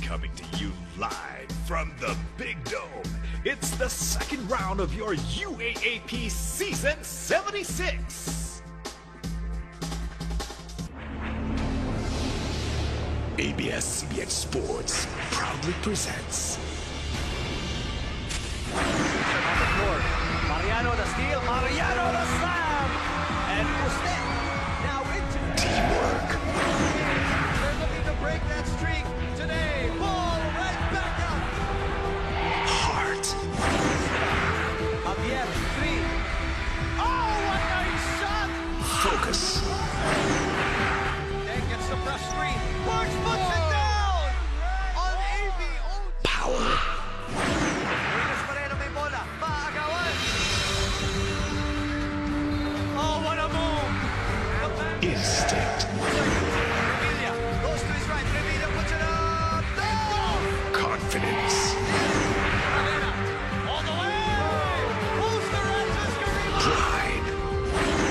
Coming to you live from the Big Dome. It's the second round of your UAAP Season 76. ABS-CBN Sports proudly presents. On the floor. Mariano the steal. Mariano the slam. And Pustet now into Teamwork. They're looking to break that streak today. Ball right back up. Heart. Javier, three. Oh, what a shot! Focus. Then gets the press screen. Marks puts it down on AV. Power. Luis Moreno may bola. Maagawan. Oh, what a move! Instinct. Revilla goes to his right. Revilla puts it up. Goal! Confidence. Rivera all the way. Who's the Ranchers Guerrilla? Pride.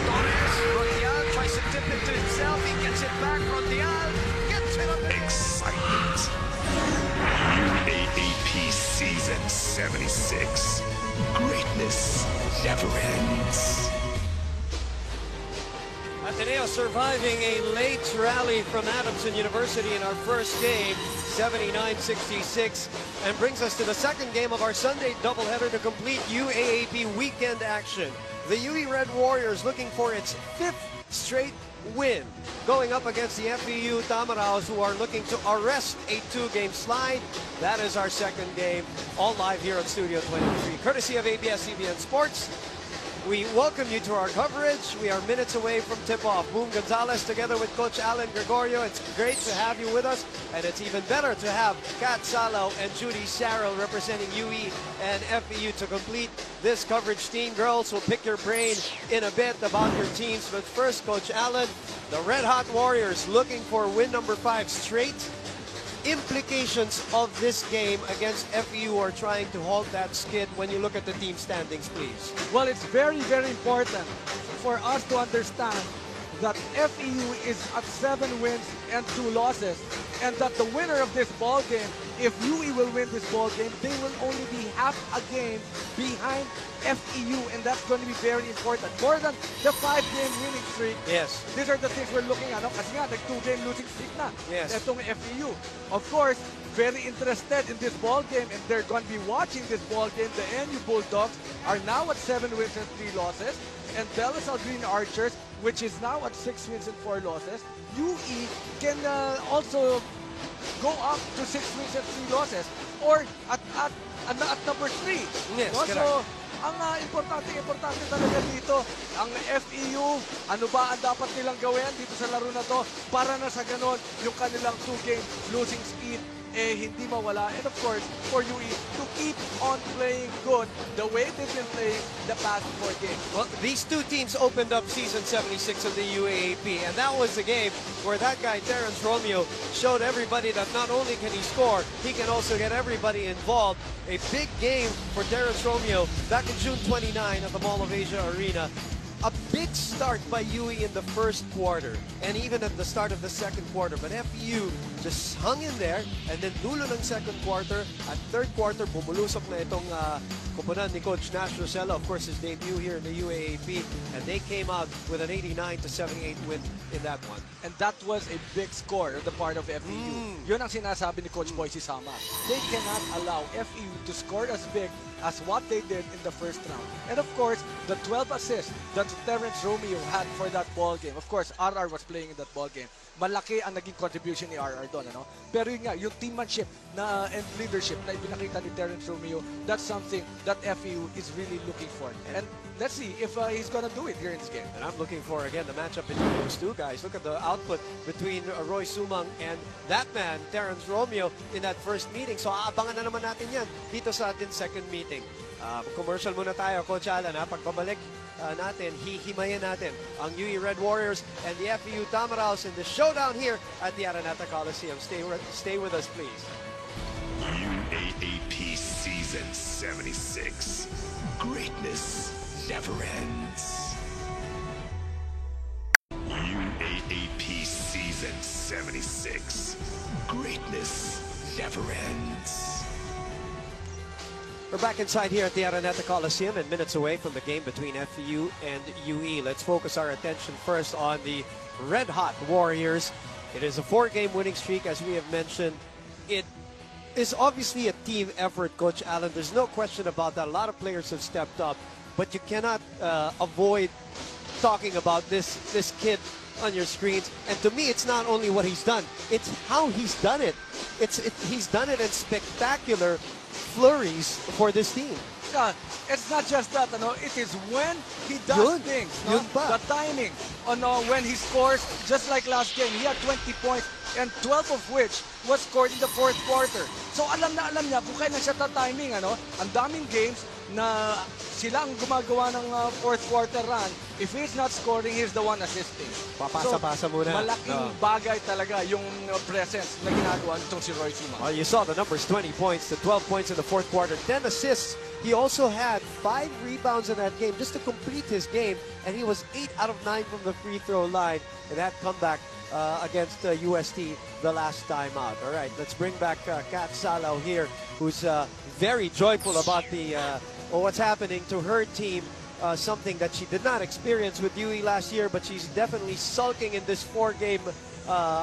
Torres, Rondial tries to tip it to himself. He gets it back. Rondial gets it up. Excitement. UAAP Season 76. Greatness never ends. Ateneo surviving a late rally from Adamson University in our first game, 79-66, and brings us to the second game of our Sunday doubleheader to complete UAAP weekend action. The UE Red Warriors looking for its fifth straight win, going up against the FEU Tamaraos, who are looking to arrest a two-game slide. That is our second game, all live here on Studio 23, courtesy of ABS-CBN Sports. We welcome you to our coverage. We are minutes away from tip-off. Boom Gonzalez together with Coach Alan Gregorio. It's great to have you with us, and it's even better to have Kat Salaw and Judy Sarrell representing UE and FEU to complete this coverage team. Girls, will pick your brain in a bit about your teams, but first, Coach Alan, the Red Hot Warriors looking for win number 5 straight. Implications of this game against FEU are trying to halt that skid when you look at the team standings, please. Well, it's very, very important for us to understand that FEU is at 7 wins and 2 losses, and that the winner of this ball game, if UE will win this ball game, they will only be half a game behind FEU, and that's going to be very important. More than the 5-game winning streak. Yes. These are the things we're looking at. Kasi nga, nag-2-game losing streak na. Yes. Itong FEU. Of course, very interested in this ball game, and they're going to be watching this ball game. The NU Bulldogs are now at 7 wins and 3 losses, and De La Salle Green Archers, which is now at 6 wins and 4 losses. UE can also go up to 6 wins and 3 losses, or at number 3. Yes, no? correct. So, ang importante talaga dito, ang FEU, ano ba ang dapat nilang gawin dito sa laro na to para na sa ganon yung kanilang 2-game losing speed hindi mawala. And of course, for UE to keep on playing good the way they've been playing the past 4 games. Well, these two teams opened up season 76 of the UAAP, and that was the game where that guy, Terrence Romeo, showed everybody that not only can he score, he can also get everybody involved. A big game for Terrence Romeo back in June 29 at the Mall of Asia Arena. A big start by UE in the first quarter, and even at the start of the second quarter, but FEU just hung in there, and then dulo ng second quarter, at third quarter, bumulusok na itong koponan ni Coach Nash Rosella, of course his debut here in the UAAP, and they came out with an 89-78 win in that one. And that was a big score on the part of FEU. Yun ang sinasabi ni Coach Boise Sama. They cannot allow FEU to score as big as what they did in the first round. And of course, the 12 assists that Terrence Romeo had for that ball game. Of course, RR was playing in that ball game. Malaki ang naging contribution ni RR doon, ano? Pero yun nga, yung teammanship and leadership na ipinakita ni Terrence Romeo, that's something that FEU is really looking for. And let's see if he's gonna do it here in this game. And I'm looking for, again, the matchup between those two guys. Look at the output between Roy Sumang and that man, Terrence Romeo, in that first meeting. So aabangan na naman natin yan dito sa ating second meeting. Commercial muna tayo, Coach Alan. Pagbabalik natin, hihimayin natin ang UE Red Warriors and the FEU Tamaraos in the showdown here at the Araneta Coliseum. Stay with us, please. UAAP Season 76. Greatness never ends. UAAP Season 76. Greatness never ends. We're back inside here at the Araneta Coliseum and minutes away from the game between FEU and UE. Let's focus our attention first on the red-hot Warriors. It is a 4-game winning streak, as we have mentioned. It is obviously a team effort, Coach Allen. There's no question about that. A lot of players have stepped up, but you cannot avoid talking about this kid on your screens. And to me, it's not only what he's done, it's how he's done it. He's done it in spectacular flurries for this team. It's not just that, it is when he does things. Yun pa. The timing on when he scores, just like last game, he had 20 points and 12 of which was scored in the fourth quarter. So alam niya kung kailan siya timing. Ang daming games na sila ang gumagawa ng fourth quarter run. If he's not scoring, he's the one assisting. Papasa-pasa muna. Malaking bagay talaga yung presence na ginagawa nitong si Roy Suma. Well, you saw the numbers, 20 points to 12 points in the fourth quarter, 10 assists. He also had 5 rebounds in that game just to complete his game, and he was 8 out of 9 from the free throw line in that comeback against UST the last time out. All right, let's bring back Kat Salaw here, who's very joyful about what's happening to her team. Something that she did not experience with UE last year, but she's definitely sulking in this 4-game,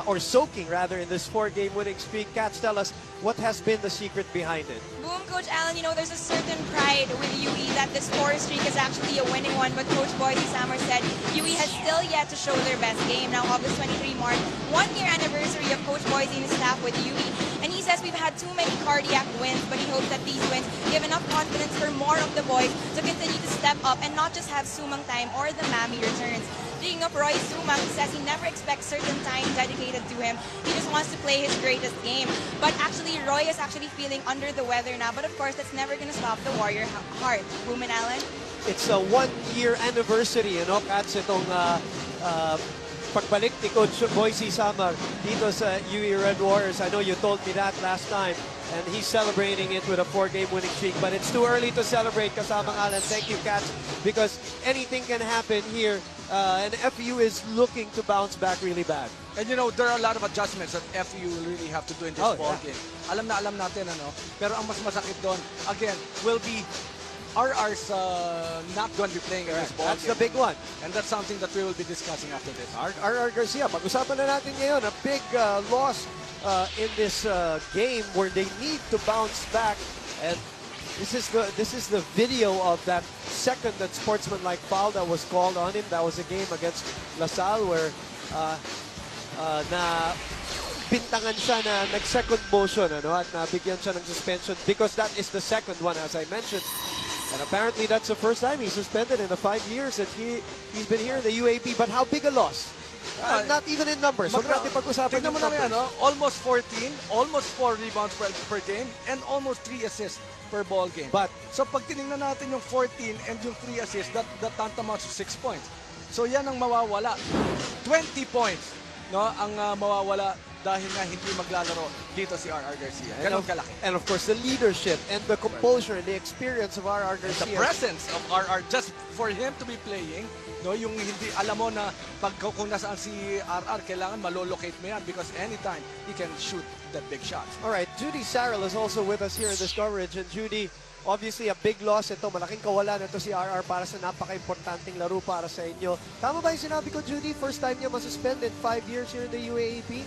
or soaking rather, in this 4-game winning streak. Kat, tell us what has been the secret behind it. Boom, Coach Allen, there's a certain pride with UE that this 4 streak is actually a winning one, but Coach Boise Sammer said UE has still yet to show their best game. Now, August 23 marks 1-year anniversary of Coach Boise and his staff with UE, and he says we've had too many cardiac wins, but he hopes that these wins give enough confidence for more of the boys to continue to step up and not just have Sumang time or the Mami returns. Speaking of Roy Sumang, he says he never expects certain time dedicated to him. He just wants to play his greatest game. But actually, Roy is actually feeling under the weather now. But of course, that's never going to stop the Warrior heart. Boom and Allen? It's a 1-year anniversary, Kats, itong pagbalik ni Coach Boise Samar dito sa UE Red Warriors. I know you told me that last time, and he's celebrating it with a 4-game winning streak. But it's too early to celebrate, kasamang Alan. Thank you, Cats, because anything can happen here, and FEU is looking to bounce back really bad. And there are a lot of adjustments that FEU will really have to do in this ball game. Alam natin, pero ang mas masakit doon, again, will be RR's not going to be playing in this ball That's game. the big one. And that's something that we will be discussing after this. RR Garcia, pag-usapan na natin ngayon, a big loss in this game where they need to bounce back. And this is the video of that second that sportsmanlike foul that was called on him. That was a game against LaSalle where na bintangan siya na nag-second motion, at nabigyan siya ng suspension because that is the second one, as I mentioned. And apparently that's the first time he's suspended in the 5 years that he's been here in the UAP. But how big a loss? Not even in numbers. Huwag natin pag-usapan yung numbers. Almost 14, almost 4 rebounds per game, and almost 3 assists per ball game. But so pag tinignan natin yung 14 and yung 3 assists, that tantamounts to 6 points. So yan ang mawawala. 20 points, ang mawawala dahil nga hindi maglalaro dito si RR Garcia. Ganun kalaki. And of course, the leadership and the composure and the experience of RR Garcia. The presence of RR, just for him to be playing, yung hindi, alam mo na kung nasaan si RR, kailangan malolocate mo yan because anytime he can shoot that big shots. All right, Judy Sarrell is also with us here in this coverage. And Judy, obviously a big loss ito. Malaking kawalan ito si RR para sa napaka-importanting laro para sa inyo. Tama ba yung sinabi ko, Judy? First time niya masuspend in 5 years here in the UAAP?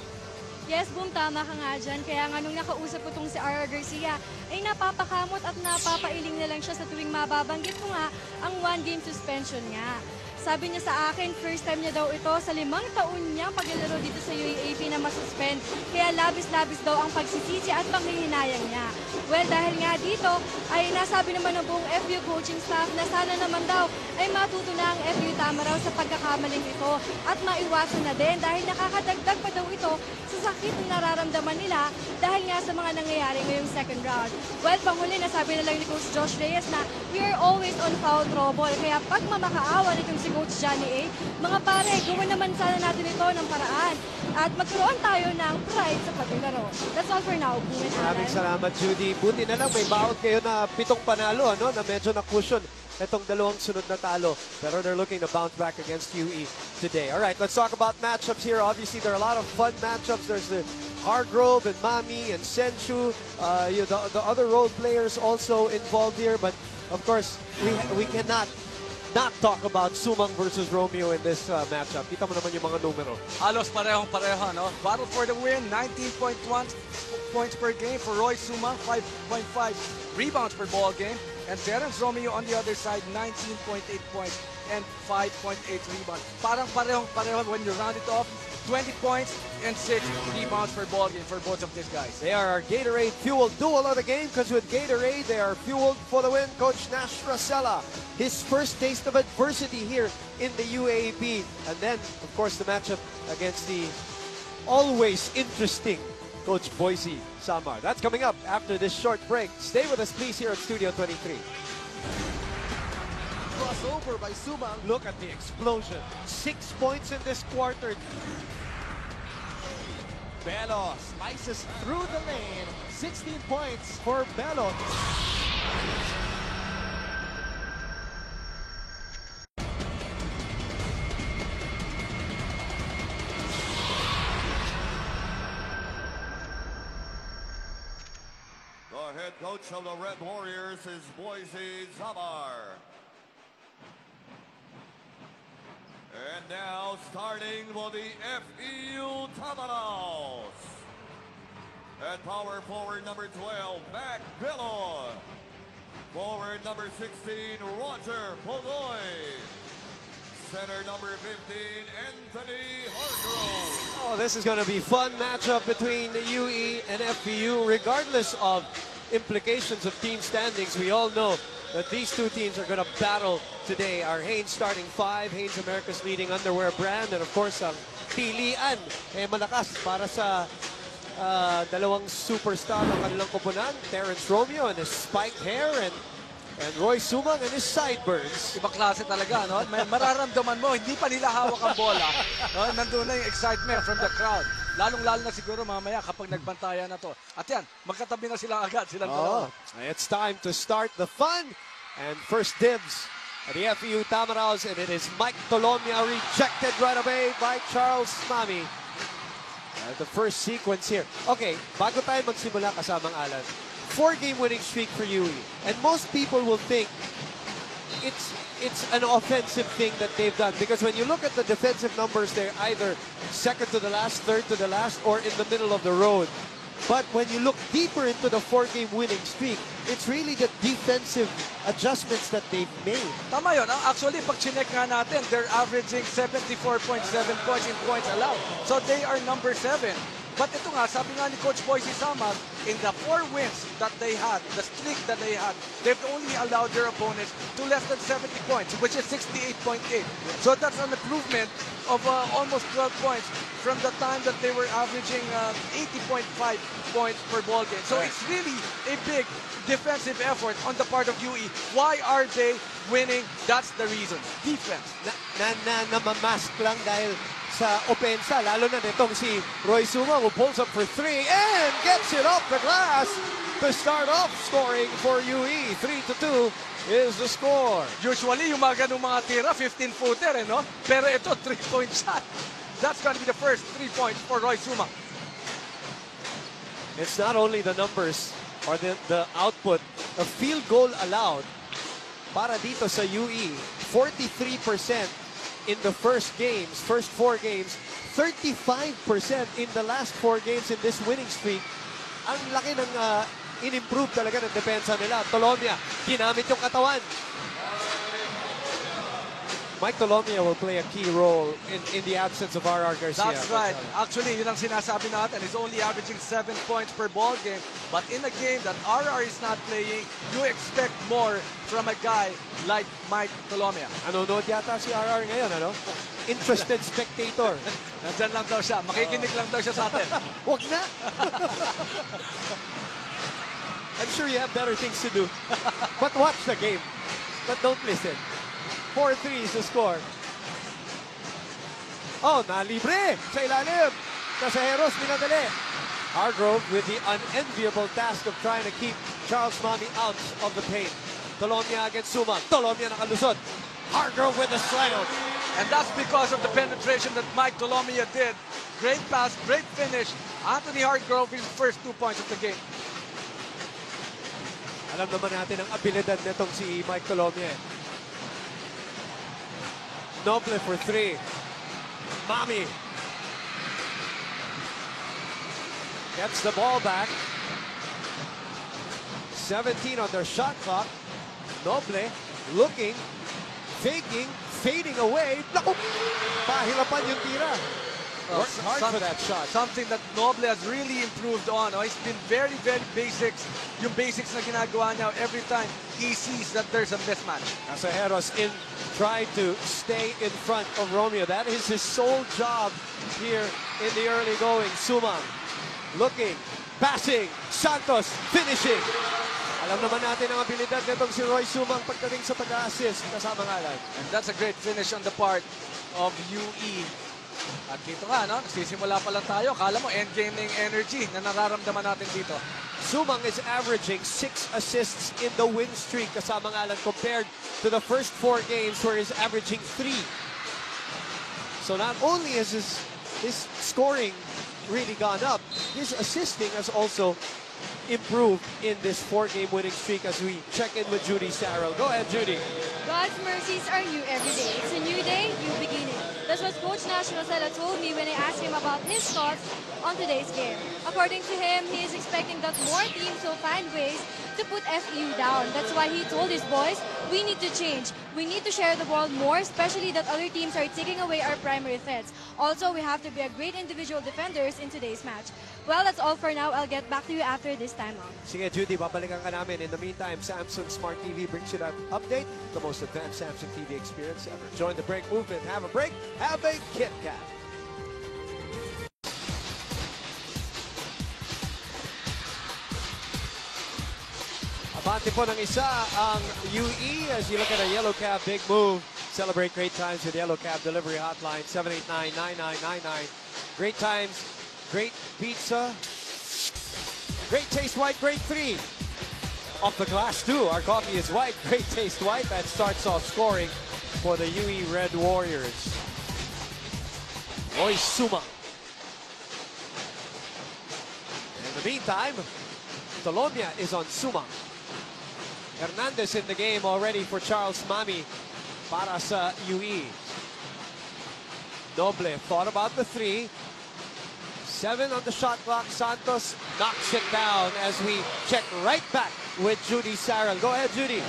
Yes, Boom, tama ka nga dyan. Kaya nga nung nakausap ko tong si RR Garcia, ay napapakamot at napapailing na lang siya sa tuwing mababanggit ko nga ang 1-game suspension nga. Sabi niya sa akin, first time niya daw ito sa 5 taon niya paglalaro dito sa UAAP na masuspend. Kaya labis-labis daw ang pagsisisi at panghihinayang niya. Well, dahil nga dito ay nasabi naman ng buong FEU coaching staff na sana naman daw ay matuto na ang FEU tama raw sa pagkakamaling ito at maiwasan na din dahil nakakadagdag pa daw ito sa sakit na nararamdaman nila dahil nga sa mga nangyayari ngayong second round. Well, panghuli nasabi na lang ni Coach Josh Reyes na we are always on foul trouble. Kaya pag mamakaawa nitong si Coach Johnny A, mga pare, gawin naman sana natin ito ng paraan at magkaroon tayo ng pride sa paglalaro. That's all for now. Maraming salamat, Judy. Buti na lang may baon kayo na 7 panalo, na medyo na-cushion itong dalawang sunod na talo. Pero they're looking to bounce back against UE today. All right, let's talk about matchups here. Obviously, there are a lot of fun matchups. There's the Hargrove and Mami and Senshu. The other role players also involved here. But, of course, we cannot not talk about Sumang versus Romeo in this matchup. Kita mo naman yung mga numero. Halos parehong-pareho, no? Battle for the win, 19.1 points per game for Roy Sumang, 5.5 rebounds per ball game. And Terence Romeo on the other side, 19.8 points and 5.8 rebounds. Parang parehong-pareho when you round it off. 20 points and 6 rebounds per ball game for both of these guys. They are our Gatorade-fueled duel of the game because with Gatorade, they are fueled for the win. Coach Nash Racela, his first taste of adversity here in the UAAP. And then, of course, the matchup against the always interesting Coach Boise Samar. That's coming up after this short break. Stay with us, please, here at Studio 23. Crossover by Sumang. Look at the explosion. 6 points in this quarter. Belo slices through the lane. 16 points For Belo. The head coach of the Red Warriors is Boise Zamar. And now starting for the FEU Tamaraws. At power forward number 12, Mac Belo. Forward number 16, Roger Pogoy. Center number 15, Anthony Hargrove. Oh, this is going to be fun matchup between the UE and FEU, regardless of implications of team standings. We all know that these two teams are going to battle today. Our Hanes starting 5, Hanes America's leading underwear brand, and of course ang pilian malakas para sa dalawang superstar ng kanilang koponan, Terence Romeo and his spiked hair, and Roy Sumang and his sideburns. Ibang klase talaga, no? May mararamdaman mo, hindi pa nila hawak ang bola. No? Nandun na yung excitement from the crowd. Lalong-lalo na siguro mamaya kapag nagbantayan na to. At yan, magkatabi na silang agad. Silang dalawa. It's time to start the fun. And first dibs at the FEU Tamaraws, and it is Mike Tolomia rejected right away by Charles Mami. The first sequence here. Okay, bago tayo magsimula kasamang Alan, 4-game winning streak for UE. And most people will think it's an offensive thing that they've done, because when you look at the defensive numbers, they're either second to the last, third to the last, or in the middle of the road. But when you look deeper into the 4-game winning streak, it's really the defensive adjustments that they've made. Tama yun. Actually, pag chinek nga natin, they're averaging 74.7 points in points allowed. So they are number 7. But ito nga, sabi nga ni Coach Boise Samar, in the 4 wins that they had, the streak that they had, they've only allowed their opponents to less than 70 points, which is 68.8. So that's an improvement of almost 12 points from the time that they were averaging 80.5 points per ball game. So it's really a big defensive effort on the part of UE. Why are they winning? That's the reason. Defense. Namamask lang dahil sa opensa, lalo na nitong si Roy Sumang, who pulls up for 3 and gets it off the glass to start off scoring for UE. 3-2 is the score. Usually, yung mga ganung mga tira, 15-footer, no? Pero ito, 3-point shot. That's going to be the first 3 points for Roy Sumang. It's not only the numbers or the output, a field goal allowed para dito sa UE, 43% in the first 4 games, 35% in the last 4 games in this winning streak. Ang laki ng in-improve talaga ng depensa nila. Tolomia, ginamit yung katawan. Mike Tolomia will play a key role in the absence of R.R. Garcia. That's right. Actually, yun ang sinasabi natin. He's only averaging 7 points per ball game. But in a game that R.R. is not playing, you expect more from a guy like Mike Tolomia. Nanonood yata si R.R. ngayon, ano? Interested spectator. Nandyan lang daw siya. Makikinig lang daw siya sa atin. Huwag na! I'm sure you have better things to do. But watch the game. But don't listen. 4-3 is the score. Oh, nalibre sa ilalim. Casajeros minadali. Hargrove with the unenviable task of trying to keep Charles Mami out of the paint. Tolomia against Sumang. Tolomia nakalusot. Hargrove with a slam. And that's because of the penetration that Mike Tolomia did. Great pass, great finish. Anthony Hargrove, his first 2 points of the game. Alam naman natin ang abilidad nitong si Mike Tolomia. Noble for 3. Mami gets the ball back. 17 on their shot clock. Noble looking, faking, fading away. Naku! Pahirapan yung tira. Worked hard for that shot. Something that Noble has really improved on. He's been very, very basics. Yung basics na ginagawa niya every time he sees that there's a mismatch. Casajeros tried to stay in front of Romeo. That is his sole job here in the early going. Sumang looking, passing, Santos finishing. Alam naman natin ang abilidad nitong si Roy Sumang pagdating sa pag-assist kasama ngalan. And that's a great finish on the part of UE. At dito nga, no? Nagsisimula pa lang tayo. Akala mo, endgame na yung energy na nararamdaman natin dito. Sumang is averaging 6 assists in the win streak kasama ngalan compared to the first 4 games where he's averaging 3. So not only has his scoring really gone up, his assisting has also improved in this 4-game winning streak as we check in with Judy Sarrell. Go ahead, Judy. God's mercies are new every day. It's a new day, new beginning. That's what Coach Nash Rosella told me when I asked him about his thoughts on today's game. According to him, he is expecting that more teams will find ways to put FEU down. That's why he told his boys, we need to change. We need to share the ball more, especially that other teams are taking away our primary threats. Also, we have to be a great individual defenders in today's match. Well, that's all for now. I'll get back to you after this timeout. Sige, Judy, babalikan ka namin. In the meantime, Samsung Smart TV brings you that update, the most advanced Samsung TV experience ever. Join the break movement. Have a break. Have a Kit Kat. Abante po ng isa ang UE as you look at a Yellow Cab big move. Celebrate great times with Yellow Cab delivery hotline 789-9999. Great times, great pizza, great taste white, great 3. Off the glass too. Our coffee is white, great taste white. That starts off scoring for the UE Red Warriors. Roy Sumang. In the meantime, Tolomia is on Sumang. Hernandez in the game already for Charles Mami para sa UE. Noble thought about the 3. 7 on the shot clock. Santos knocks it down as we check right back with Judy Sarrell. Go ahead, Judy.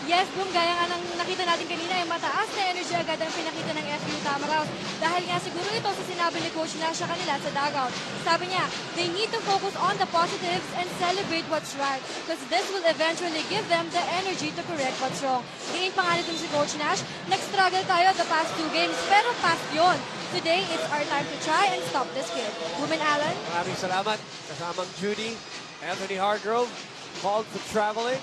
Yes, Boom, gaya nga ng nakita natin kanina, yung mataas na energy agad ang pinakita ng FEU Tamaraw. Dahil nga siguro ito sa sinabi ni Coach Nash sa kanila sa dugout. Sabi niya, they need to focus on the positives and celebrate what's right because this will eventually give them the energy to correct what's wrong. Ngayon pa nga nitong si Coach Nash, nag-struggle tayo the past 2 games, pero past yun. Today, it's our time to try and stop this kid. Woman Allen. Maraming salamat. Kasamang Judy. Anthony Hargrove called for traveling.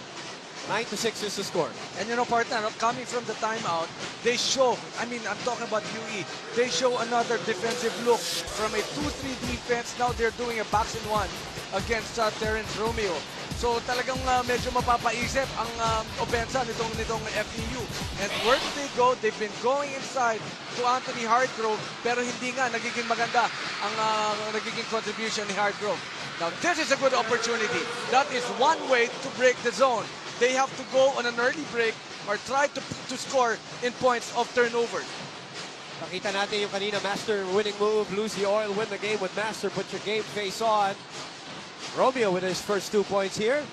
9-6 is the score. And you know, partner, coming from the timeout, they show, I'm talking about UE, they show another defensive look from a 2-3 defense. Now they're doing a box and 1 against Terrence Romeo. So talagang medyo mapapaisip ang opensa nitong FEU. And where do they go? They've been going inside to Anthony Hargrove, pero hindi nga nagiging maganda ang nagiging contribution ni Hargrove. Now this is a good opportunity. That is one way to break the zone. They have to go on an early break or try to score in points of turnover. Nakita natin yung kanina master winning move. Lose the oil, win the game with master. Put your game face on. Romeo with his first 2 points here.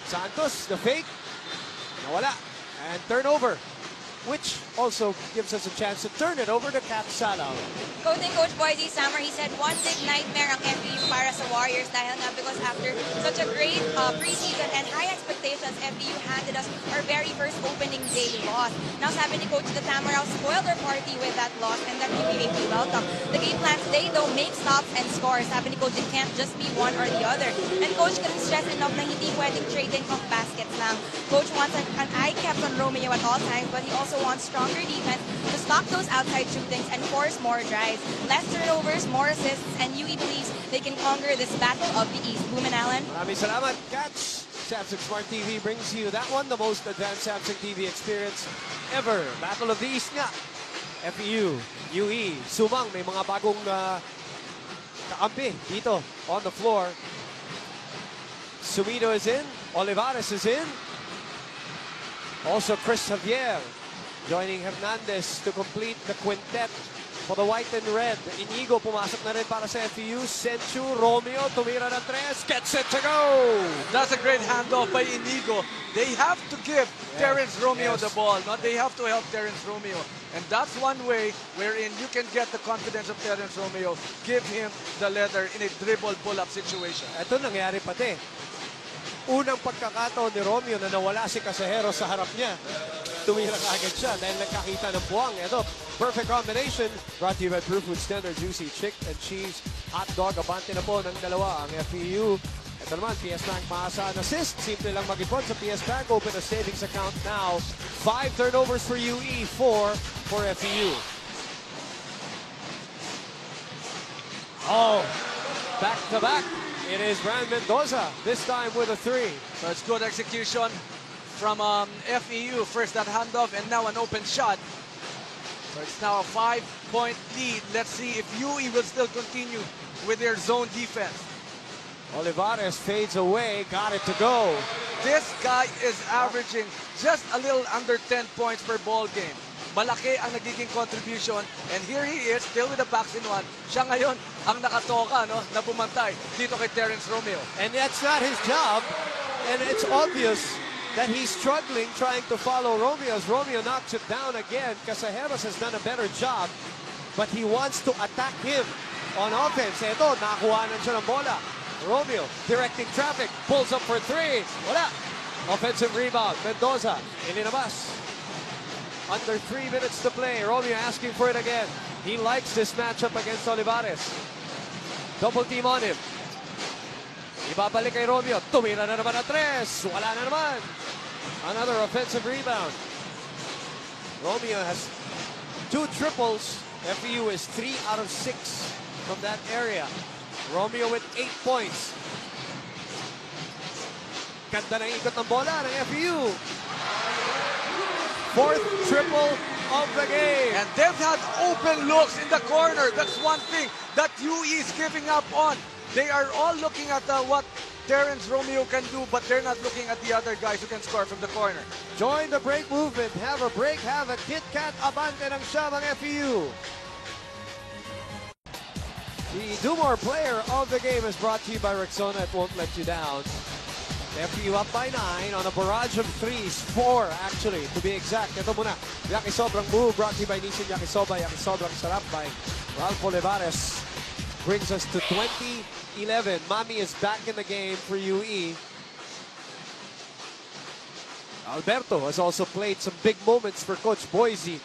Santos, the fake. Nawala. And turnover, which also gives us a chance to turn it over to Kat Salaw. Quoting Coach Boise Samar, he said, one big nightmare ang FEU para sa Warriors dahil nga because after such a great preseason and high expectations, FEU handed us our very first opening day loss. Now sabi ni Coach, the Tamaraw spoiled their party with that loss and that we may be welcome. The game plan today though, make stops and score. Sabi ni Coach, it can't just be one or the other. And Coach couldn't stress enough na hindi pwedeng trading pang baskets lang. Coach wants an eye kept on Romeo at all times, but he also wants stronger defense to stop those outside shootings and force more drives. Less turnovers, more assists, and UE believes they can conquer this battle of the East. Booman Allen. Maraming salamat, Cats. Samsung Smart TV brings you that one, the most advanced Samsung TV experience ever. Battle of the East nga. FEU, UE, Sumang, may mga bagong kakampi dito on the floor. Sumido is in, Olivares is in. Also Chris Javier joining Hernandez to complete the quintet for the white and red. Inigo pumasok na rin para sa FEU. Senchu, Romeo, tumira ng tres, gets it to go! That's a great handoff by Inigo. They have to give Terence Romeo the ball. No? They have to help Terence Romeo. And that's one way wherein you can get the confidence of Terence Romeo. Give him the leather in a dribble pull-up situation. Ito nangyari pati. Unang pagkakataon ni Romeo na nawala si Casajero sa harap niya. Tumira agad siya dahil nagkakita ng buwang. Ito, perfect combination. Brought to you by Proofwood Standard Juicy Chick and Cheese Hot Dog. Abante na po ng dalawa ang FEU. Ito naman, PS Bank maasahan assist. Simple lang mag-ipon sa PS Bank. Open a savings account now. 5 turnovers for UE, 4 for FEU. Oh, back to back. It is Brand Mendoza, this time with a 3. So it's good execution from FEU. First that handoff and now an open shot. So it's now a 5-point lead. Let's see if UE will still continue with their zone defense. Olivares fades away, got it to go. This guy is averaging just a little under 10 points per ball game. Malaki ang nagiging contribution, and here he is, still with the backs in one. Siya ngayon ang nakatoka, no, na bumantay dito kay Terence Romeo. And that's not his job, and it's obvious that he's struggling trying to follow Romeo as Romeo knocks it down again. Casajeros has done a better job, but he wants to attack him on offense. Ito, nakakuhanan siya ng bola. Romeo directing traffic, pulls up for 3. Wala. Offensive rebound, Mendoza, ilinabas. Under 3 minutes to play. Romeo asking for it again. He likes this matchup against Olivares. Double team on him. Ibabalik kay Romeo. Tumira na naman ang 3. Wala na naman. Another offensive rebound. Romeo has 2 triples. FEU is 3 out of 6 from that area. Romeo with 8 points. Ganda ng ikot ng bola ng FEU. 4th triple of the game. And they've had open looks in the corner. That's one thing that UE is giving up on. They are all looking at what Terence Romeo can do, but they're not looking at the other guys who can score from the corner. Join the break movement. Have a break, have a Kit Kat. Abante ng Shabang FEU. The Dumor player of the game is brought to you by Rexona. It won't let you down. FEU up by 9 on a barrage of 3s. 4 actually, to be exact. Ito muna, Yakisobrang move brought to you by Nissin Yakisoba. Yakisobrang sarap by Ralph Olivares. Brings us to 2011. Mami is back in the game for UE. Alberto has also played some big moments for Coach Boise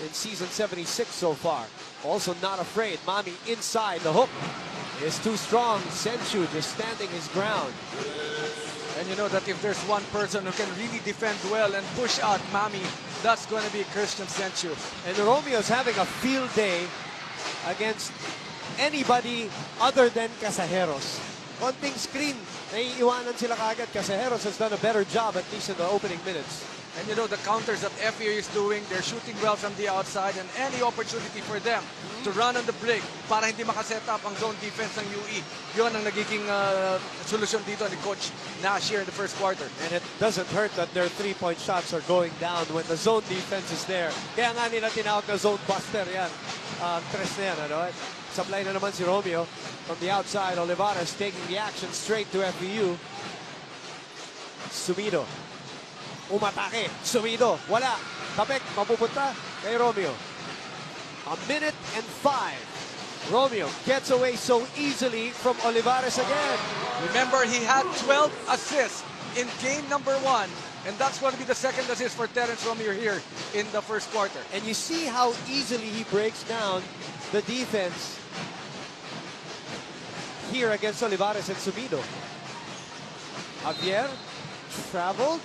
in season 76 so far. Also not afraid. Mami inside. The hook is too strong. Senchu just standing his ground. And you know that if there's one person who can really defend well and push out Mami, that's going to be Christian Senchu. And Romeo's having a field day against anybody other than Casajeros. Konting screen, naiiwanan sila kagad. Casajeros has done a better job, at least in the opening minutes. And you know the counters that FEU is doing, they're shooting well from the outside, and any opportunity for them to run on the break para hindi makaset up ang zone defense ng UE. Yun ang nagiging solusyon dito ni Coach Nash here in the first quarter. And it doesn't hurt that their 3-point shots are going down when the zone defense is there. Kaya nga nila tinawag na zone buster yan. Tres na yan, ano? Supply na naman si Romeo from the outside. Olivares taking the action straight to FEU. Sumido. Umatake. Sumido. Wala. Tapek. Mapupunta kay Romeo. A minute and 5. Romeo gets away so easily from Olivares again. Remember, he had 12 assists in game number 1. And that's going to be the second assist for Terence Romeo here in the first quarter. And you see how easily he breaks down the defense here against Olivares and Sumido. Javier traveled.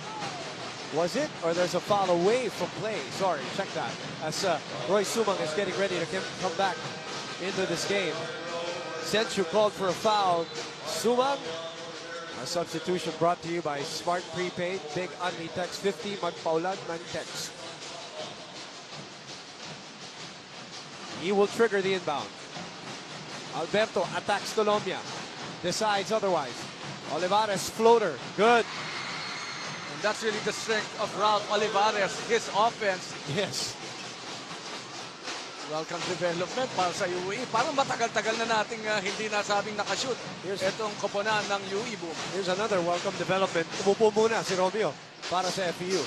Was it? Or there's a foul away from play. Sorry, check that. As Roy Sumang is getting ready to come back into this game. Senchu called for a foul. Sumang, A substitution brought to you by Smart Prepaid. Big Unli Text 50. Magpaulan ng text. He will trigger the inbound. Alberto attacks Colombia. Decides otherwise. Olivares floater. Good. And that's really the strength of Ralph Olivares. His offense. Yes. Welcome development para sa UE. Parang matagal-tagal na nating hindi nasabing nakashoot. Itong koponan ng UE Boom. Here's another welcome development. Umupo muna si Romeo para sa FEU.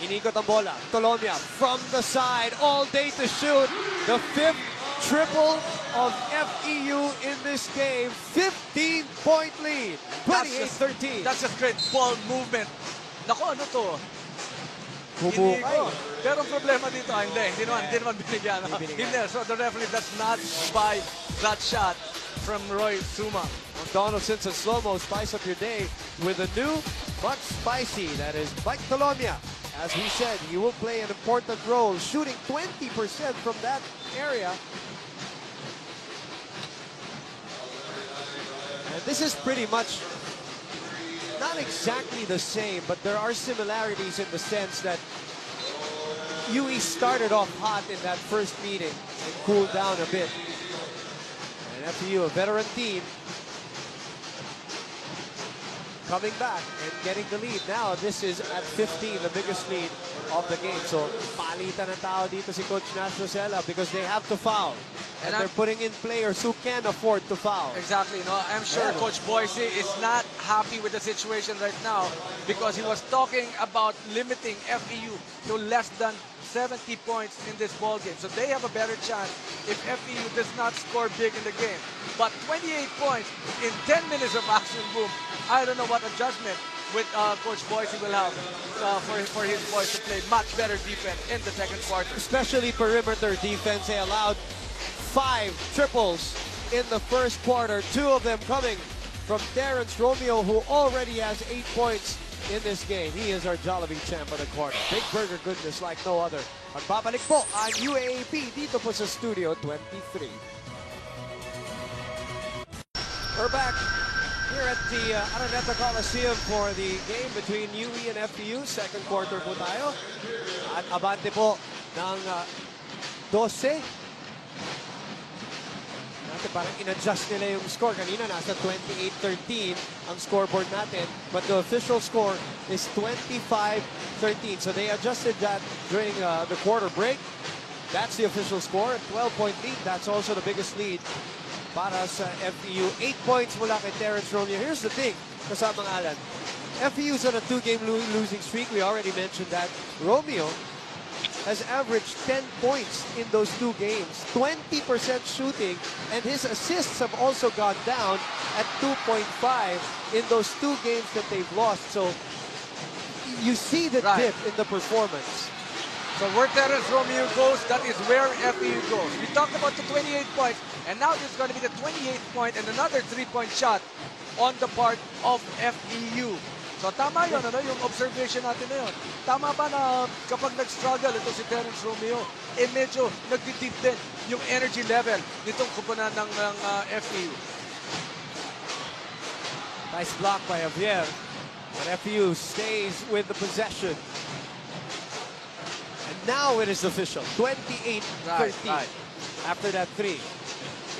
Inikot ang bola. Colombia from the side all day to shoot. The fifth triple of FEU in this game. 15-point lead. 28-13. That's just great ball movement. Naku, ano to? Bubukay. Pero ang problema dito, hindi naman binigyan. Hindi. So the referee does not buy that shot from Roy Suma. Donaldson's and slow-mo spice up your day with a new but spicy, that is Mike Colombia. As he said, he will play an important role, shooting 20% from that area. And this is pretty much not exactly the same, but there are similarities in the sense that UE started off hot in that first meeting and cooled down a bit. And FEU, a veteran team, coming back and getting the lead. Now, this is at 15, the biggest lead of the game. So, palitan ng tao dito si Coach Nash Rosella because they have to foul. And they're putting in players who can afford to foul. Exactly. No, I'm sure Coach Boise is not happy with the situation right now because he was talking about limiting FEU to less than 70 points in this ball game. So they have a better chance if FEU does not score big in the game. But 28 points in 10 minutes of action, Boom. I don't know what adjustment with Coach Boise will have for his boys to play much better defense in the second quarter. Especially perimeter defense. They allowed 5 triples in the first quarter. 2 of them coming from Terrence Romeo, who already has 8 points in this game. He is our Jollibee champ of the quarter. Big burger goodness like no other. Magbabalik po ang UAAP dito po sa Studio 23. We're back here at the Araneta Coliseum for the game between UE and FEU. Second quarter po tayo. At abante po ng 12. Parang in-adjust nila yung score. Kanina nasa 28-13 ang scoreboard natin. But the official score is 25-13. So they adjusted that during the quarter break. That's the official score. 12-point lead. That's also the biggest lead para sa FEU. 8 points mula kay Terrence Romeo. Here's the thing, kasamang Alan. FEU's on a 2-game losing streak. We already mentioned that. Romeo has averaged 10 points in those 2 games, 20% shooting, and his assists have also gone down at 2.5 in those 2 games that they've lost. So you see the dip in the performance. So where Terrence Romeo goes, that is where FEU goes. We talked about the 28 points, and now this is going to be the 28th point and another 3-point shot on the part of FEU. So tama yun, yung observation natin na yun. Tama ba na kapag nag-struggle ito si Terrence Romeo, medyo nag-dip din yung energy level nitong kupunan ng FEU. Nice block by Javier. But FEU stays with the possession. And now it is official. 28-13 after that 3.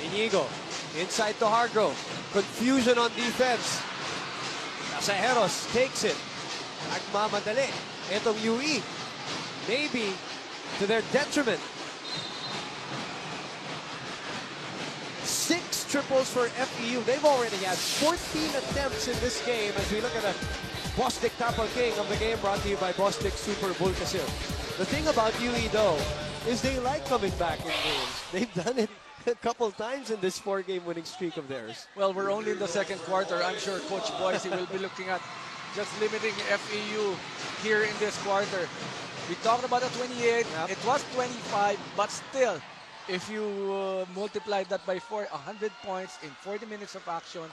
Inigo inside to Hargrove. Confusion on defense. Casejeros takes it. Nagmamadali. Itong UE. Maybe to their detriment. 6 triples for FEU. They've already had 14 attempts in this game as we look at a Bostik Tapal King of the game brought to you by Bostik Super Bulkasil. The thing about UE though is they like coming back in games. They've done it a couple times in this 4-game winning streak of theirs. Well, we're only in the second quarter. I'm sure Coach Boise will be looking at just limiting FEU here in this quarter. We talked about the 28. It was 25, but still, if you multiply that by 4, 100 points in 40 minutes of action,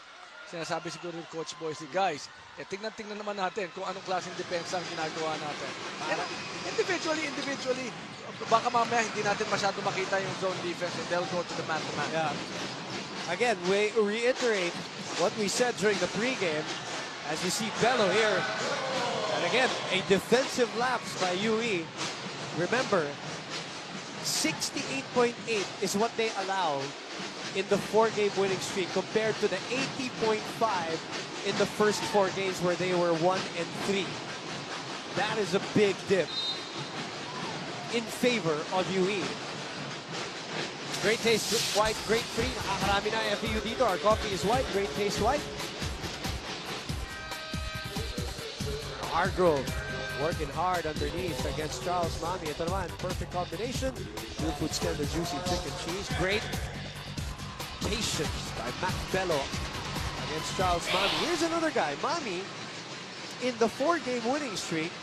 sinasabi siguro ni Coach Boise, guys, tingnan naman natin kung anong klaseng depensa ang ginagawa natin. And individually, baka mamaya hindi natin masyado makita yung zone defense and they'll go to the man-to-man. Yeah. again, we reiterate what we said during the pregame. As you see Bello here, and again, a defensive lapse by UE. Remember, 68.8 is what they allow in the 4-game winning streak compared to the 80.5 in the first 4 games where they were 1-3. That is a big dip in favor of UE. Great taste white, great free. Nakakarami na FEU dito. Our coffee is white, great taste white. Hargrove working hard underneath against Charles Mami. Ito naman, perfect combination. Blue food stand, the juicy chicken cheese. Great patience by Mac Bello against Charles Mami. Here's another guy. Mami, in the 4-game winning streak,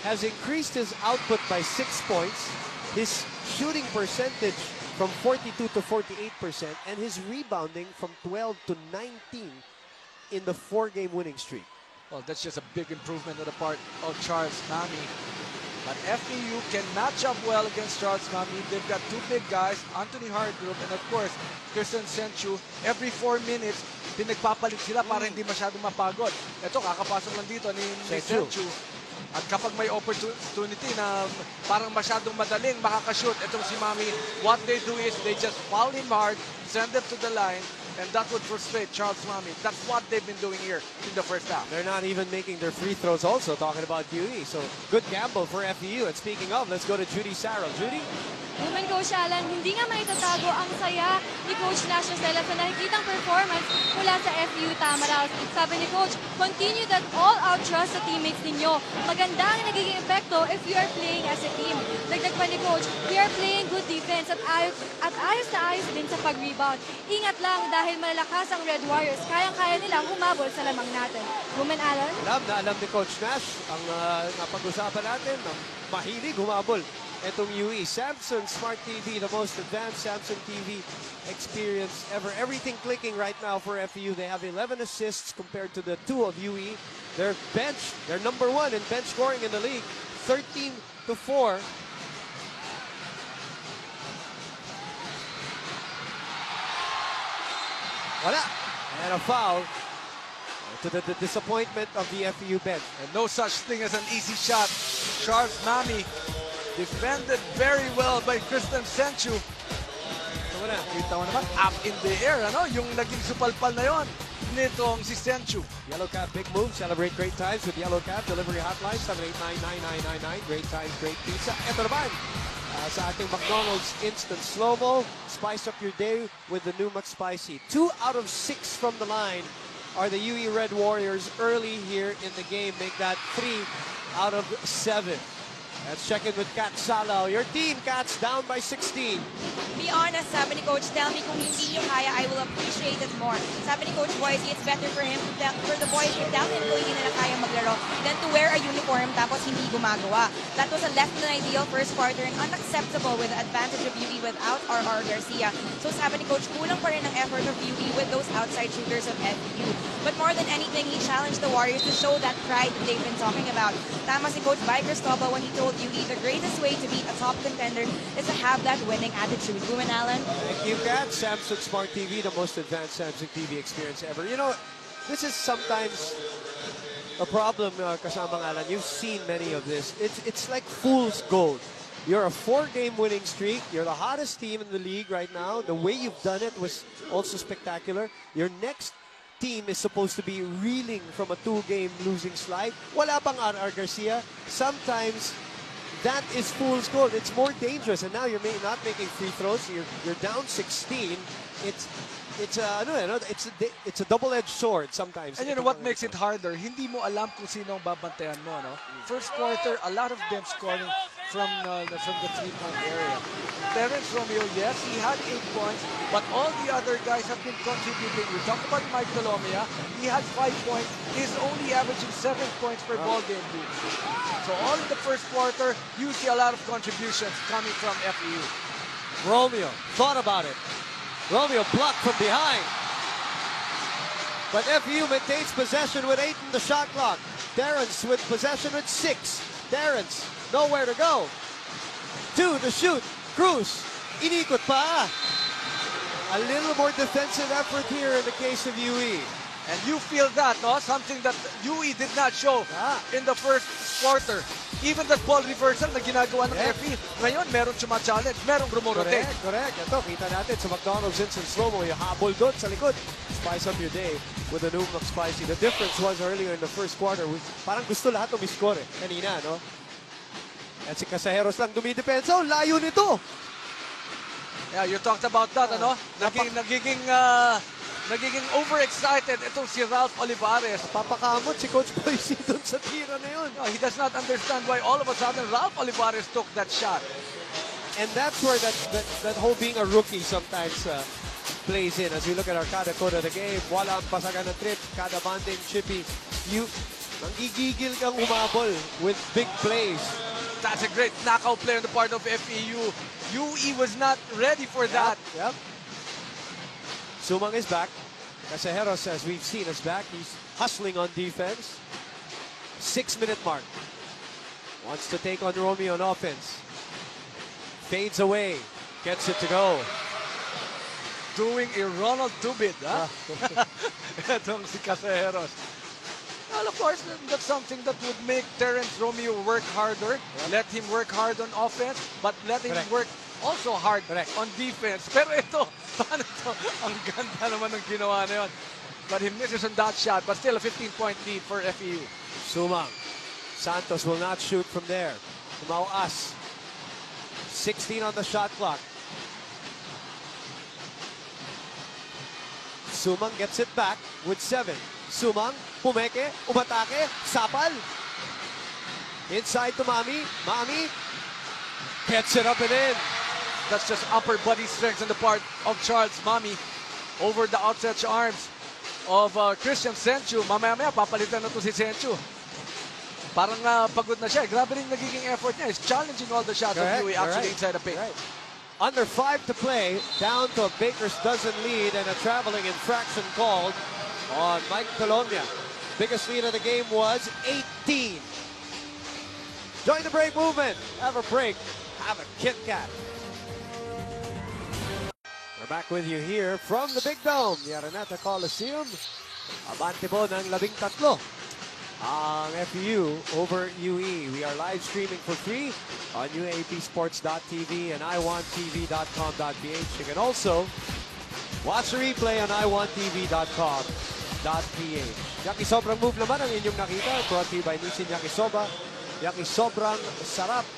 has increased his output by 6 points, his shooting percentage from 42 to 48%, and his rebounding from 12 to 19 in the 4-game winning streak. Well, that's just a big improvement on the part of Charles Mami. But FEU can match up well against Charles Mami. They've got 2 big guys, Anthony Hargrove and of course, Christian Senchu. Every 4 minutes, pinagpapalit sila para hindi masyadong mapagod. Ito, kakapasok lang dito ni Senchu. At kapag may opportunity na parang masyadong madaling makakashoot, itong si Mami, what they do is they just foul him hard, send him to the line, and that would frustrate Charles Mami. That's what they've been doing here in the first half. They're not even making their free throws also, talking about UE. So, good gamble for FEU. And speaking of, let's go to Judy Sarrell. Judy? Women Coach Alan, hindi nga maitatago ang saya ni Coach Nash Rosella sa nakikitang performance mula sa FEU Tamaraws. Sabi ni Coach, continue that all-out trust sa teammates ninyo. Maganda ang nagiging epekto if you are playing as a team. Dagdag pa ni Coach, we are playing good defense at ayos na ayos din sa pag-rebound. Ingat lang dahil malalakas ang Red Warriors. Kayang-kaya nilang humabol sa lamang natin. Women Alan? Alam ni Coach Nash ang napag-usapan natin, mahilig humabol. Itong UE, Samsung Smart TV, the most advanced Samsung TV experience ever. Everything clicking right now for FEU. They have 11 assists compared to the 2 of UE. Their bench, they're number 1 in bench scoring in the league, 13-4. Wala. And a foul to the disappointment of the FEU bench. And no such thing as an easy shot. Charles Mami defended very well by Christian Senchu. Kita mo naman, up in the air, ano? Yung naging supalpal na yon nitong si Senchu. Yellow Cab, big move. Celebrate great times with Yellow Cab. Delivery hotline, 789-9999. Great times, great pizza. Ito naman, sa ating McDonald's Instant Slow-Mo. Spice up your day with the new McSpicy. 2 out of 6 from the line are the UE Red Warriors early here in the game. Make that 3 out of 7. Let's check in with Kat Salao. Your team, Kat's down by 16. Be honest, sabi ni Coach, tell me kung hindi nyo kaya, I will appreciate it more. Sabi ni Coach Boise, it's better for the boys to tell him kung hindi nila kaya maglaro than to wear a uniform tapos hindi gumagawa. That was a less than ideal first quarter and unacceptable with the advantage of UE without RR Garcia. So sabi ni Coach, kulang pa rin ang effort of UE with those outside shooters of FEU. But more than anything, he challenged the Warriors to show that pride that they've been talking about. Tama si Coach Mike Cristobal when he told UE the greatest way to beat a top contender is to have that winning attitude. Women Allen? Thank you, Kat. Samsung Smart TV, the most advanced Samsung TV experience ever. You know, this is sometimes a problem, kasamang Alan. You've seen many of this. It's like fool's gold. You're a 4-game winning streak. You're the hottest team in the league right now. The way you've done it was also spectacular. Your next team is supposed to be reeling from a 2-game losing slide. Wala pang RR Garcia. Sometimes that is fool's gold. It's more dangerous. And now you're not making free throws. You're down 16. It's a double-edged sword sometimes. And you know what makes it harder? Hindi mo alam kung sino ang babantayan mo, no? First quarter, a lot of them scoring from the 3-point area. Terence Romeo, yes, he had 8 points, but all the other guys have been contributing. We talked about Mike Dolomia. He had 5 points. He's only averaging 7 points per ball game. So all in the first quarter, you see a lot of contributions coming from FEU. Romeo thought about it. Romeo blocked from behind. But FEU maintains possession with 8 in the shot clock. Terrence with possession with 6. Terrence, nowhere to go. 2 to shoot. Cruz, inikot pa. A little more defensive effort here in the case of UE. And you feel that, no? Something that UE did not show in the first quarter. Even that ball reversal na ginagawa ng FE, ngayon meron challenge, merong rumorotate. Correct. Ito, kita natin sa McDonald's instant slow-mo, yung habol doon sa likod. Spice up your day with a new McSpicy. The difference was earlier in the first quarter, parang gusto lahat umiscore kanina, no? At si Casajeros lang dumidepensa. Oh, layo nito! Yeah, you talked about that, ano? Nagiging overexcited itong si Ralph Olivares. Papakamot si Coach Boise doon sa tira na yun. No, he does not understand why all of a sudden Ralph Olivares took that shot. And that's where that whole being a rookie sometimes plays in. As we look at our kada code of the game, wala ang pasagan ng trip, kada banding, chippy. Nanggigigil kang umabol with big plays. That's a great knockout play on the part of FEU. UE was not ready for that. Yep. Sumang is back. Casajeros, as we've seen, is back. He's hustling on defense. 6-minute mark. Wants to take on Romeo on offense. Fades away. Gets it to go. Doing a Ronald Tubid, huh? Itong si Casajeros. Well, of course, that's something that would make Terrence Romeo work harder. Let him work hard on offense, but let him work also hard on defense. Pero ito, paano ito? Ang ganda naman ng ginawa na yun. But he misses on that shot, but still a 15-point lead for FEU. Sumang. Santos will not shoot from there. Kumauas. 16 on the shot clock. Sumang gets it back with 7. Sumang, pumeke, umatake, sapal. Inside to Mami. Mami gets it up and in. That's just upper body strength on the part of Charles Mami over the outstretched arms of Christian Senchu. Mamaya-maya, papalitan na to si Senchu. Parang pagod na siya. Grabe rin nagiging effort niya. He's challenging all the shots of UE actually inside the paint. Under 5 to play, down to a Baker's dozen lead and a traveling infraction called on Mike Colonia. Biggest lead of the game was 18. Join the break movement. Have a break. Have a Kit Kat. We're back with you here from the Big Dome, the Araneta Coliseum. Abante po ng 13 ang FEU over UE. We are live streaming for free on UAPsports.tv and iwanttv.com.ph. You can also watch the replay on iwanttv.com.ph. Yakisobrang move naman ang inyong nakita. Brought to you by Nissin Yakisoba. Yakisobrang sarap.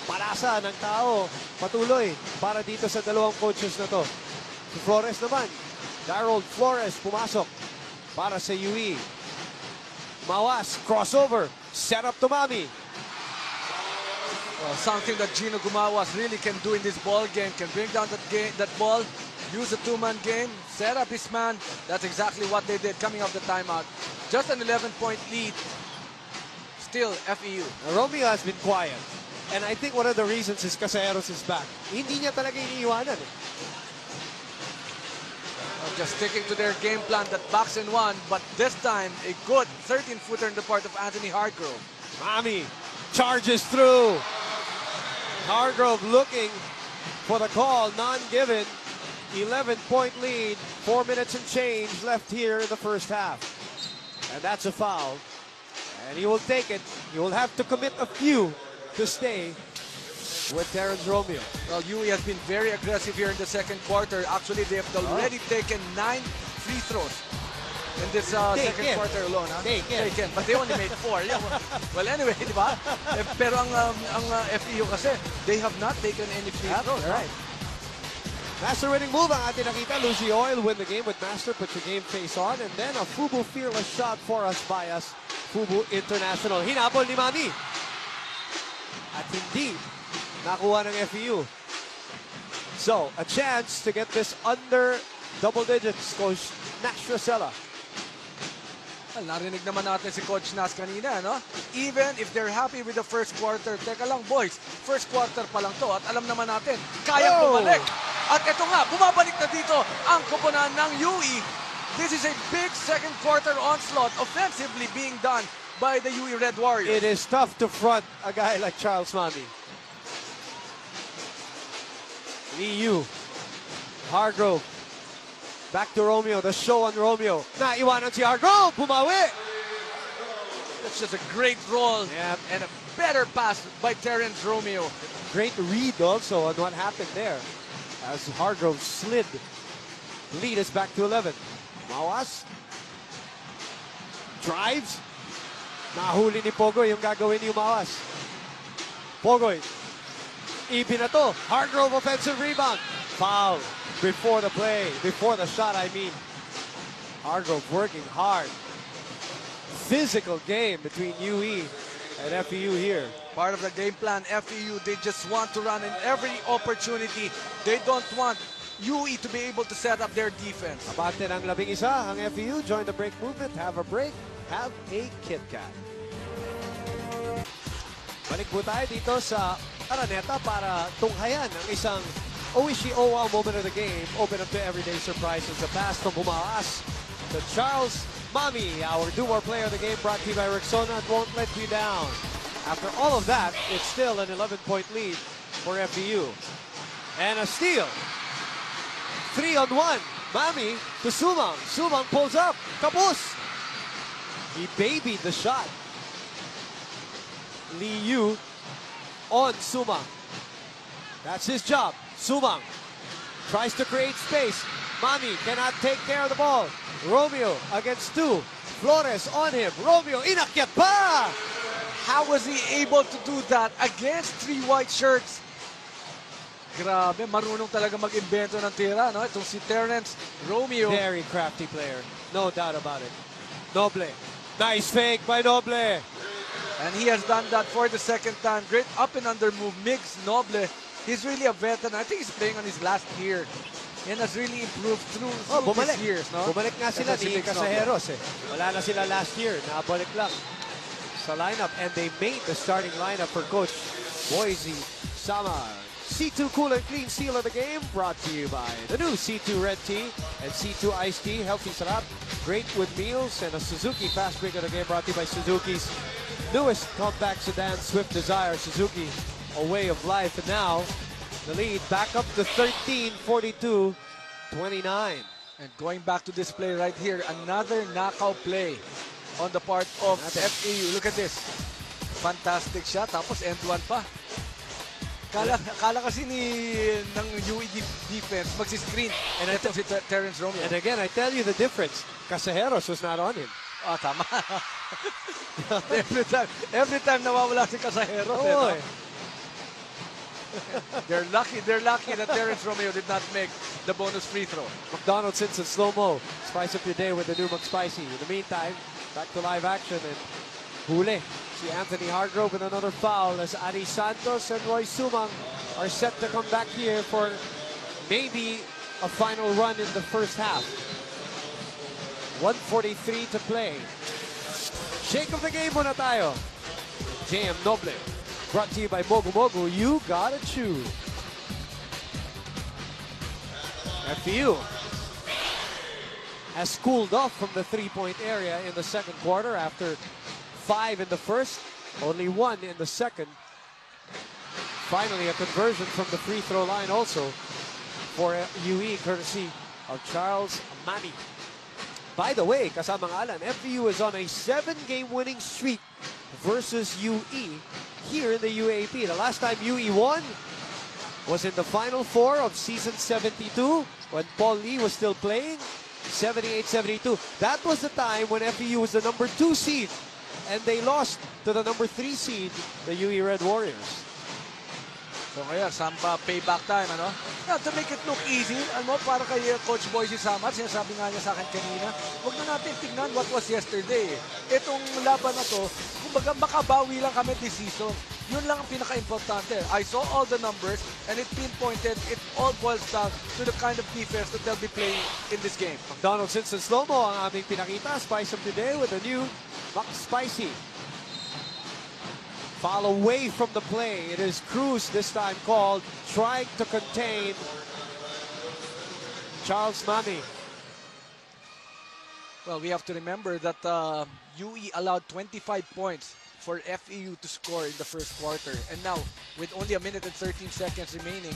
Palasa ng tao. Patuloy para dito sa dalawang coaches na to. Si Flores naman. Daryl Flores pumasok para sa UE. Mawas, crossover, set up to Mami. Well, something that Gino Gumawas really can do in this ball game, can bring down that ball, use a two-man game, set up his man. That's exactly what they did coming off the timeout. Just an 11-point lead. Still, FEU. Romeo has been quiet. And I think one of the reasons is Casajeros is back. Hindi niya talaga iniiwanan. Just sticking to their game plan that backs in one, but this time a good 13-footer in the part of Anthony Hargrove. Mami charges through. Hargrove looking for the call, non-given. 11-point lead, 4 minutes and change left here in the first half. And that's a foul. And he will take it. He will have to commit a few to stay with Terrence Romeo. Well, UE has been very aggressive here in the second quarter. Actually, they have already taken 9 free throws in this second quarter alone. Huh? Taken. But they only made 4. Yeah, well, anyway, di ba? Pero ang FEU kasi, they have not taken any free throws. Right. Master winning move ang ating nakita. Lucy Oil win the game with Master. Put your game face on. And then a Fubu fearless shot for us by us. Fubu International. Hinabol ni Mami. At hindi nakuha ng FEU. So, a chance to get this under double digits, Coach Nash Rosella. Well, narinig naman natin si Coach Nas kanina, no? Even if they're happy with the first quarter, teka lang boys, first quarter pa lang to at alam naman natin, kayang bumalik. At ito nga, bumabalik na dito ang koponan ng UE. This is a big second quarter onslaught offensively being done by the UE Red Warriors. It is tough to front a guy like Charles Mami. Liu, Hargrove, Back to Romeo, the show on Romeo. Naiwanan si Hargrove, bumawi! That's just a great roll and a better pass by Terrence Romeo. Great read also on what happened there as Hargrove slid. Lead is back to 11. Mawas drives. Nahuli ni Pogoy yung gagawin ni Mawas. Pogoy. Ibi na to. Hargrove offensive rebound. Foul before the play. Before the shot, I mean. Hargrove working hard. Physical game between UE and FEU here. Part of the game plan, FEU, they just want to run in every opportunity. They don't want UE to be able to set up their defense. Abante ng 11 ang FEU. Join the break movement. Have a break. Have a Kit Kat. Balik po tayo dito sa Araneta para tunghayan ang isang Oishi-Owa moment of the game. Open up to everyday surprises. The pass from Humaas to Charles Mami, our do-more player of the game, brought to you by Rexona, and won't let you down. After all of that, it's still an 11-point lead for FEU. And a steal. 3-on-1. Mami to Sumang. Sumang pulls up. Kapus. He babied the shot. Lee Yu on Sumang. That's his job. Sumang tries to create space. Mami cannot take care of the ball. Romeo against two. Flores on him. Romeo inakyat pa! How was he able to do that against three white shirts? Grabe, marunong talaga mag-invento ng tira, no? Itong si Terrence Romeo. Very crafty player. No doubt about it. Noble. Nice fake by Noble. And he has done that for the second time. Great up and under move. Mix Noble. He's really a veteran. I think he's playing on his last year. And has really improved through these years, no? Bumalik nga sila ni Casajeros eh. Wala na sila last year. Nakabalik lang sa lineup. And they made the starting lineup for Coach Boise Samar. C2 Cool and Clean Seal of the Game brought to you by the new C2 Red Tea and C2 Iced Tea. Healthy sarap, great with meals, and a Suzuki Fast Break of the Game brought to you by Suzuki's newest compact sedan, Swift Desire. Suzuki, a way of life. And now, the lead back up to 13, 42, 29. And going back to this play right here, another knockout play on the part of FEU. Look at this. Fantastic shot, tapos end one pa. Kala kasi ng UE defense magsiscreen. And ito si Terrence Romeo. And again, I tell you the difference. Casajeros was not on him. Ah, tama. every time nawawala si Casajeros. Oh, They're lucky that Terrence Romeo did not make the bonus free throw. McDonald's Simpson slow-mo. Spice up your day with the new McSpicy. In the meantime, back to live action and huli. See Anthony Hargrove with another foul as Ari Santos and Roy Sumang are set to come back here for maybe a final run in the first half. 1:43 to play. Shake of the game muna tayo. JM Noble. Brought to you by Mogu Mogu. You gotta chew. FEU has cooled off from the three-point area in the second quarter after 5 in the first, only 1 in the second. Finally, a conversion from the free throw line also for UE, courtesy of Charles Mami. By the way, kasamang Alan, FEU is on a 7-game winning streak versus UE here in the UAP. The last time UE won was in the Final Four of season 72 when Paul Lee was still playing, 78-72. That was the time when FEU was the number 2 seed and they lost to the number 3 seed, the UE Red Warriors. So kaya, Samba payback time, ano? Now, to make it look easy, ano, para kay Coach Boise Samar, sinasabi nga niya sa akin kanina, huwag na natin tignan what was yesterday. Itong laban na to, kumbaga makabawi lang kami this season. Yun lang ang pinaka-importante. I saw all the numbers and it pinpointed, it all boils down to the kind of defense that they'll be playing in this game. McDonald's Instant Slow-Mo ang aming pinakita. Spice up today with a new McSpicy. Foul away from the play. It is Cruz this time called, trying to contain Charles Mami. Well, we have to remember that UE allowed 25 points for FEU to score in the first quarter. And now, with only a minute and 13 seconds remaining,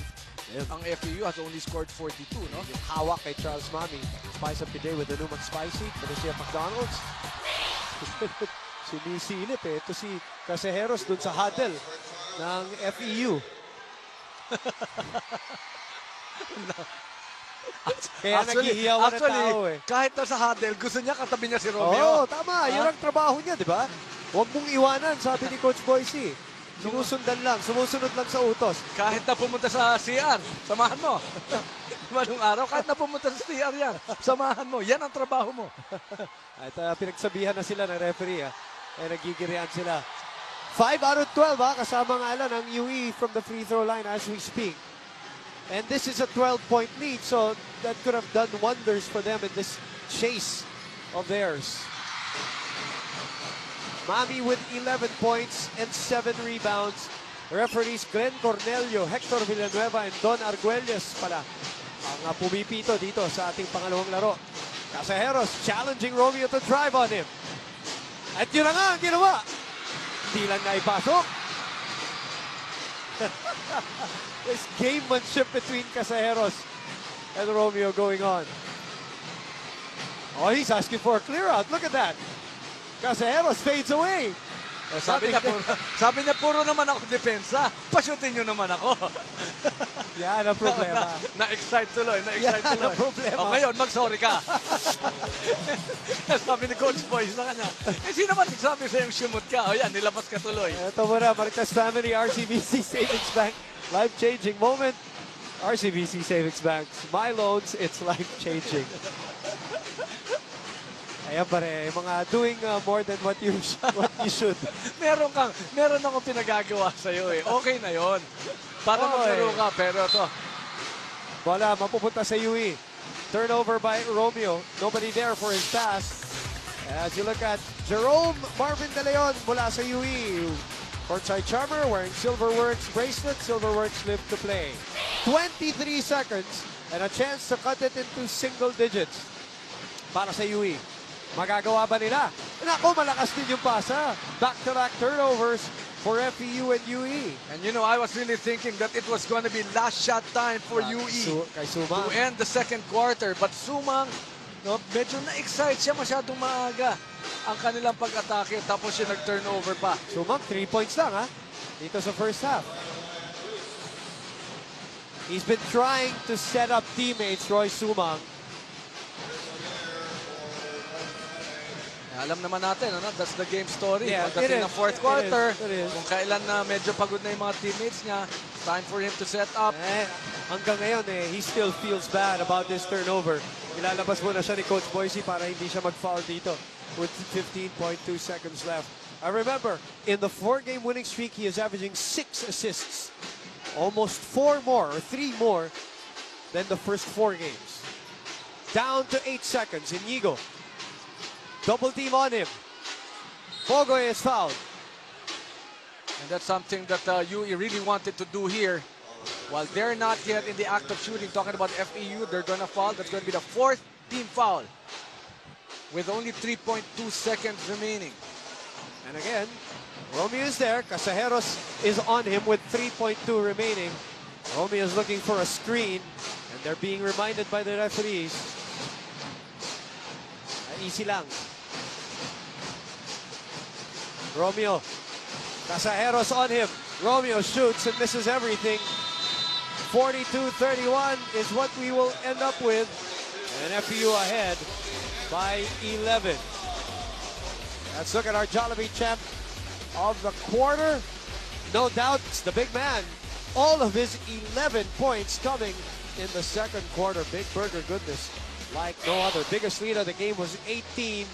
Ang FEU has only scored 42, no? Yung hawak kay Charles Mami. Spice up the day with the new McSpicy. Ito siya McDonald's. Sinisilip eh. Ito si Casejeros dun sa huddle ng FEU. Kaya naghihiyawan na tao eh. Kahit nasa huddle, gusto niya katabi niya si Romeo. Oo, tama. Yun ang trabaho niya, di ba? Huwag mong iwanan, sabi ni Coach Boise. Sinusundan lang, sumusunod lang sa utos. Kahit na pumunta sa CR, samahan mo. Manong araw, kahit na pumunta sa CR yan, samahan mo. Yan ang trabaho mo. At pinagsabihan na sila ng referee. Nagigirian sila. 5 out of 12 kasama nga lang ang UE from the free throw line as we speak. And this is a 12-point lead, so that could have done wonders for them in this chase of theirs. Mami with 11 points and 7 rebounds. Referees Glenn Cornelio, Hector Villanueva, and Don Arguelles pala ang pumipito dito sa ating pangalawang laro. Casejeros challenging Romeo to drive on him. At yun na nga ang ginawa. Di lang na ipasok. This gamemanship between Casejeros and Romeo going on. Oh, he's asking for a clear out. Look at that. Casejeros fades away. Sabi niya, puro naman ako depensa. Pasyutin niyo naman ako. Yan ang problema. Na-excite tuloy. Yan ang problema. O ngayon, mag-sorry ka. Sabi ni Coach Boyce na kanya, sino man nagsabi sa'yo sumut ka? O yan, nilabas ka tuloy. Ito muna, Marquez Family, RCBC Savings Bank. Life-changing moment. RCBC Savings Bank. My loans, it's life-changing. Ayan pare, mga doing more than what you should. meron akong pinagagawa sa iyo eh. Okay na 'yon. Para maglaro ka, pero to. Bola mapupunta sa UE. Turnover by Romeo. Nobody there for his pass. As you look at Jerome Marvin De Leon mula sa UE. Courtside charmer wearing Silverworks bracelet. Silverworks live to play. 23 seconds and a chance to cut it into single digits para sa UE. Magagawa ba nila? Nako, malakas din yung pasa. Back-to-back turnovers for FEU and UE. And you know, I was really thinking that it was going to be last shot time for UE kay Sumang. to end the second quarter. But Sumang, no, medyo na-excite siya, masyadong maaga ang kanilang pag-atake. Tapos siya nag-turnover pa. Sumang, 3 points lang dito sa first half. He's been trying to set up teammates, Roy Sumang. Alam naman natin, ano? That's the game story. Yeah, pagdating ng fourth quarter, it is. kung kailan na medyo pagod na yung mga teammates niya, time for him to set up. Hanggang ngayon, he still feels bad about this turnover. Ilalabas muna siya ni Coach Boise para hindi siya mag-foul dito with 15.2 seconds left. I remember, in the 4-game winning streak, he is averaging 6 assists. Almost 4 more, or 3 more, than the first 4 games. Down to 8 seconds, Inigo. Double team on him. Pogoy is fouled. And that's something that UE really wanted to do here. While they're not yet in the act of shooting, talking about FEU, they're going to foul. That's going to be the 4th team foul with only 3.2 seconds remaining. And again, Romeo is there. Casejeros is on him with 3.2 remaining. Romeo is looking for a screen, and they're being reminded by the referees. Easy lang. Romeo. Casejeros on him. Romeo shoots and misses everything. 42-31 is what we will end up with. And FEU ahead by 11. Let's look at our Jollibee champ of the quarter. No doubt it's the big man. All of his 11 points coming in the second quarter. Big Burger goodness like no other. Biggest lead of the game was 18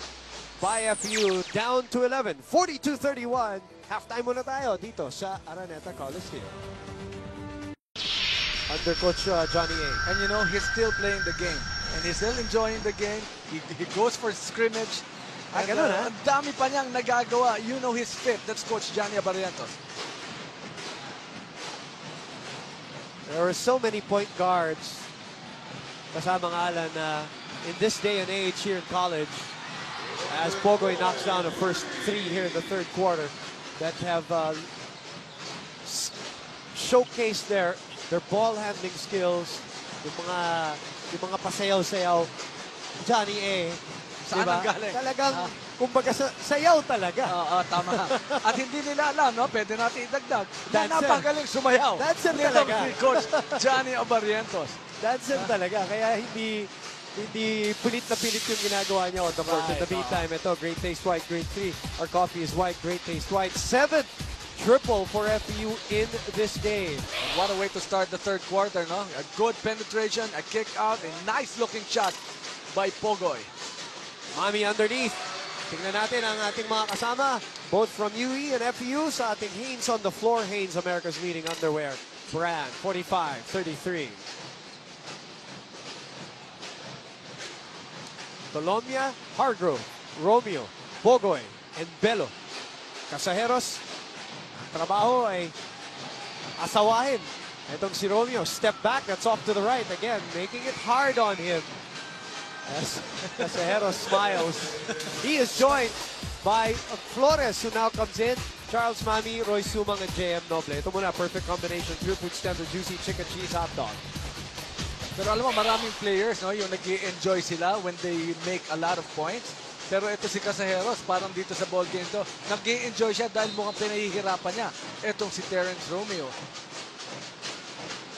by FEU, down to 11. 42-31. Halftime muna tayo dito sa Araneta Coliseum. Under Coach Johnny A. And you know, he's still playing the game. And he's still enjoying the game. He goes for scrimmage. And ang dami pa niyang nagagawa. You know he's fit. That's Coach Johnny Barrientos. There were so many point guards kasama nga lang na in this day and age here in college, as Pogoy knocks down the first 3 here in the third quarter, that have showcased their their ball handling skills, yung mga pasayaw-sayaw, Johnny A. Saan Diba? ang galing? Talagang, kumbaga, sayaw talaga. Oo, tama. At hindi nila alam, no? Pwede natin idagdag na Dancer. napagaling sumayaw. Dancer Nitong talaga. si Coach Johnny Abarientos. Dancer talaga. Kaya hindi pilit na pilit yung ginagawa niya on the court. In the meantime, ito, Great Taste White, Grade 3. Our coffee is white, Great Taste White. 7th triple for FEU in this game. And what a way to start the third quarter, no? A good penetration, a kick out, a nice-looking shot by Pogoy. Mami underneath. Tingnan natin ang ating mga kasama, both from UE and FEU sa ating Hanes on the floor. Hanes, America's leading underwear brand, 45-33. Colombia, Hargrove, Romeo, Pogoy, and Belo. Casajeros, ang trabaho ay asawahin. Itong si Romeo, step back, that's off to the right. Again, making it hard on him. As Casajeros smiles. He is joined by Flores, who now comes in. Charles Mami, Roy Sumang, and JM Noble. Ito muna, perfect combination. Throughput stem to juicy chicken cheese hot dog. Pero alam mo, maraming players, no, yung nag-i-enjoy sila when they make a lot of points. Pero ito si Casajeros, parang dito sa ball game to, nag-i-enjoy siya dahil mukhang pinahihirapan niya. Itong si Terrence Romeo.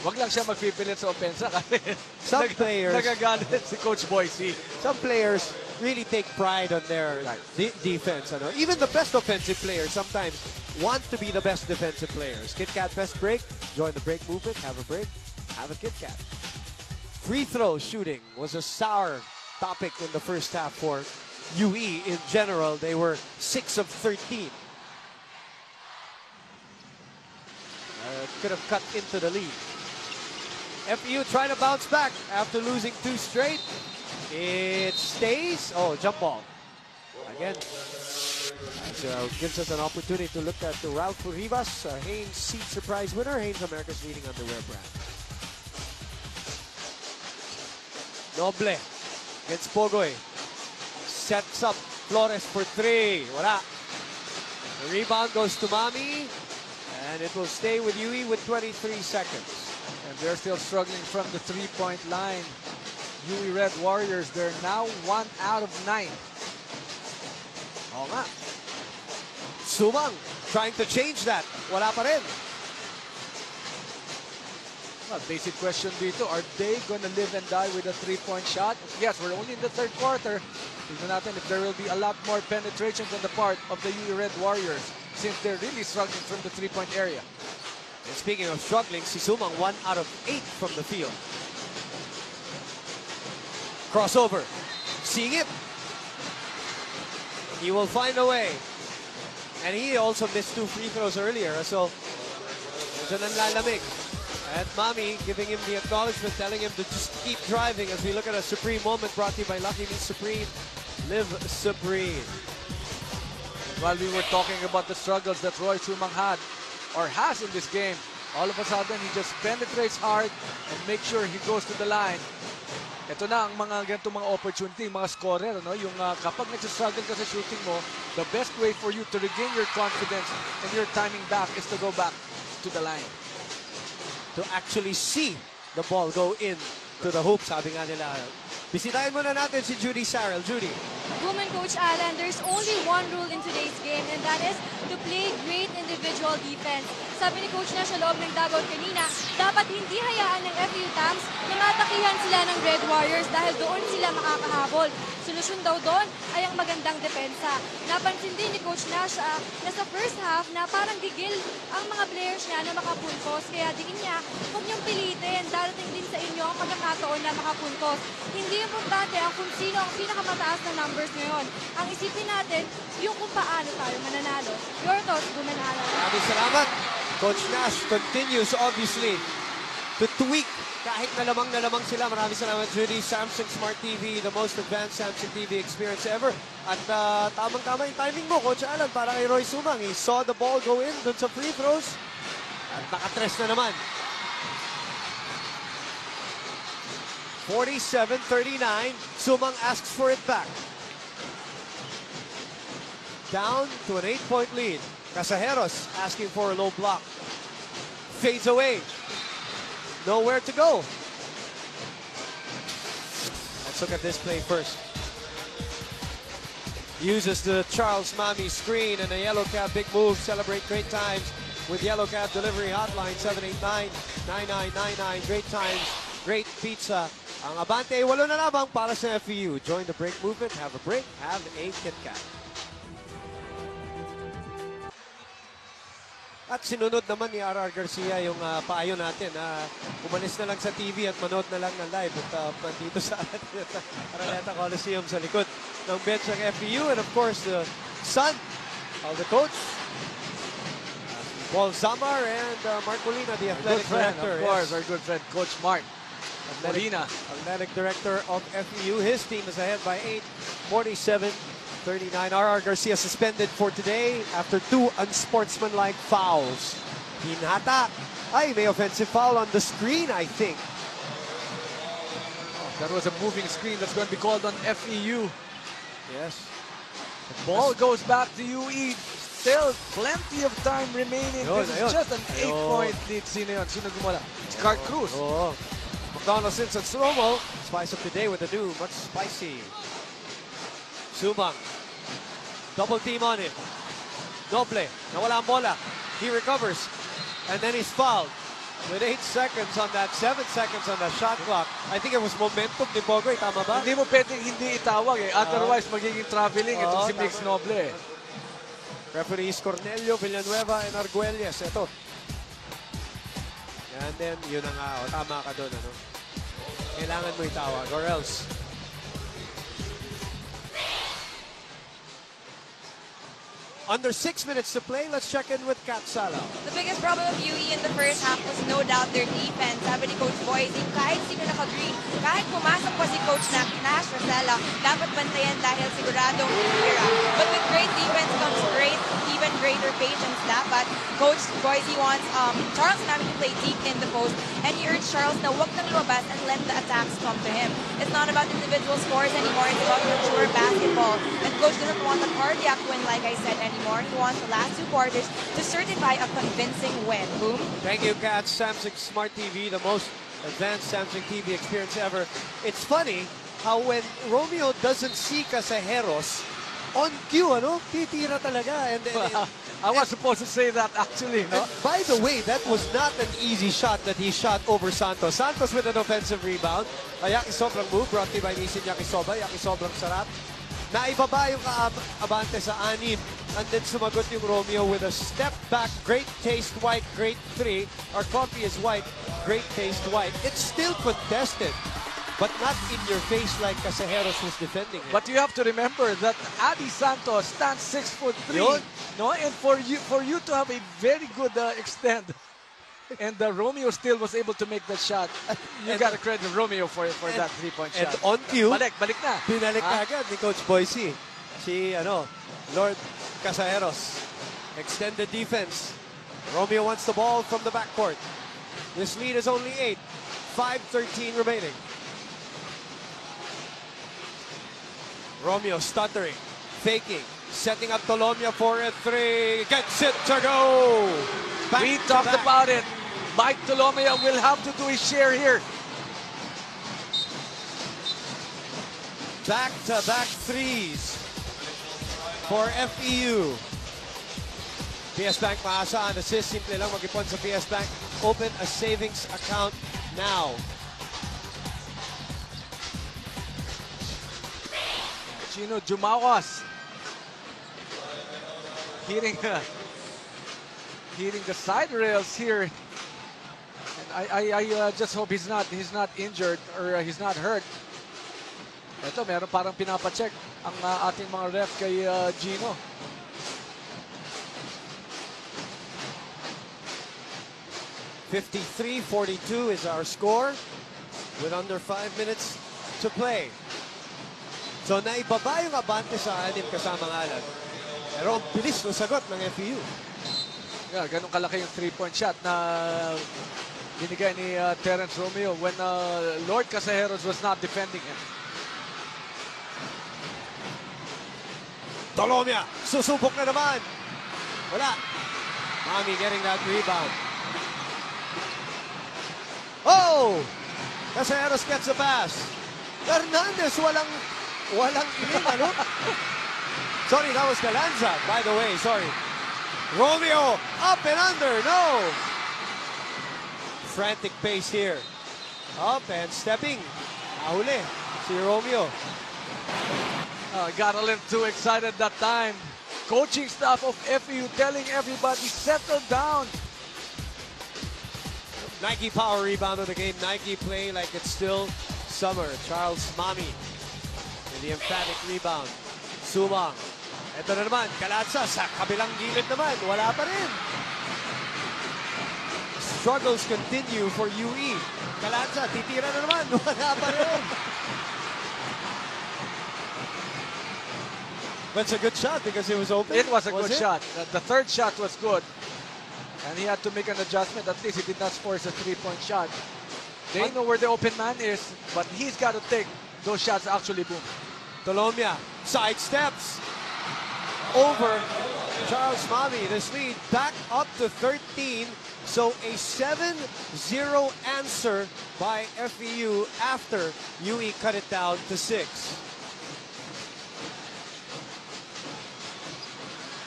Wag lang siya magpipilit sa opensa kasi Some players, nagagalit si Coach Boise. some players really take pride on their defense. Ano? Even the best offensive players sometimes want to be the best defensive players. Kit Kat best break, join the break movement, have a break, have a Kit Kat. Free throw shooting was a sour topic in the first half for UE in general. They were 6 of 13. Could have cut into the lead. FEU trying to bounce back after losing 2 straight. It stays. Oh, jump ball. Again, gives us an opportunity to look at Ralph Rivas, Hanes Seed Surprise winner, Hanes America's leading underwear brand. Noble against Pogoy. Sets up Flores for 3. Wala. The rebound goes to Mami. And it will stay with UE with 23 seconds. And they're still struggling from the three-point line. UE Red Warriors, they're now 1 out of 9. Oo nga. Sumang trying to change that. Wala pa rin. Well, basic question dito, are they going to live and die with a three-point shot? Yes, we're only in the third quarter. Tignan natin if there will be a lot more penetrations on the part of the UE Red Warriors since they're really struggling from the three-point area. And speaking of struggling, si Sumang 1 out of 8 from the field. Crossover. Seeing it. He will find a way. And he also missed 2 free throws earlier. So, medyo nanlalamig. And Mami giving him the acknowledgement, telling him to just keep driving as we look at a Supreme moment brought to you by Lucky Me Supreme. Live Supreme. While we were talking about the struggles that Roy Sumang had or has in this game, all of a sudden he just penetrates hard and makes sure he goes to the line. Ito na ang mga ganitong mga opportunity, mga scorer, no? Yung kapag nagsastruggle ka sa shooting mo, the best way for you to regain your confidence and your timing back is to go back to the line. To actually see the ball go in to the hoop, sabi nga nila. Bisitahin muna natin si Judy Sarrell. Judy. Woman Coach Alan, there's only one rule in today's game, and that is to play great individual defense. Sabi ni Coach na sa loob ng dugout kanina, dapat hindi hayaan ng FEU Tams na matakihan sila ng Red Warriors dahil doon sila makakahabol. Solusyon daw doon ay ang magandang depensa. Napansin din ni Coach Nash na sa first half na parang gigil ang mga players niya na makapuntos. Kaya diin niya, huwag niyong pilitin. Darating din sa inyo ang pagkakataon na makapuntos. Hindi importante ang kung sino ang pinakamataas na numbers ngayon. Ang isipin natin yung kung paano tayo mananalo. Your thoughts, Gumanala. Maraming salamat. Coach Nash continues obviously to tweak kahit na lamang sila. Maraming salamat, Judy. Samsung Smart TV, the most advanced Samsung TV experience ever. At tamang-tama yung timing mo, Coach Alan, para kay Roy Sumang. He saw the ball go in dun sa free throws. At nakatres na naman. 47-39. Sumang asks for it back. Down to an 8-point lead. Casajeros asking for a low block. Fades away. nowhere to go. Let's look at this play first. Uses the Charles Mami screen and a yellow cab big move. Celebrate great times with yellow cab delivery hotline 789-9999. Great times, great pizza. Ang Abante, 8 na lamang para sa FEU. Join the break movement. Have a break. Have a KitKat. At sinunod naman ni RR Garcia yung payo natin na umalis na lang sa TV at manood na lang ng live at dito sa Araneta Coliseum sa likod ng bench ng FEU. And of course, the son of the coach, Paul Zamar, and Mark Molina, the athletic director. Of course, our good friend, Coach Mark Molina. Athletic director of FEU. His team is ahead by 8, 47-39. RR Garcia suspended for today after 2 unsportsmanlike fouls. Hinata. Ay, may offensive foul on the screen, I think. That was a moving screen that's going to be called on FEU. Yes. The ball goes back to UE. Still plenty of time remaining. This is just an 8-point lead. Sino yun? Sino gumala? It's Cart Cruz. Oh. McDonald's Simpson Slow-mo. Spice up today with the new, much spicy. Sumang. Double team on him. Doble. Nawala ang bola. He recovers. And then he's fouled. With 8 seconds on that, 7 seconds on the shot clock. I think it was momentum ni Bogoy. Tama ba? Hindi mo pwedeng hindi itawag eh. Otherwise, magiging traveling. Itong si Mix Noble eh. Referees Cornelio, Villanueva, and Arguelles. Ito. And then, yun na nga. O, tama ka doon. Ano? Kailangan mo itawag or else. Under 6 minutes to play, let's check in with Kat Sala. The biggest problem of UE in the first half was no doubt their defense. Sabi ni Coach Boise, kahit sino naka-green, kahit pumasok pa si Coach Nash Rosella, dapat bantayan dahil siguradong tira. But with great defense comes even greater patience dapat. Coach Boise wants Charles Nami to play deep in the post, and he urged Charles na wag nang lumabas and let the attacks come to him. It's not about individual scores anymore, it's about mature basketball. And Coach doesn't want a cardiac win, like I said, anymore. He wants the last 2 quarters to certify a convincing win. Boom. Thank you, Kat. Samsung Smart TV, the most advanced Samsung TV experience ever. It's funny how when Romeo doesn't see Casejeros, on cue, ano? Titira talaga. And I was supposed to say that actually, no? By the way, that was not an easy shot that he shot over Santos. Santos with an offensive rebound. Yakisobrang move brought to you by Nissin Yakisoba. Yakisobrang sarap. Naibaba yung Abante sa 6. And then sumagot yung Romeo with a step back. Great taste white, great 3. Our coffee is white, great taste white. It's still contested, but not in your face like Casejeros was defending it. But you have to remember that Adi Santos stands 6'3". No, and for you to have a very good extend, and Romeo still was able to make that shot. You got to credit Romeo for that 3-point shot. And on cue, balik na. Binalik na agad ni Coach Boise. Si Lord Casejeros. Extended defense. Romeo wants the ball from the backcourt. This lead is only 8. 5:13 remaining. Romeo stuttering, faking, setting up Tolomia for a 3. Gets it to go. We talked about it. Mike Tolomia will have to do his share here. Back-to-back 3s for FEU. PS Bank maasaan. Assist, simple lang mag-ipon sa PS Bank. Open a savings account now. Chino Jumawas hitting the side rails here. And I just hope he's not injured or he's not hurt. Ito, meron parang pinapacheck ang ating mga ref kay Gino. (53-42) is our score with under 5 minutes to play. So naibaba yung Abante sa 6 kasama ngalan. Pero ang bilis ng sagot ng FEU. Yeah, ganun kalaki yung 3-point shot na binigay ni Terence Romeo when Lord Casejeros was not defending him. Tolomia, susubok na naman. Wala. Mami getting that rebound. Oh! Caseros gets a pass. Hernandez, walang iling, ano? Sorry, that was Galanza, by the way, sorry. Romeo, up and under, no! Frantic pace here. Up and stepping. Ahuli, si Romeo. Got a little too excited that time. Coaching staff of FEU telling everybody, settle down. Nike power rebound of the game. Nike play like it's still summer. Charles Mami with the emphatic rebound. Sumang. Ito na naman, Galanza sa kabilang gilid naman. Wala pa rin. Struggles continue for UE. Galanza, titira na naman. Wala pa rin. But it's a good shot because it was open. It was a good shot. The third shot was good. And he had to make an adjustment. At least he did not force a three-point shot. They know where the open man is, but he's got to take those shots actually, boom. Tolomia sidesteps over Charles Mami. This lead back up to 13. So a 7-0 answer by FEU after UE cut it down to 6.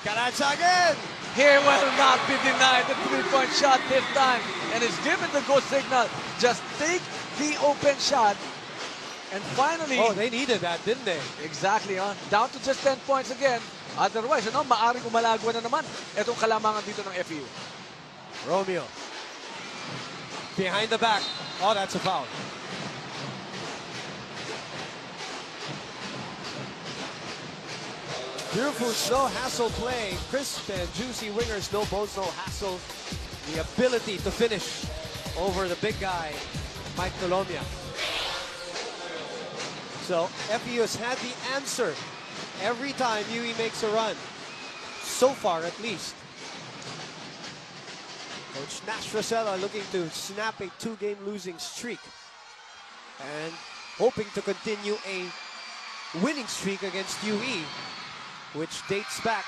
Galanza again! He will not be denied the three-point shot this time. And is given the go signal. Just take the open shot. And finally... Oh, they needed that, didn't they? Exactly. Down to just 10 points again. Otherwise, maaring umalagwa na naman itong kalamangan dito ng FEU. Romeo. Behind the back. Oh, that's a foul. Beautiful, no hassle play. Crisp and juicy wingers, no bones, no hassle. The ability to finish over the big guy, Mike Tolomia. So FEU has had the answer every time UE makes a run. So far, at least. Coach Nash Rosella looking to snap a two-game losing streak and hoping to continue a winning streak against UE, which dates back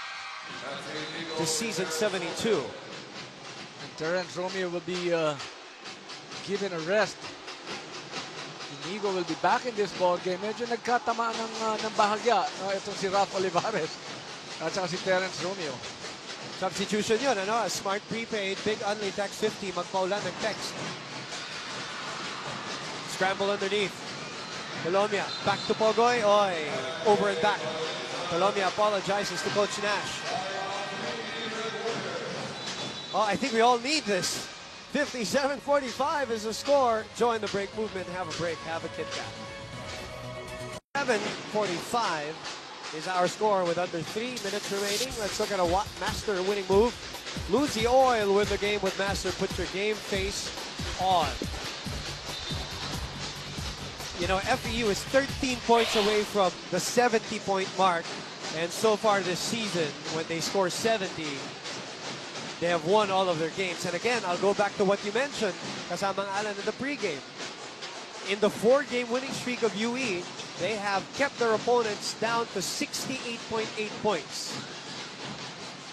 to season 72. And Terrence Romeo will be given a rest. Inigo will be back in this ball game. Medyo nagkatamaan ng bahagya. Itong si Ralph Olivares at saka si Terrence Romeo. Substitution yun, ano? A smart prepaid, big only text 50, magpaulan ng text. Scramble underneath. Tolomia, back to Pogoy. Oy, over and back. Tolomia apologizes to Coach Nash. Oh, I think we all need this. 57-45 is the score. Join the break movement. Have a break. Have a Kit Kat. 7:45 is our score with under 3 minutes remaining. Let's look at a Master winning move. Lucy Oil win the game with Master. Put your game face on. You know, FEU is 13 points away from the 70-point mark. And so far this season, when they score 70, they have won all of their games. And again, I'll go back to what you mentioned, kasamang Alan in the pregame. In the 4-game winning streak of UE, they have kept their opponents down to 68.8 points.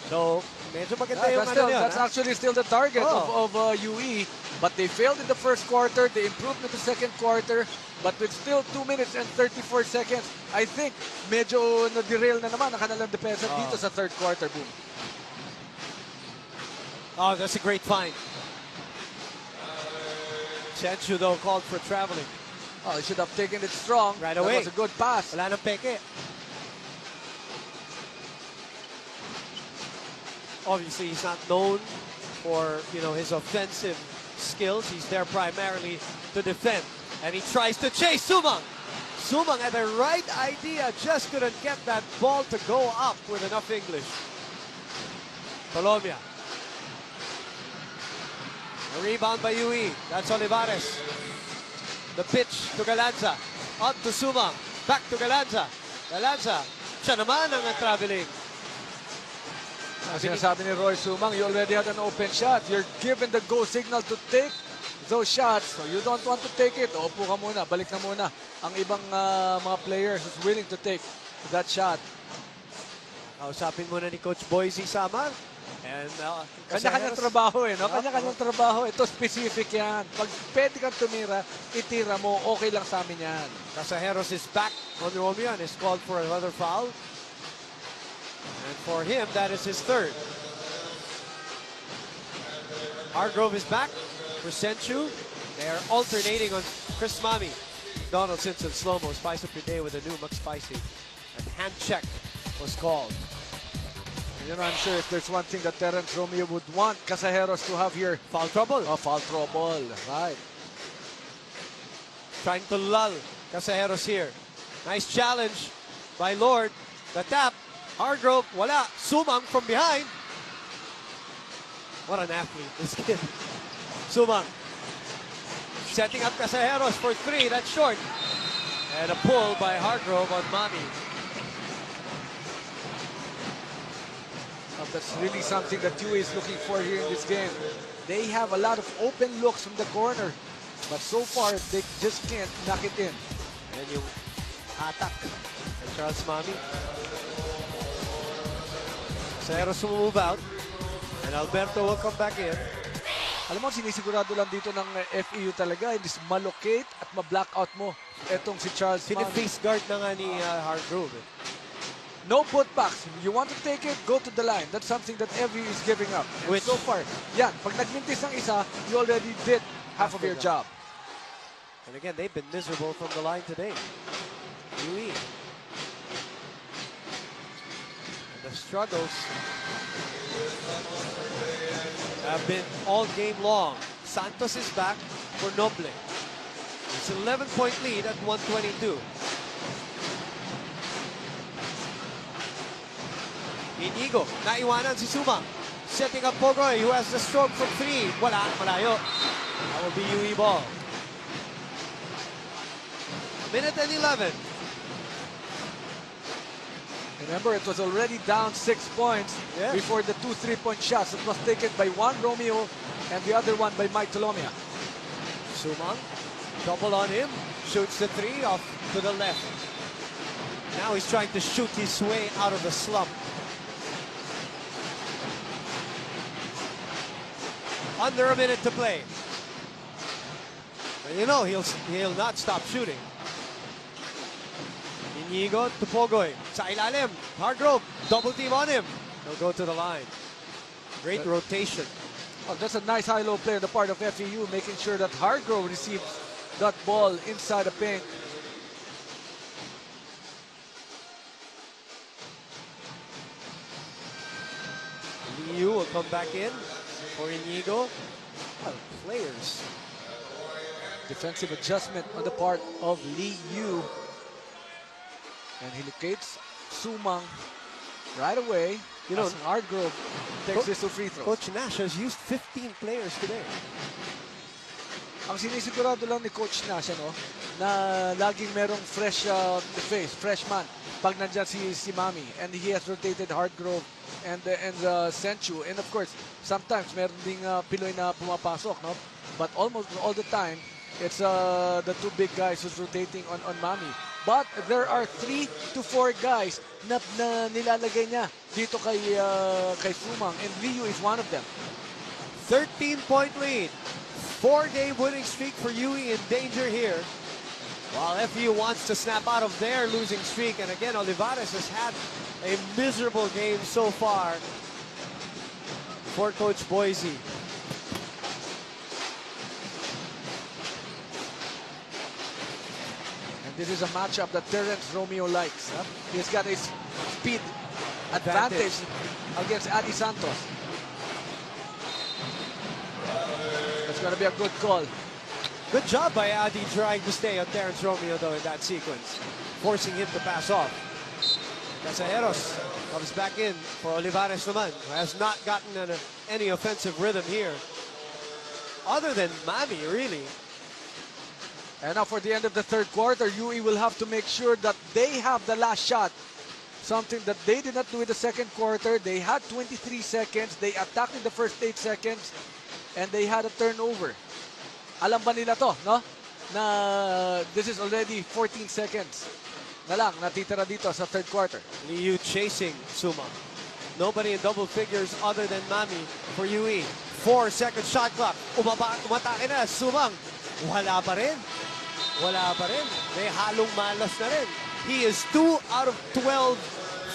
So, medyo maganda yung that's actually still the target of UE. But they failed in the first quarter. They improved in the second quarter. But with still 2 minutes and 34 seconds, I think medyo na-derail na naman ang kanilang depensa dito sa third quarter. Boom. Oh, that's a great find. Chenchu, though, called for traveling. Oh, he should have taken it strong. Right away. That was a good pass. Wala nang peke. Obviously, he's not known for, you know, his offensive skills. He's there primarily to defend. And he tries to chase Sumang. Sumang had the right idea, just couldn't get that ball to go up with enough English. Tolomia. A rebound by UE. That's Olivares. The pitch to Galanza. Up to Sumang. Back to Galanza. Galanza. Siya naman ang traveling. Sinasabi ni Roy Sumang, you already had an open shot. You're given the go signal to take those shots. So you don't want to take it. Upo ka muna. Balik na muna ang ibang mga players who's willing to take that shot. Kausapin muna ni Coach Boise Samar. And Kanya-kanyang trabaho no? Kanya-kanyang trabaho. Ito specific yan. Pag pwede kang tumira, itira mo, okay lang sa amin yan. Casajeros is back on Romeo and is called for another foul. And for him, that is his third. Hargrove is back for Senchu. They are alternating on Chris Mami. Donald Simpson slow-mo, spice up your day with a new McSpicy. And hand check was called. You know, I'm sure if there's one thing that Terence Romeo would want Casajeros to have here, Foul trouble. oh, foul trouble. Right. Trying to lull Casajeros here. Nice challenge by Lord. The tap. Hargrove, wala. Sumang from behind. What an athlete, this kid. Sumang. Setting up Casajeros for three. That's short. And a pull by Hargrove on Mami. That's really something that UA is looking for here in this game. They have a lot of open looks from the corner, but so far they just can't knock it in. And yung attack by Charles Mami. Casajeros will move out. And Alberto will come back in. Alam mo, sinisigurado lang dito ng FEU talaga, is malocate at ma-blackout mo etong si Charles Mami. Face guard na nga ni Hargrove. No putbacks. You want to take it, go to the line. That's something that FEU is giving up. And Which- so far, yan, pag nagmintis ng isa, you already did half of your job. And again, they've been miserable from the line today. UE. And the struggles have been all game long. Santos is back for Noble. It's an 11-point lead at 122. Inigo, naiwanan si Sumang. Setting up Pogoy, who has the stroke from three. Wala, malayo. That will be UE ball. Minute and 11. Remember, it was already down 6 points Yes. before the 2 3-point shots. It was taken by one Romeo and the other one by Mike Tolomia. Sumang, double on him, shoots the three off to the left. Now he's trying to shoot his way out of the slump. Under a minute to play. And you know he'll not stop shooting. Inigo to Pogoy. Sa ilalim, Hargrove, double team on him. He'll go to the line. Great rotation. Oh, that's a nice high-low play on the part of FEU, making sure that Hargrove receives that ball inside the paint. Liu will come back in for Inigo. Well, players. Defensive adjustment on the part of Lee Yu. And he locates Sumang right away. You know, as Hargrove takes this to free throws. Coach Nash has used 15 players today. Ang sinisigurado lang ni Coach Nash, ano, na laging merong fresh face, freshman, pag nandyan si Mami. And he has rotated Hargrove and Senchu. And of course, sometimes meron ding Pinoy na pumapasok, no? But almost all the time, it's the two big guys who's rotating on Mami. But there are 3 to 4 guys na nilalagay niya dito kay Sumang. And Liu is one of them. 13-point lead. 4-game winning streak for UE in danger here. While FU wants to snap out of their losing streak. And again, Olivares has had a miserable game so far for Coach Boise. And this is a matchup that Terence Romeo likes. Huh? He's got a speed advantage against Adi Santos. That's going to be a good call. Good job by Adi trying to stay on Terence Romeo, though, in that sequence, forcing him to pass off. Casajeros comes back in for Olivares naman, who has not gotten any offensive rhythm here, other than Mami, really. And now for the end of the third quarter, UE will have to make sure that they have the last shot. Something that they did not do in the second quarter. They had 23 seconds. They attacked in the first 8 seconds. And they had a turnover. Alam ba nila to, no? Na this is already 14 seconds na lang natitira dito sa third quarter. Liu chasing Sumang. Nobody in double figures other than Mami for UE. 4-second shot clock. Umatake na. Sumang. Wala pa rin. Wala pa rin. May halong malas na rin. He is 2 out of 12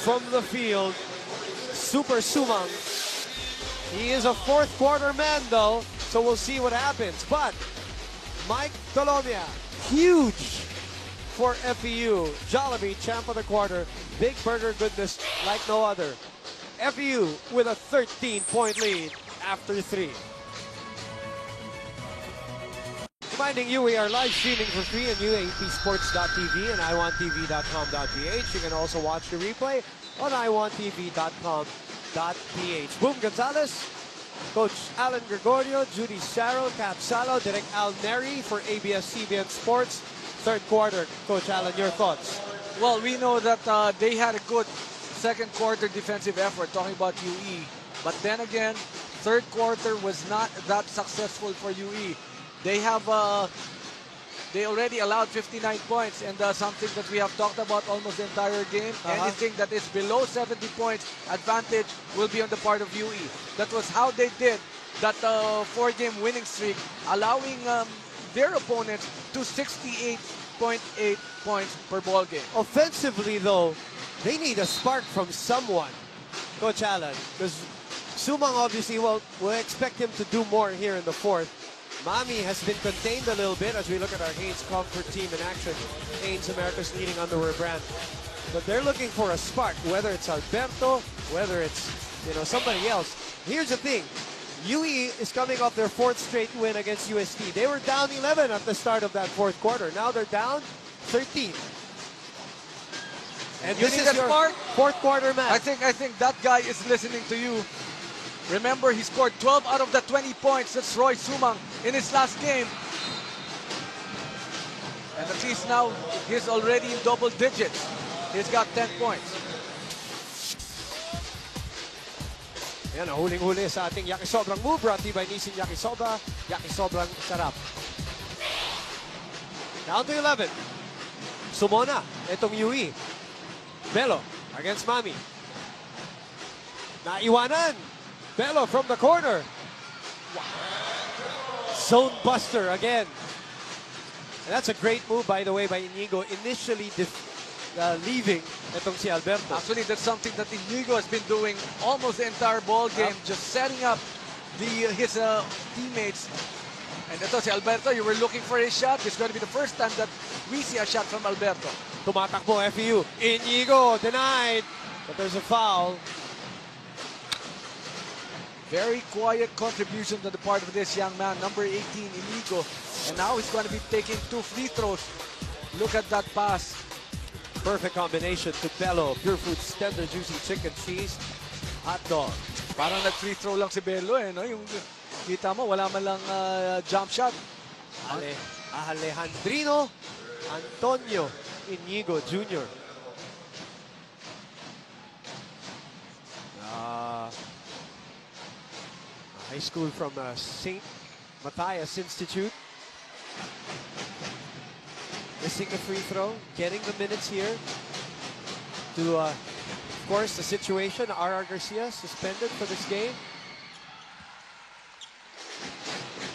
from the field. Super Sumang. He is a fourth quarter man though, so we'll see what happens. But Mike Colomia, huge for FEU. Jollibee, champ of the quarter. Big burger goodness like no other. FEU with a 13-point lead after 3. Reminding you, we are live streaming for free on UAPsports.tv and iwanttv.com.ph. You can also watch the replay on iwanttv.com.ph. Boom Gonzalez, Coach Alan Gregorio, Judy Sarro, Cap Salo, Direk Al Neri for ABS-CBN Sports. Third quarter, Coach Alan, your thoughts? Well, we know that they had a good second quarter defensive effort, talking about UE. But then again, third quarter was not that successful for UE. They have they already allowed 59 points, and something that we have talked about almost the entire game. Anything that is below 70 points advantage will be on the part of UE. That was how they did that 4-game winning streak, allowing their opponents to 68.8 points per ball game. Offensively, though, they need a spark from someone, Coach Alan, because Sumang obviously, well, we'll expect him to do more here in the fourth. Mami has been contained a little bit as we look at our Hanes Comfort team in action. Hanes, America's leading underwear brand. But they're looking for a spark, whether it's Alberto, whether it's, somebody else. Here's the thing. UE is coming off their fourth straight win against UST. They were down 11 at the start of that fourth quarter. Now they're down 13. And You this need is a your spark? fourth quarter match. I think that guy is listening to you. Remember, he scored 12 out of the 20 points. That's Roy Sumang in his last game. And at least now, he's already in double digits. He's got 10 points. Yan, huling-huli sa ating Yakisobrang move, brought to you by Nissin Yakisoba. Yakisobrang sarap. Down to 11. Sumona, itong UE. Belo against Mami. Naiwanan. Belo from the corner. Zone buster again. And that's a great move, by the way, by Inigo. Initially leaving itong si Alberto. Actually, that's something that Inigo has been doing almost the entire ball game, just setting up his teammates. And ito si Alberto, you were looking for a shot. It's going to be the first time that we see a shot from Alberto. Tumatakbo FEU. Inigo denied, but there's a foul. Very quiet contribution on the part of this young man, number 18, Inigo. And now he's going to be taking 2 free throws. Look at that pass. Perfect combination to Belo. Pure Foods tender juicy chicken cheese hot dog. Parang nag-free throw lang si Belo no? Yung kita mo, wala man lang jump shot. Alejandrino Antonio Inigo Jr. High school from St. Matthias Institute. Missing the free throw, getting the minutes here to, of course, the situation. R.R. Garcia suspended for this game.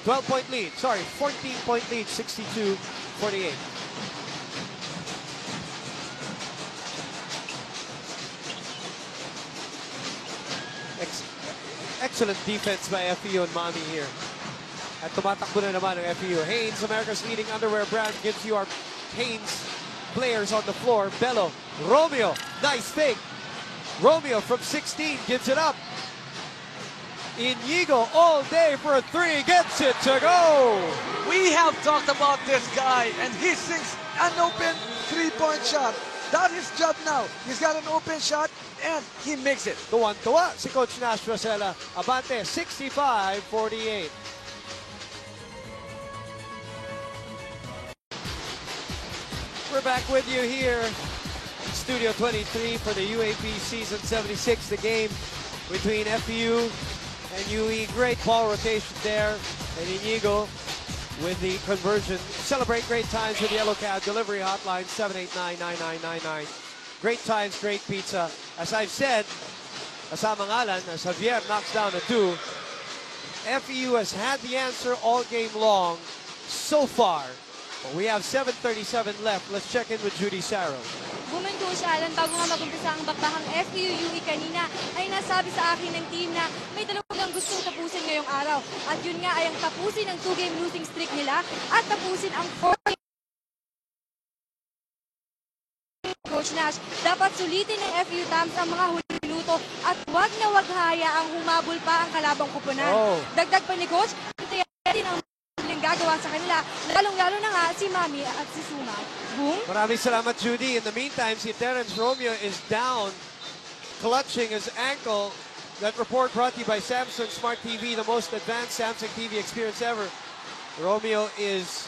12-point lead, sorry, 14-point lead, 62-48. Excellent defense by FEU and Mami here. At tumatakbo na naman ng FEU. Hanes, America's leading underwear brand, gives you our Hanes players on the floor. Belo, Romeo, nice fake. Romeo from 16 gives it up. Inigo all day for a 3, gets it to go. We have talked about this guy, and he sinks an open 3-point shot. That's his job now. He's got an open shot, and he makes it. Tuwan-tuwa si Coach Nash Rosella. Abante, 65-48. We're back with you here in Studio 23 for the UAP Season 76, the game between FEU and UE. Great ball rotation there, and Inigo with the conversion. Celebrate great times with Yellow Cab delivery hotline 789-9999. Great times, great pizza. As I've said, kasama ngalan, as Javier knocks down a 2. FEU has had the answer all game long so far. But we have 7:37 left. Let's check in with Judy Saro. Woman Coach Alan, bago nga mag-umpisa ang bakbakang FEU kanina, ay nasabi sa akin ng team na may talagang gustong tapusin ngayong araw. At yun nga ay ang tapusin ang 2-game losing streak nila at tapusin ang 4-game. Coach Nash, dapat sulitin ng FEU Tams ang mga huling minuto at wag na wag hayaang humabol pa ang kalabang kupunan. Dagdag pa ni Coach, antayin ang huling gagawa sa kanila, lalong-lalo na nga si Mami at si Suma. Boom! Maraming salamat, Judy. In the meantime, si Terence Romeo is down, clutching his ankle. That report brought to you by Samsung Smart TV, the most advanced Samsung TV experience ever. Romeo is...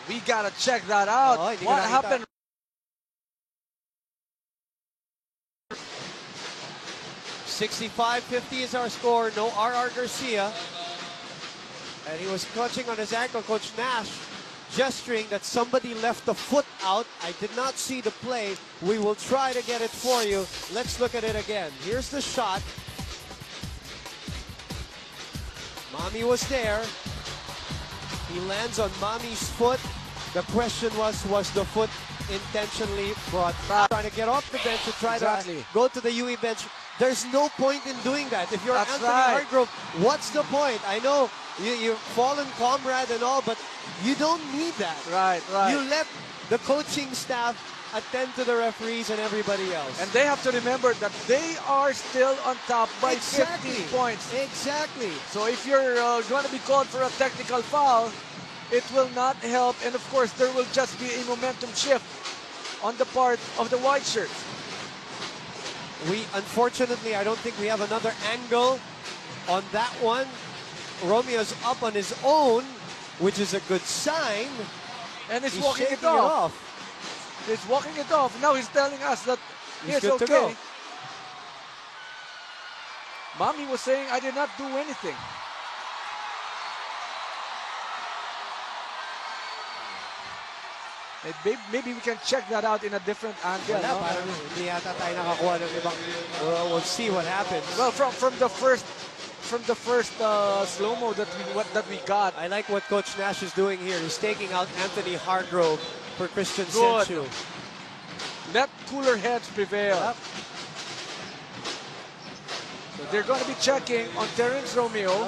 We gotta check that out. What happened? $65.50 is our score. No R.R. Garcia. And he was clutching on his ankle. Coach Nash gesturing that somebody left the foot out. I did not see the play. We will try to get it for you. Let's look at it again. Here's the shot. Mami was there. He lands on Mami's foot. The question was the foot intentionally brought back? Trying to get off the bench to try to go to the UE bench. There's no point in doing that. If you're Anthony Hargrove, what's the point? I know you're fallen comrade and all, but you don't need that. Right. You let the coaching staff attend to the referees and everybody else. And they have to remember that they are still on top by 15 points. Exactly. So if you're going to be called for a technical foul, it will not help. And of course, there will just be a momentum shift on the part of the white shirts. Unfortunately, I don't think we have another angle on that one. Romeo's up on his own, which is a good sign. And he's walking it off. He's walking it off. Now he's telling us that he's good okay. to go. Mami was saying, I did not do anything. Maybe we can check that out in a different angle. Wala, parang hindi yata tayo nakakuha ng ibang. We'll see what happens. Well, from the first slow-mo that we got. I like what Coach Nash is doing here. He's taking out Anthony Hargrove for Christian Senchu. Let cooler heads prevail. Yep. So they're going to be checking on Terence Romeo.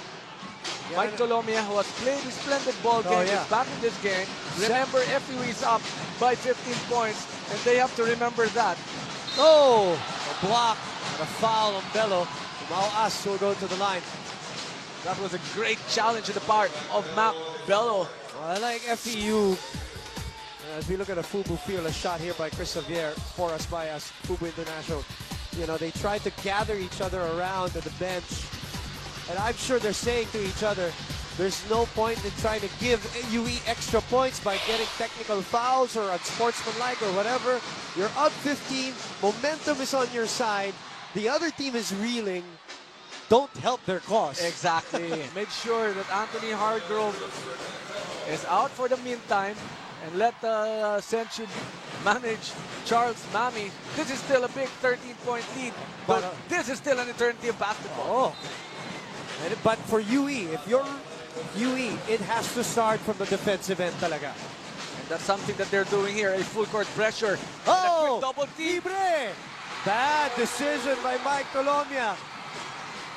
Mike Tolomia, who has played a splendid ball game, is back in this game. Remember, FEU is up by 15 points, and they have to remember that. Oh, a block and a foul on Bello. Mauas will go to the line. That was a great challenge on the part of Mac Bello. Well, I like FEU. As we look at a Fubu field, a shot here by Chris Xavier for us by us, Fubu International. You know, they tried to gather each other around at the bench. And I'm sure they're saying to each other, there's no point in trying to give UE extra points by getting technical fouls or unsportsmanlike or whatever. You're up 15, momentum is on your side, the other team is reeling. Don't help their cause. Exactly. Make sure that Anthony Hargrove is out for the meantime and let Senchu manage Charles Mami. This is still a big 13-point lead, but this is still an eternity of basketball. But for UE, if you're UE, it has to start from the defensive end talaga. And that's something that they're doing here, a full court pressure. Oh! And a quick double team. Libre! Bad decision by Mike Tolomia.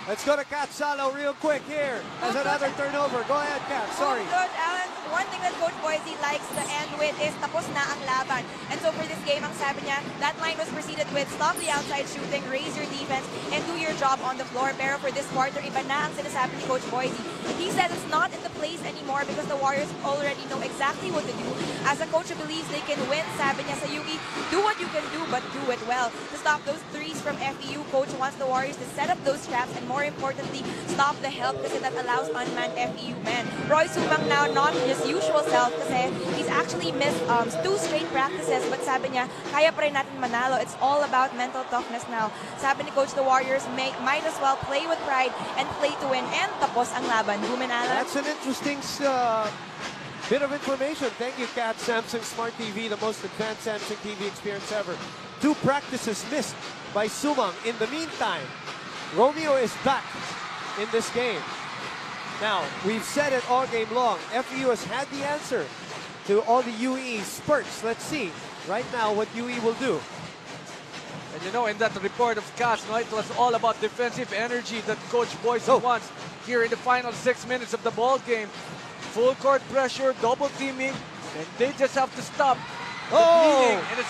Let's go to Kat Salo real quick here. As another turnover. Go ahead, Kat. Sorry. Good, Alan. One thing that Coach Boise likes to end with is tapos na ang laban. And so for this game, ang sabi niya, that line was preceded with stop the outside shooting, raise your defense, and do your job on the floor. Pero for this quarter, iba na ang sinasabi ni Coach Boise. He says it's not in the place anymore because the Warriors already know exactly what to do. As a coach who believes they can win, sabi niya sa UE, do what you can do, but do it well. To stop those threes from FEU, Coach wants the Warriors to set up those traps and more importantly, stop the help kasi that allows unmanned FEU men. Roy Sumang now not his usual self kasi he's actually missed 2 straight practices but sabi niya, kaya pa rin natin manalo. It's all about mental toughness now. Sabi ni Coach, the Warriors might as well play with pride and play to win and tapos ang laban. Bumenala. That's an interesting bit of information. Thank you, Kat. Samsung Smart TV, the most advanced Samsung TV experience ever. 2 practices missed by Sumang. In the meantime, Romeo is back in this game. Now, we've said it all game long. FEU has had the answer to all the UE spurts. Let's see right now what UE will do. And you know, in that report of Cass, no, it was all about defensive energy that Coach Boise wants here in the final 6 minutes of the ball game. Full court pressure, double teaming, and they just have to stop the bleeding. And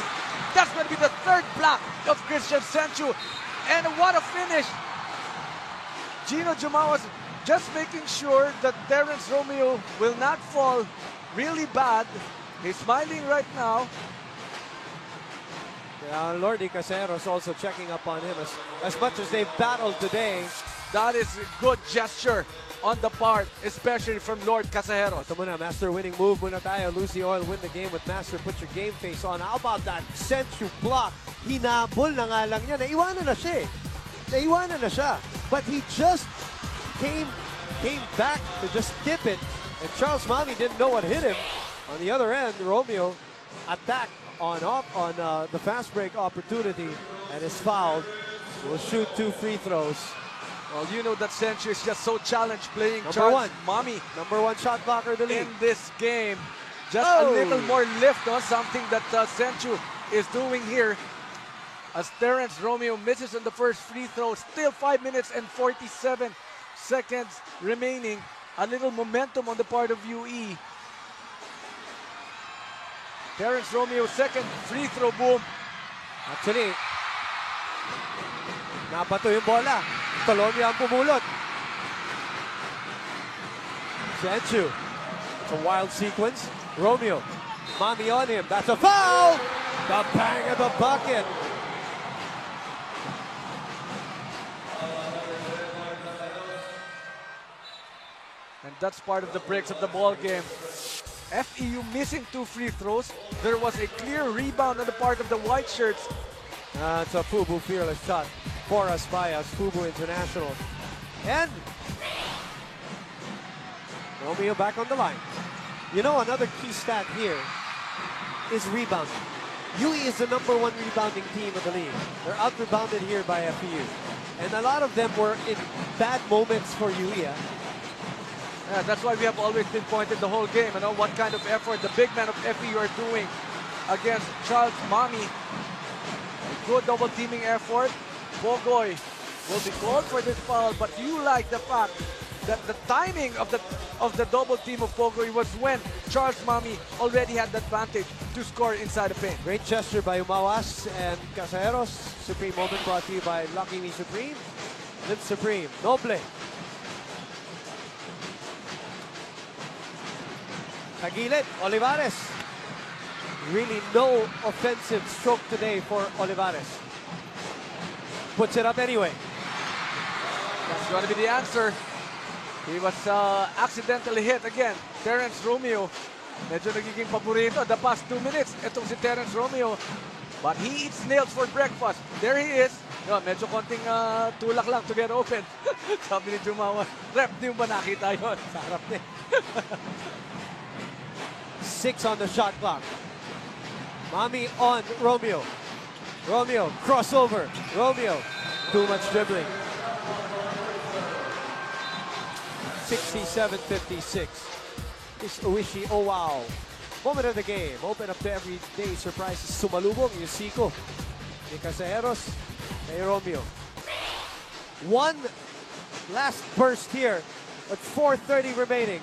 that's going to be the 3rd block of Christian Senchu. And what a finish! Gino Jumawas just making sure that Terrence Romeo will not fall really bad. He's smiling right now. Yeah, Lordy Caseros also checking up on him as much as they've battled today. That is a good gesture on the part, especially from Lord Caseros. Ito muna, Master winning move muna tayo. Lucy Oil win the game with Master. Put your game face on. How about that Senchu block? Hinabol na nga lang niya. Naiwanan na siya. Naiwanan na siya. But he just came back to just tip it. And Charles Mami didn't know what hit him. On the other end, Romeo attacked on the fast break opportunity and is fouled. Will shoot 2 free throws. Well, you know that Senchu is just so challenged playing Charles Mami. Number 1 shot blocker in the league. In this game. Just a little more lift, no? Something that Senchu is doing here. As Terrence Romeo misses on the first free throw. Still 5 minutes and 47 seconds remaining. A little momentum on the part of UE. Terrence Romeo, 2nd free throw, boom. Actually, nabato yung bola. Colombia ang pumulot. Senchu. It's a wild sequence. Romeo. Mami on him. That's a foul! The bang of the bucket. And that's part of the breaks of the ball game. FEU missing 2 free throws. There was a clear rebound on the part of the white shirts. It's a FUBU fearless shot for us by us, FUBU International. And Romeo back on the line. You know, another key stat here is rebounding. UE is the number 1 rebounding team of the league. They're out-rebounded here by FEU. And a lot of them were in bad moments for UE. Yeah, that's why we have always pinpointed the whole game. You know what kind of effort the big men of FEU are doing against Charles Mami. Good double teaming effort. Bogoy will be called for this foul, but you like the fact that the timing of the double team of Bogoy was when Charles Mami already had the advantage to score inside the paint. Great gesture by Umawas and Caseros. Supreme moment brought to you by Lucky Me Supreme. Live Supreme. Noble. Aguilet, Olivares. Really no offensive stroke today for Olivares. Puts it up anyway. That's going to be the answer. He was accidentally hit again. Terrence Romeo. Medyo nagiging paborito the past 2 minutes. Itong si Terrence Romeo. But he eats nails for breakfast. There he is. No, medyo konting tulak lang to get open. Sabi ni Jumawa, rep niyo ba nakita yun? Sa harap niya. 6 on the shot clock. Mami on Romeo. Romeo, crossover. Romeo, too much dribbling. 67-56. Is Uishi, oh wow. Moment of the game. Open up to everyday surprises. Sumalubong, yung Siko. Ni Caseros, kay Romeo. One last burst here with 4:30 remaining.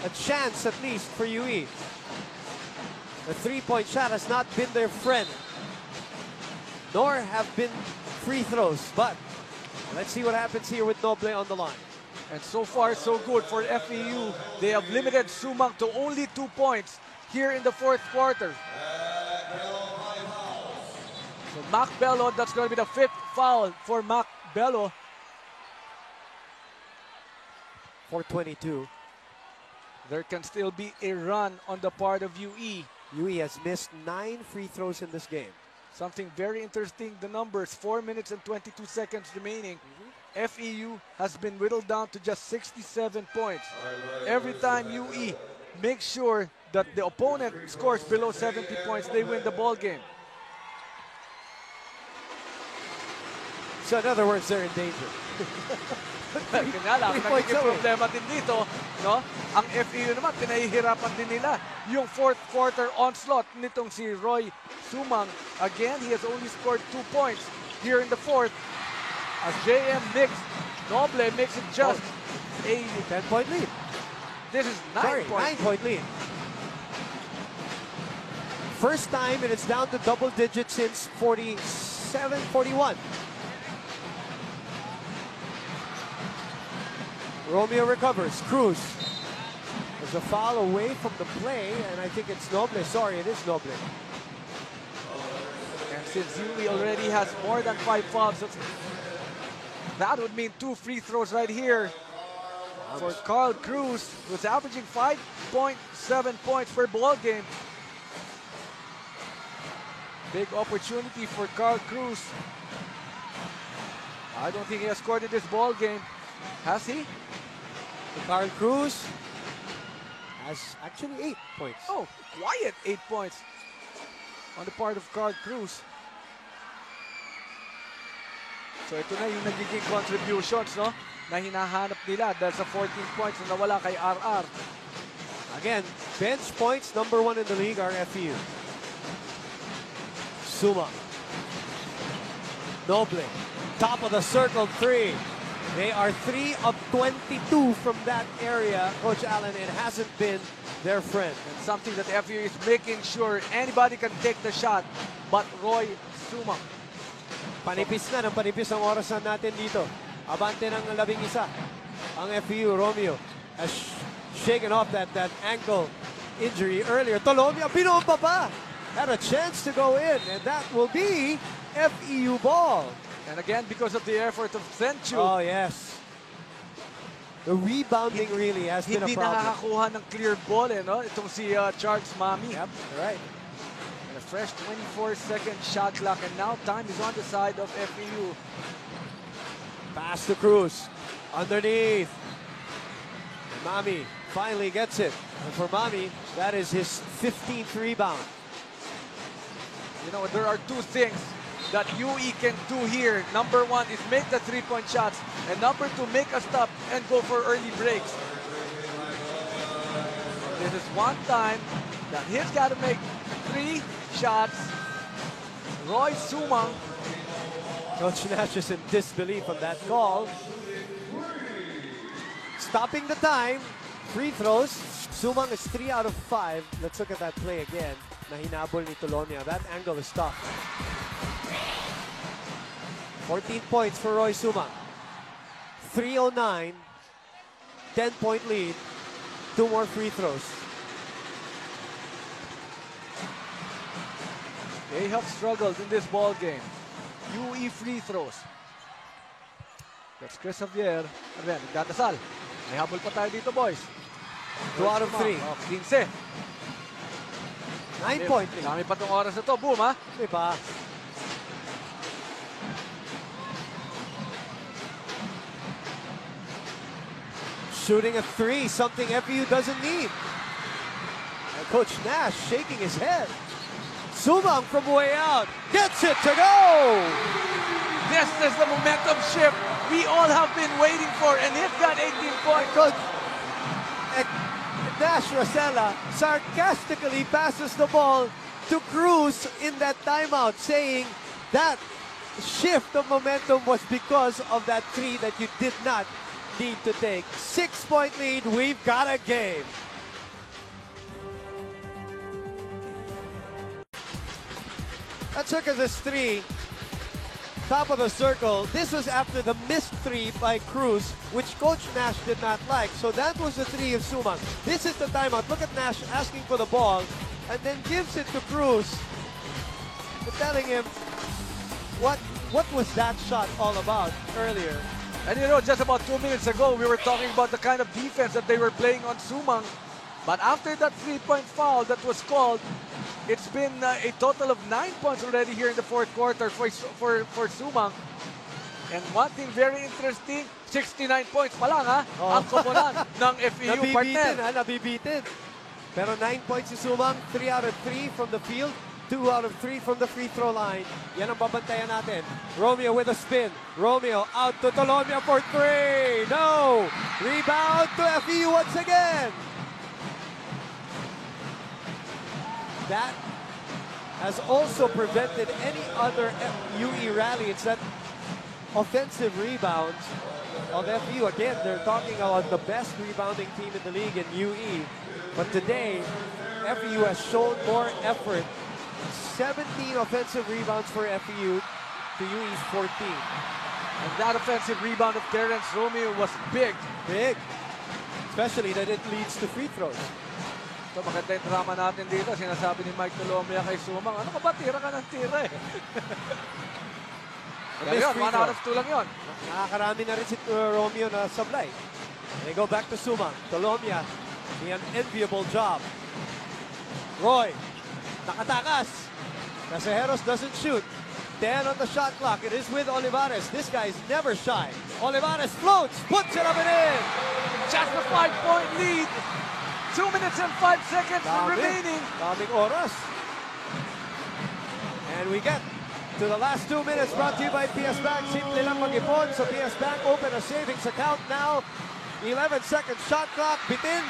A chance at least for UE. The 3-point shot has not been their friend, nor have been free throws. But let's see what happens here with Noble on the line. And so far, so good for FEU. They have limited Sumang to only 2 points here in the 4th quarter. So Mac Bello, that's going to be the 5th foul for Mac Bello. 4:22. There can still be a run on the part of UE. UE has missed 9 free throws in this game. Something very interesting, the numbers, 4 minutes and 22 seconds remaining. FEU has been whittled down to just 67 points. Every time UE makes sure that the opponent scores below 70 points, they win the ball game. So in other words, they're in danger. Kaya lang, nagiging problema din dito, no? Ang FEU naman, pinahihirapan din nila yung fourth quarter onslaught nitong si Roy Sumang. Again, he has only scored 2 points here in the fourth. As JM Noble makes it just a 10-point lead. This is 9-point lead. First time, and it's down to double digits since 47-41. Romeo recovers. Cruz. There's a foul away from the play, and I think it's Noble. Sorry, it is Noble. And since Yuli already has more than 5 fouls, that would mean 2 free throws right here for Carl Cruz, who's averaging 5.7 points per ball game. Big opportunity for Carl Cruz. I don't think he has scored in this ball game. Has he? Carl Cruz has actually 8 points. Oh, quiet 8 points on the part of Carl Cruz. So ito na yung nagiging contributions, no? Na hinahanap nila dahil sa 14 points na nawala kay RR. Again, bench points, number 1 in the league are FEU. Suma. Noble. Top of the circle 3. They are 3 of 22 from that area, Coach Allen. It hasn't been their friend. And something that FEU is making sure anybody can take the shot, but Roy Sumang. Panipis na ng panipis ang orasan natin dito. Abante ng 11 ang FEU. Romeo has shaken off that ankle injury earlier. Tolomia, binomba pa! Had a chance to go in, and that will be FEU ball. And again, because of the effort of Senchu. Oh, yes. The rebounding really has been a problem. Hindi nakakakuha ng clear ball, no? Itong si Charles Mami. Yep, right. And a fresh 24-second shot clock, and now time is on the side of FEU. Pass to Cruz. Underneath. Mami finally gets it. And for Mami, that is his 15th rebound. You know, there are 2 things that UE can do here. Number 1 is make the 3-point shots, and number 2, make a stop and go for early breaks. This is one time that he's got to make 3 shots. Roy Sumang. Coach Nash is in disbelief on that call. Stopping the time. Free throws. Sumang is 3 out of 5. Let's look at that play again. Na hinabol ni Tolomia. That angle is tough. 14 points for Roy Sumang. 3:09. 10-point lead. 2 more free throws. They have struggled in this ball game. UE free throws. That's Chris Javier. Ayan, nagdadasal. May habol pa tayo dito, boys. 2 out of 3. 15. 9-point lead. Dami pa tong oras na to. Boom, ha? Diba? Shooting a 3, something FEU doesn't need. And Coach Nash shaking his head. Sumang from way out gets it to go. This is the momentum shift we all have been waiting for, and he's got 18 points. Coach Nash Rosella sarcastically passes the ball to Cruz in that timeout, saying that shift of momentum was because of that 3 that you did not need to take. 6-point lead, we've got a game. Let's look at this 3. Top of the circle. This was after the missed 3 by Cruz, which Coach Nash did not like. So that was the 3 of Sumang. This is the timeout. Look at Nash asking for the ball and then gives it to Cruz, telling him what was that shot all about earlier. And you know, just about 2 minutes ago, we were talking about the kind of defense that they were playing on Sumang. But after that 3-point foul that was called, it's been a total of 9 points already here in the fourth quarter for Sumang. And one thing very interesting, 69 points pa lang, ha? Ang koponan ng FEU partner. Nabibitin. Pero 9 points si Sumang, 3 out of 3 from the field. 2 out of 3 from the free throw line. Yan ang babantayan natin. Romeo with a spin. Romeo out to Tolomia for 3. No! Rebound to FEU once again. That has also prevented any other UE rally. It's that offensive rebounds of FEU. Again, they're talking about the best rebounding team in the league in UE. But today, FEU has shown more effort. 17 offensive rebounds for FEU to UE's 14. And that offensive rebound of Terrence Romeo was big. Big. Especially that it leads to free throws. So maganda yung drama natin dito. Sinasabi ni Mike Tolomia kay Sumang, ano ka ba? Tira ka ng tira eh. Pero yun, 1 out of 2 lang yun. Nakakarami na rin si Romeo na sablay. They go back to Sumang. Tolomia, he an enviable job. Roy, nakatakas. Casejeros doesn't shoot. 10 on the shot clock. It is with Olivares. This guy's never shy. Olivares floats, puts it up and in. Just a 5-point lead. 2 minutes and 5 seconds remaining. Daming oras. And we get to the last 2 minutes, brought to you by PS Bank. Simple lang mag-ipon. So PS Bank open a savings account now. 11-second shot clock. Bitin.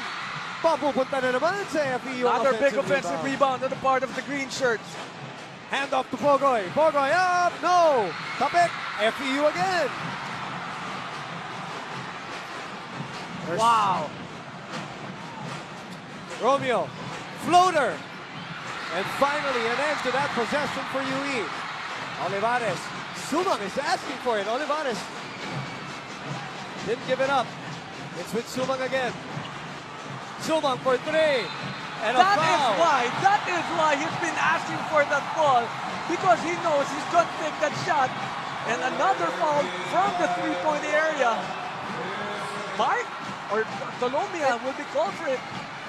Papupunta na naman sa FEU. Another big offensive rebound on the part of the green shirts. Hand off to Pogoy. Pogoy up. No. Tapik. FEU again. Wow. Romeo. Floater. And finally, an end to that possession for UE. Olivares. Sumang is asking for it. Olivares didn't give it up. It's with Sumang again. Sumang for 3. And a foul. That is why he's been asking for that ball. Because he knows he's going to take that shot. And another foul from the three-point area. Mike or Tolomia will be called for it.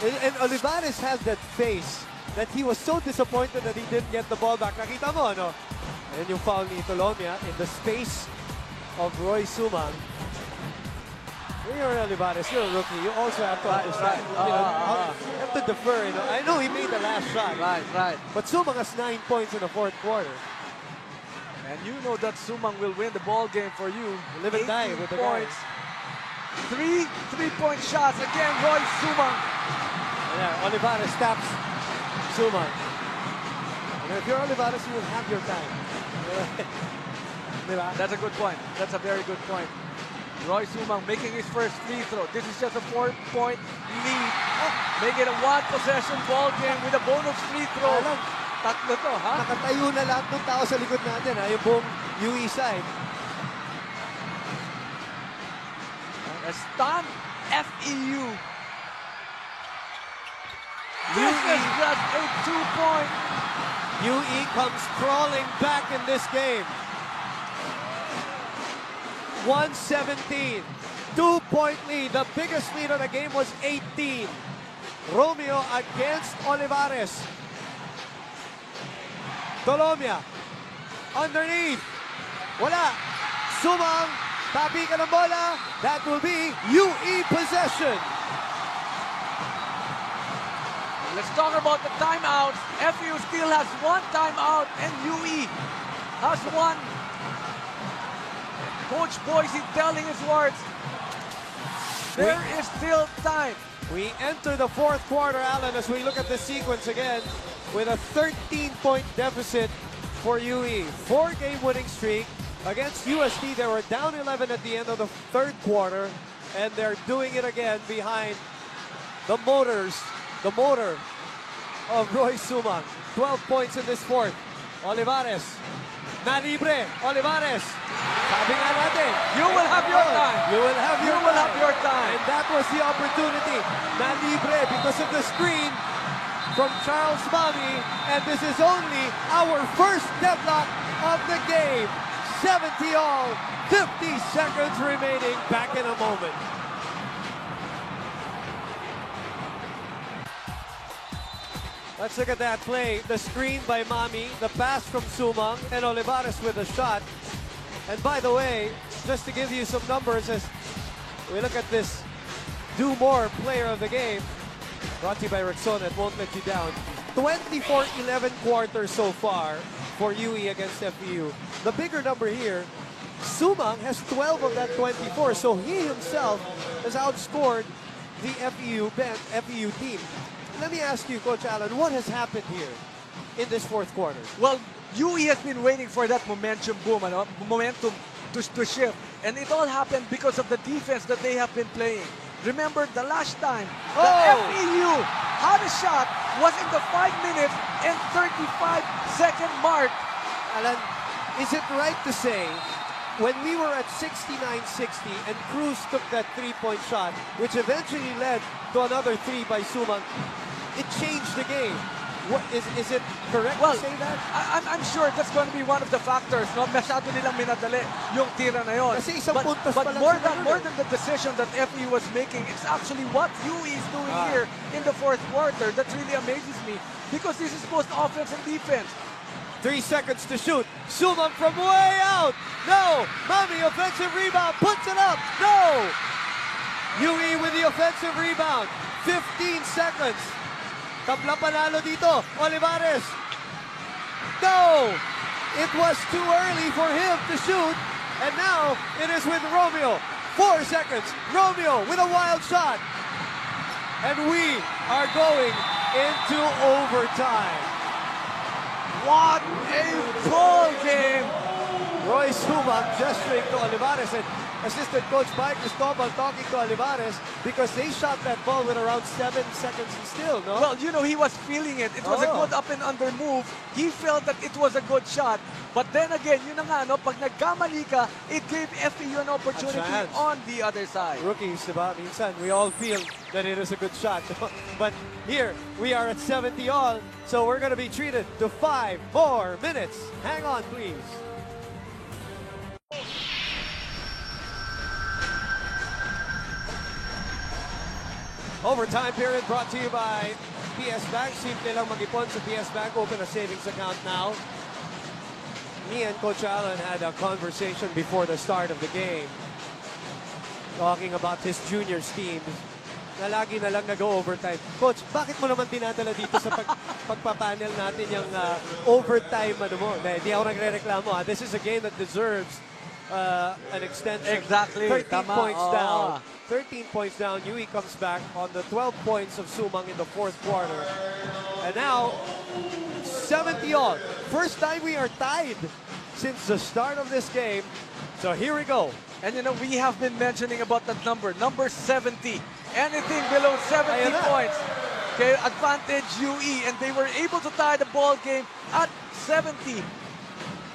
And Olivares has that face that he was so disappointed that he didn't get the ball back. Nakita mo, ano? And yung foul ni Tolomia in the space of Roy Sumang. When you're an Olivares, you're a rookie. You also have to understand. You have to defer. You know? I know he made the last shot. Right. But Sumang has 9 points in the fourth quarter. And you know that Sumang will win the ball game for you. Live and die with the points. guys. 3 3-point shots. Again, Roy Sumang. Yeah, Olivares taps Sumang. And if you're Olivares, you will have your time. That's a good point. That's a very good point. Roy Sumang making his first free throw. This is just a 4-point lead. Make it a 1-possession ball game with a bonus free throw. Tatlo to, ha? Nakatayo na lahat ng tao sa likod natin, ha? Yung buong UE side. A stunned FEU. This is just a 2-point. UE comes crawling back in this game. 117. 2-point lead. The biggest lead of the game was 18. Romeo against Olivares. Tolomia. Underneath. Wala. Sumang. Tabi ka ng bola. That will be UE possession. Let's talk about the timeouts. FEU still has 1 timeout and UE has 1. Coach Boise telling his words. There is still time. We enter the fourth quarter, Alan, as we look at the sequence again with a 13-point deficit for UE. 4-game winning streak. Against USD, they were down 11 at the end of the third quarter, and they're doing it again behind the motor of Roy Sumang. 12 points in this fourth. Olivares. Na libre. Olivares. Sabi nga natin, you will have your time. You will have your time. And that was the opportunity. Na libre because of the screen from Charles Mami. And this is only our first deadlock of the game. 70 all. 50 seconds remaining. Back in a moment. Let's look at that play. The screen by Mami, the pass from Sumang, and Olivares with a shot. And by the way, just to give you some numbers as we look at this Do More player of the game, brought to you by Rexona, it won't let you down. 24-11 quarters so far for UE against FEU. The bigger number here, Sumang has 12 of that 24, so he himself has outscored the FEU team. Let me ask you, Coach Allen, what has happened here in this fourth quarter? Well, UE has been waiting for that momentum boom, momentum to shift. And it all happened because of the defense that they have been playing. Remember the last time the FEU had a shot was in the 5 minutes and 35-second mark. Alan, is it right to say when we were at 69-60 and Cruz took that three-point shot, which eventually led to another three by Sumang, it changed the game? What, is it correct to say that? I'm sure that's going to be one of the factors. No? Masyado nilang minadali yung tira na yun. Kasi isang puntos but pa lang more than the decision that FE was making, it's actually what UE is doing here in the fourth quarter that really amazes me, because this is both offense and defense. 3 seconds to shoot. Sumang from way out. No. Mami, offensive rebound. Puts it up. No. UE with the offensive rebound. 15 seconds. Tabla panalo dito. Olivares. No. It was too early for him to shoot. And now it is with Romeo. 4 seconds. Romeo with a wild shot. And we are going into overtime. What a ball game! Roy Sumang gesturing to Olivares, and assistant coach Mike Cristobal talking to Olivares because they shot that ball with around 7 seconds still, no? Well, you know, he was feeling it. It was a good up and under move. He felt that it was a good shot. But then again, yun na nga, no, pag nagkamali ka, it gave FEU an opportunity on the other side. Rookies, diba? Minsan, we all feel that it is a good shot. But here, we are at 70 all, so we're going to be treated to 5 more minutes. Hang on, please. Overtime period brought to you by PS Bank. Simple lang mag-ipon sa PS Bank. Open a savings account now. Me and Coach Allen had a conversation before the start of the game talking about his juniors team na lagi na lang nag-overtime. Coach, bakit mo naman dinadala dito sa pagpapanel natin yung overtime ano mo? Hindi ako nagre-reklamo. This is a game that deserves an extension. Exactly. 13 points down. 13 points down. UE comes back on the 12 points of Sumang in the fourth quarter. And now, 70 all. First time we are tied since the start of this game. So here we go. And you know, we have been mentioning about that number 70. Anything below 70 points. Okay, advantage UE, and they were able to tie the ball game at 70.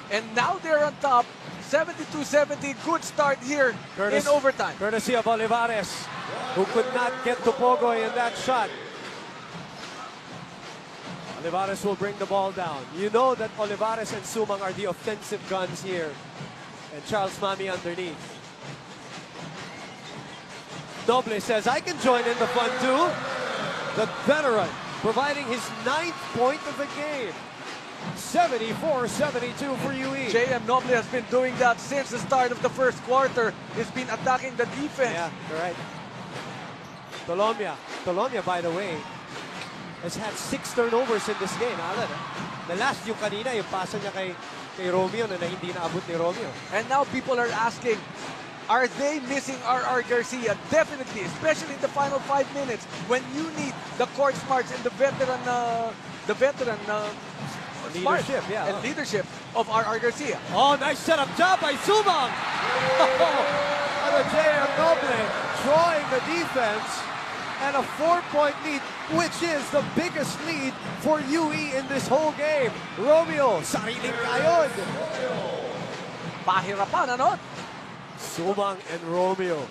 And now they're on top. 72-70, good start here in overtime. Courtesy of Olivares, who could not get to Pogoy in that shot. Olivares will bring the ball down. You know that Olivares and Sumang are the offensive guns here. And Charles Mami underneath. Doble says, I can join in the fun too. The veteran providing his 9th point of the game. 74-72 for UE. JM Noble has been doing that since the start of the first quarter. He's been attacking the defense. Yeah, you're right. Tolomia, by the way, has had 6 turnovers in this game. The last yung kanina, yung pasa niya kay Romeo na hindi naabot ni Romeo. And now people are asking, are they missing RR Garcia? Definitely, especially in the final 5 minutes when you need the court smarts and the veteran leadership, and leadership of RR Garcia. Oh, nice setup job by Sumang. JM Noble drawing the defense, and a 4-point lead, which is the biggest lead for UE in this whole game. Romeo, sariling kayod. Pahirapan, ano? Sumang and Romeo.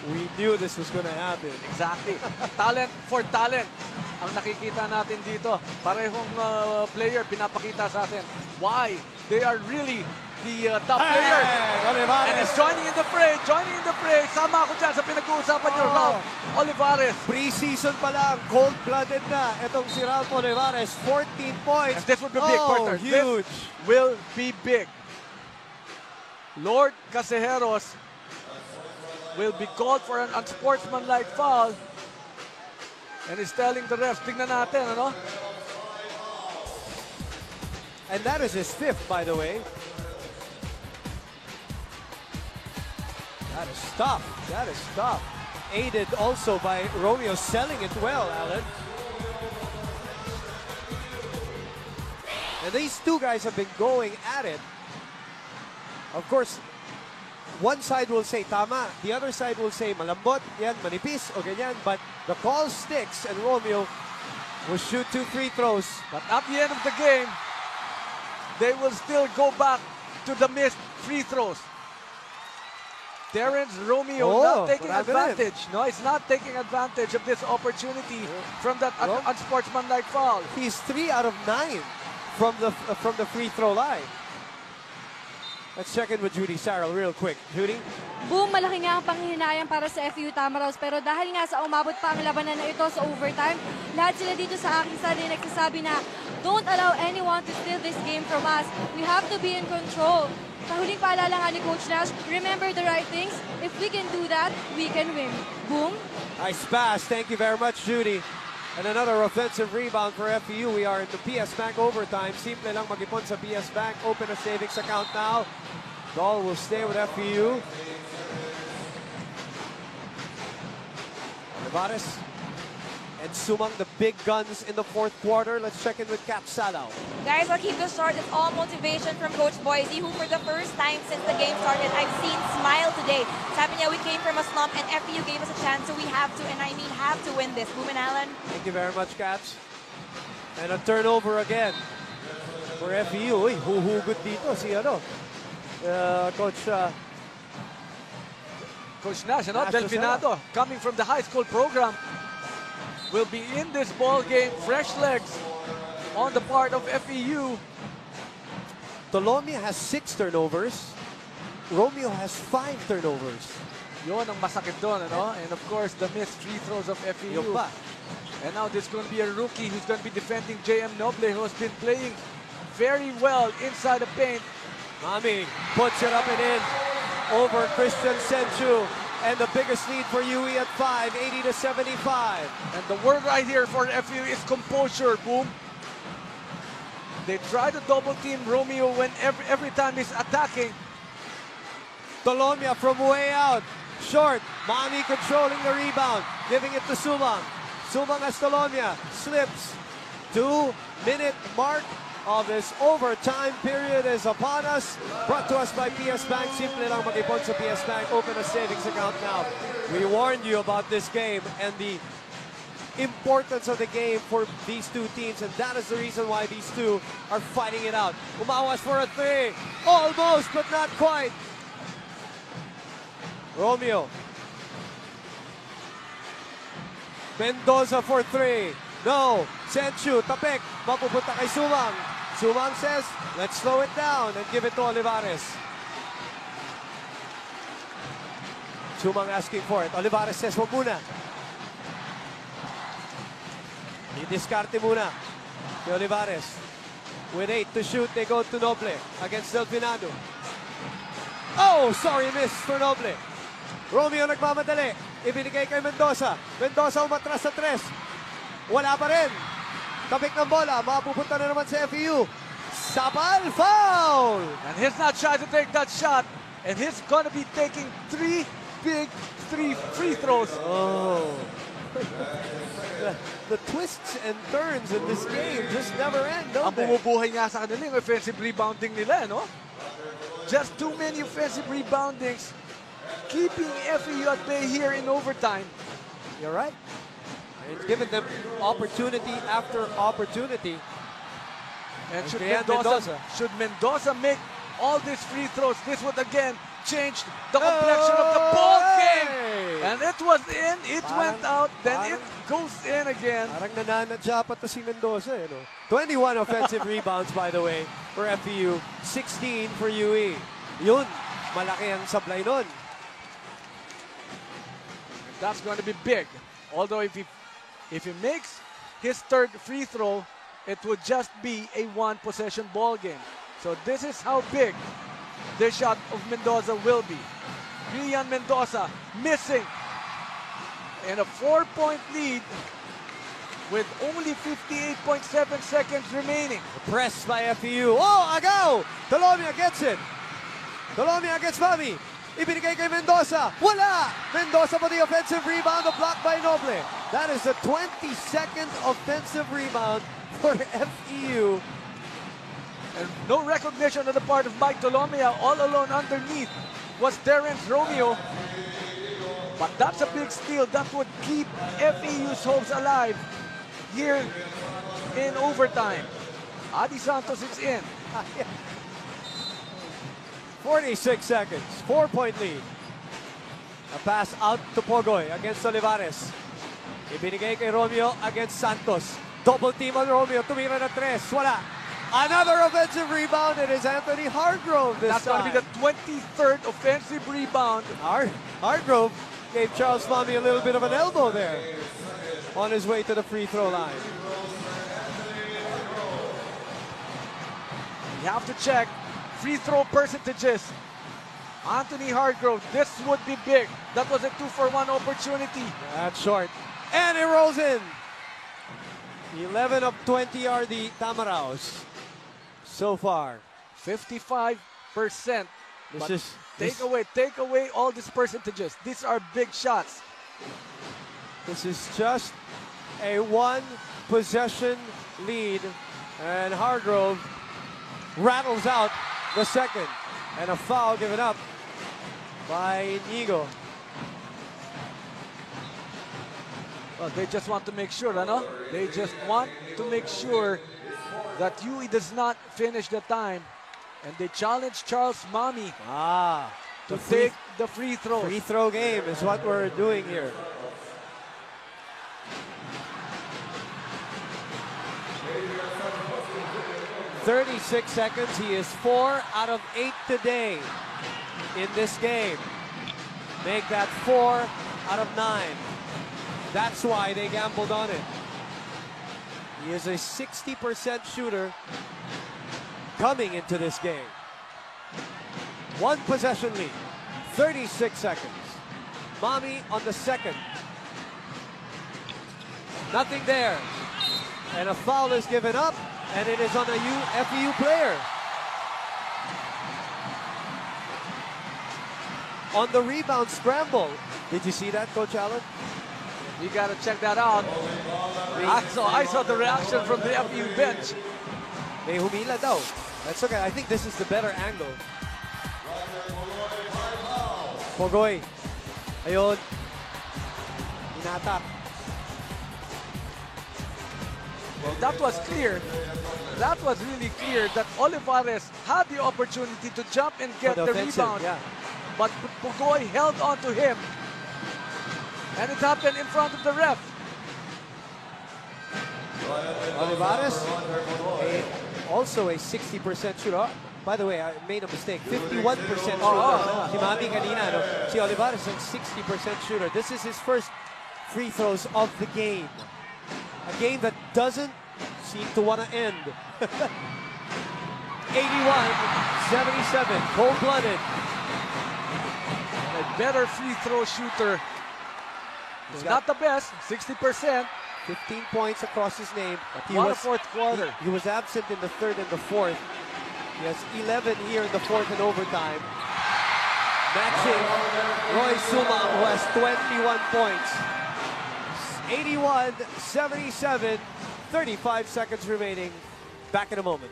We knew this was going to happen. Exactly. Talent for talent. Ang nakikita natin dito, parehong player pinapakita sa atin why they are really the top player. And is joining in the fray. Sama ako dyan sa pinag-uusapan nyo, Ralph Olivares. Pre-season pa lang, cold-blooded na. Itong si Ralph Olivares, 14 points. And this will be big, partner. Huge. This will be big. Lord Casejeros will be called for an unsportsmanlike foul. And he's telling the refs, tingnan natin, ano? And that is his 5th, by the way. That is tough. That is tough. Aided also by Romeo selling it well, Alan. And these two guys have been going at it. Of course, one side will say tama, the other side will say malambot, yan, manipis, o ganyan. But the call sticks and Romeo will shoot 2 free throws. But at the end of the game, they will still go back to the missed free throws. Terrence Romeo not taking advantage. No, he's not taking advantage of this opportunity from that unsportsmanlike foul. He's 3 out of 9 from the free throw line. Let's check in with Judy Sarrell real quick. Judy? Boom, malaki nga ang panghihinayang para sa FEU Tamaraws. Pero dahil nga sa umabot pa ang labanan na ito sa overtime, lahat sila dito sa aking side ay nagsasabi na don't allow anyone to steal this game from us. We have to be in control. Sa huling paalala nga ni Coach Nash, remember the right things. If we can do that, we can win. Boom. Nice pass. Thank you very much, Judy. And another offensive rebound for FEU. We are in the PS Bank overtime. Simple lang mag-ipon sa PS Bank. Open a savings account now. Ball will stay with FEU. Nevares and Sumang, the big guns in the 4th quarter. Let's check in with Cap Salaw. Guys, I'll keep this short. It's all motivation from Coach Boise, who for the first time since the game started, I've seen smile today. Sabi niya, we came from a slump and FEU gave us a chance, so we have to, and I mean have to win this. Boom and Allen. Thank you very much, Caps. And a turnover again for FEU. Uy, huhugot dito si Coach Nash, Delfinado, coming from the high school program, will be in this ball game. Fresh legs on the part of FEU. Tolomia has 6 turnovers. Romeo has 5 turnovers. Yon ang masakit doon, ano? And of course, the missed free throws of FEU. And now there's going to be a rookie who's going to be defending JM Noble, who has been playing very well inside the paint. Mami puts it up and in over Christian Senchu. And the biggest lead for UE at 5, 80-75. And the word right here for FEU is composure, Boom. They try to double team Romeo when every time he's attacking. Tolomia from way out. Short. Mami controlling the rebound. Giving it to Sumang. Sumang as Tolomia. Slips. 2-minute mark of this overtime period is upon us. Brought to us by PS Bank. Simple lang mag-ipon sa PS Bank. Open a savings account now. We warned you about this game and the importance of the game for these two teams, and that is the reason why these two are fighting it out. Umawas for a 3. Almost, but not quite. Romeo. Mendoza for 3. No. Senchu, tapik. Mapupunta kay Sumang. Sumang says, let's slow it down and give it to Olivares. Sumang asking for it. Olivares says, wag muna. I-discarte muna si Olivares. With 8 to shoot, they go to Noble against Delfinado. Oh, sorry, miss for Noble. Romeo nagmamadali. Ibinigay kay Mendoza. Mendoza umatras sa 3. Wala pa rin. Tabik ng bola. Mapupunta na naman sa FEU. Sapal, foul! And he's not shy to take that shot. And he's going to be taking 3 big free throws. Oh. The twists and turns in this game just never end, don't they? Ang bumubuhay nga sa kanila yung offensive rebounding nila, no? Just too many offensive reboundings, keeping FEU at bay here in overtime. You're right. It's given them opportunity after opportunity. And should Mendoza make all these free throws, this would again change the complexion of the ball game. And it was in, it went out, then it goes in again. Parang nananadya pa to si Mendoza, you know. 21 offensive rebounds, by the way, for FEU. 16 for UE. Yun, malaki ang sablay nun. That's going to be big. Although if he makes his 3rd free throw, it would just be a 1-possession ball game. So this is how big the shot of Mendoza will be. Rian Mendoza missing. And a 4-point lead with only 58.7 seconds remaining. Pressed by FEU. Oh, Agaw! Dolomia gets it. Dolomia gets Mami. Ibinigay kay Mendoza. Wala! Mendoza for the offensive rebound, blocked by Noble. That is the 22nd offensive rebound for FEU. And no recognition on the part of Mike Dolomia. All alone underneath was Terrence Romeo. But that's a big steal. That would keep FEU's hopes alive here in overtime. Adi Santos is in. 46 seconds, 4-point lead. A pass out to Pogoy against Olivares. Ibinigay kay Romeo against Santos. Double team on Romeo, tumira na tres, wala. Another offensive rebound, it is Anthony Hargrove this That's time. going to be the 23rd offensive rebound. Hargrove gave Charles Mami a little bit of an elbow there on his way to the free throw line. You have to check free throw percentages. Anthony Hargrove, this would be big. That was a 2-for-1 opportunity. That's short. And it rolls in. 11 of 20 are the Tamaraos so far. 55%. Take away all these percentages. These are big shots. This is just a one-possession lead, and Hargrove rattles out the second, and a foul given up by Inigo. Well, they just want to make sure, ano? They just want to make sure that UE does not finish the time, and they challenge Charles Mami to take the free throw. Free throw game is what we're doing here. "36 seconds. He is 4 out of 8 today in this game. Make that 4 out of 9. That's why they gambled on it. He is a 60% shooter coming into this game. One possession lead. 36 seconds. Mami on the second. Nothing there. And a foul is given up. And it is on a FEU player. On the rebound scramble. Did you see that, Coach Allen? You got to check that out. I saw the reaction from the FEU bench. May humila daw. That's okay. I think this is the better angle. Pogoy. Ayun. Inatak. Well, that was clear. That was really clear that Olivares had the opportunity to jump and get the rebound. Yeah. But Pogoy held on to him. And it happened in front of the ref. Olivares, also a 60% shooter. By the way, I made a mistake. 51% shooter. Si Mami kanina, no? Si Olivares is a 60% shooter. This is his first free throws of the game. A game that doesn't seem to want to end. 81-77, cold-blooded. A better free throw shooter. He's not the best, 60%. 15 points across his name. He was fourth quarter. He was absent in the third and the fourth. He has 11 here in the fourth and overtime. Matching Roy Sumang, who has 21 points. 81-77, 35 seconds remaining. Back in a moment.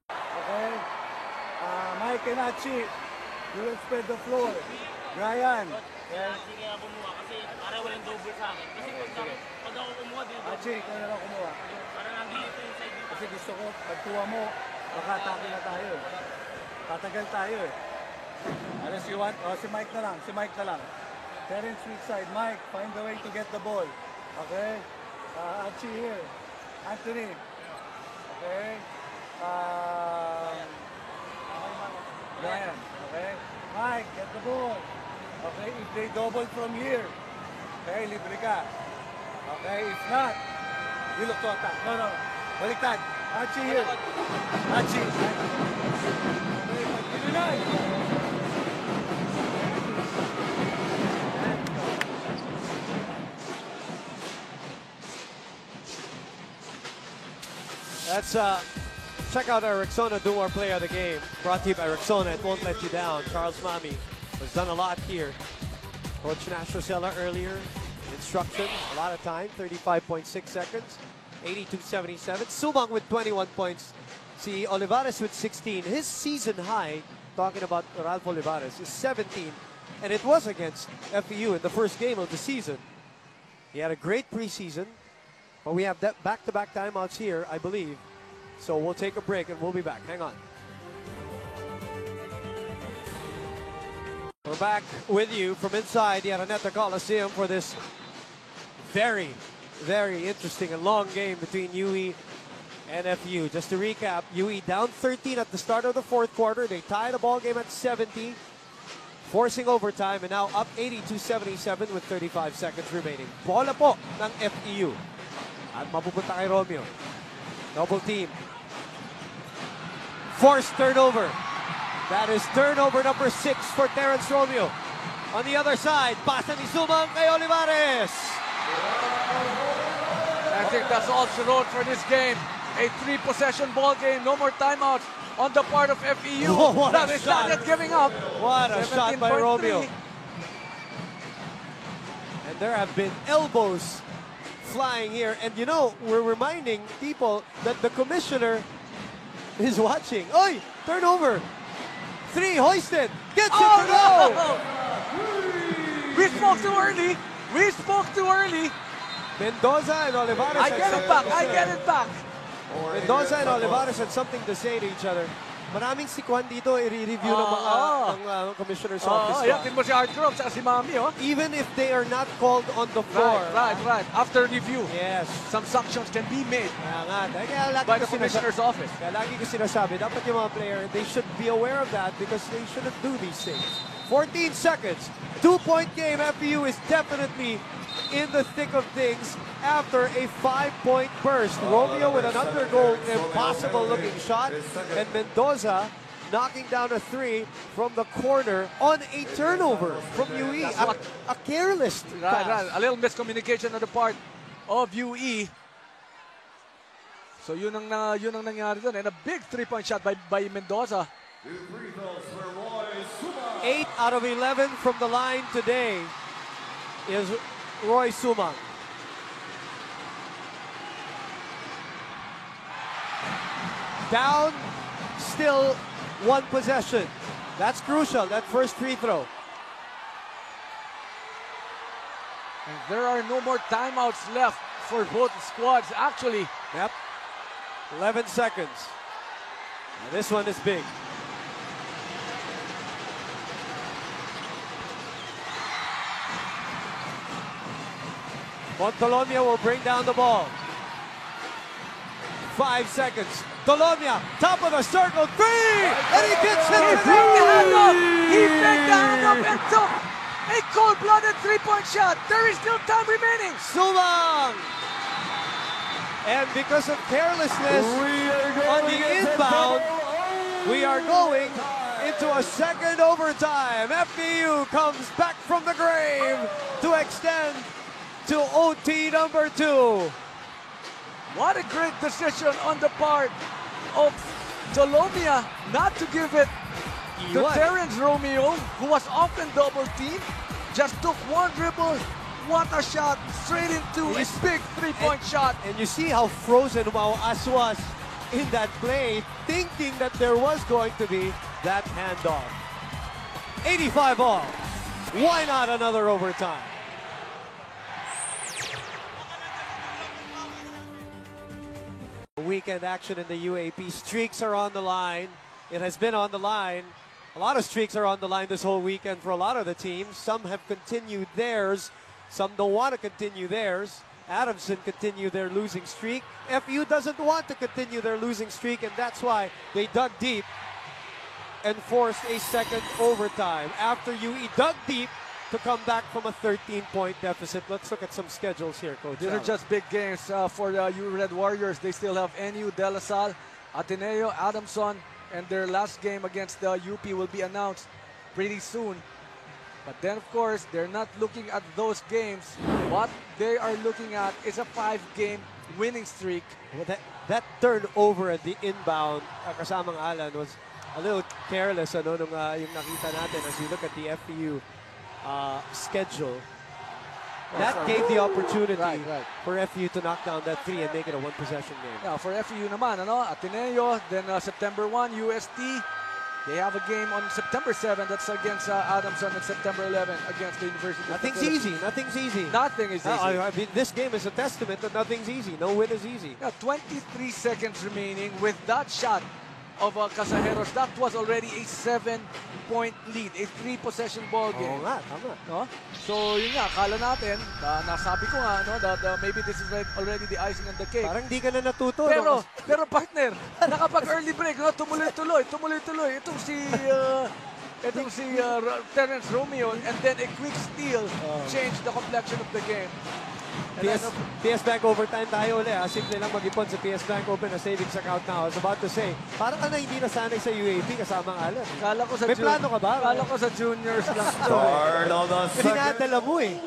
Okay. Mike and Achi, you will spread the floor. Ryan. Sige nga bumuha kasi para walang double sa akin. Kasi pag ako kumuha dito. Achi, ikaw na lang kumuha. Para nandito yung side dito. Kasi gusto ko, pag tuwa mo, makatake na tayo. Tatagal tayo eh. Unless you want, si Mike na lang. Terrence weak side. Mike, find the way to get the ball. Okay? Achi here. Anthony. Okay? Brian. Okay? Mike, get the ball. Okay? If they double from here, okay, libre ka. Okay? If not, you look to attack. No. Baliktad. Achi here. Achi. Okay, pag-deny. Let's check out our Rexona Duar Play of the Game. Brought to you by Rexona. It won't let you down. Charles Mami has done a lot here. Coach Nash Rosella earlier. Instructions, a lot of time. 35.6 seconds. 82.77. Sumang with 21 points. See Olivares with 16. His season high, talking about Ralph Olivares, is 17. And it was against FEU in the first game of the season. He had a great preseason. But we have that back-to-back timeouts here, I believe. So we'll take a break and we'll be back. Hang on. We're back with you from inside the Araneta Coliseum for this very, very interesting and long game between UE and FEU. Just to recap, UE down 13 at the start of the fourth quarter. They tie the ball game at 70, forcing overtime, and now up 82-77 with 35 seconds remaining. Bola po ng FEU. At mapupunta kay Romeo. Double team. Forced turnover. That is turnover number 6 for Terrence Romeo. On the other side, pasa ni Sumang kay Olivares. I think that's all she wrote for this game. A 3-possession ball game. No more timeouts on the part of FEU. Oh, what that a is not yet giving up. What a shot by Romeo. And there have been elbows flying here. And you know, we're reminding people that the commissioner is watching. Oy! Turnover! 3, hoisted! Gets it to go! We spoke too early. We spoke too early. Mendoza and Olivares. I get it back. I get it back. Mendoza and Olivares had something to say to each other. Maraming si Juan dito i-review ng commissioner's office. Yakin mo si Art Groves at si Mami, oh. Even if they are not called on the floor. Right. After review. Yes. Some sanctions can be made Kaya by the commissioner's office. Kaya lagi ko sinasabi, dapat yung mga player, they should be aware of that because they shouldn't do these things. 14 seconds. 2-point game. FEU is definitely in the thick of things after a 5-point burst. Romeo with an undergoal, impossible looking shot, and Mendoza knocking down a 3 from the corner on a turnover from UE. A careless pass. Right. A little miscommunication on the part of UE. So yun ang nangyari doon. And a big 3-point shot by Mendoza. 8 out of 11 from the line today is Roy Sumang. Down, still 1 possession. That's crucial, that first free throw. And there are no more timeouts left for both squads, actually. Yep, 11 seconds. Now this one is big. Montolomia will bring down the ball. 5 seconds. Dolomia, top of the circle, 3! And he gets it! He faked the handoff! He faked the handoff and took a cold-blooded 3-point shot. There is still time remaining. Sumang! And because of carelessness on the inbound, we are going into a second overtime. FEU comes back from the grave to extend to OT number 2. What a great decision on the part of Dolomia not to give it to Terrence Romeo, who was often double teamed. Just took one dribble. What a shot straight into a big 3-point shot. And you see how frozen Mauas was in that play, thinking that there was going to be that handoff. 85 all. Why not another overtime? Weekend action in the UAP. Streaks are on the line. It has been on the line. A lot of streaks are on the line this whole weekend for a lot of the teams. Some have continued theirs. Some don't want to continue theirs. Adamson continued their losing streak. FEU doesn't want to continue their losing streak, and that's why they dug deep and forced a second overtime. After UE dug deep to come back from a 13-point deficit. Let's look at some schedules here, Coach. These are just big games for the Red Warriors. They still have NU, De La Salle, Ateneo, Adamson, and their last game against the UP will be announced pretty soon. But then, of course, they're not looking at those games. What they are looking at is a 5-game winning streak. Well, that turnover at the inbound, kasamang Alan, was a little careless nung yung nakita natin as we look at the FEU schedule. That gave the opportunity for FEU to knock down that 3 and make it a one-possession game. Yeah, for FEU naman, Ateneo, then September 1, UST. They have a game on September 7. That's against Adamson, and September 11 against the University of the Philippines. Nothing's easy. Nothing is easy. I mean, this game is a testament that nothing's easy. No win is easy. Yeah, 23 seconds remaining with that shot of Casajeros. That was already a 7-point lead, a 3-possession ball game. Oo nga, tama. No? So, yun nga, akala natin, nasabi ko nga, that maybe this is already the icing on the cake. Parang di ka na natuto. Pero partner, nakapag-early break, tumuloy-tuloy. Itong si Terence Romeo, and then a quick steal changed the complexion of the game. PS Bank overtime tayo ulit. Simple lang mag-ipon sa PS Bank Open na savings account na. I was about to say, parang ka na hindi nasanay sa UAP kasamang Alan. May plano ka ba? Kala ko sa juniors lang. Start on the second. Pinadala mo eh.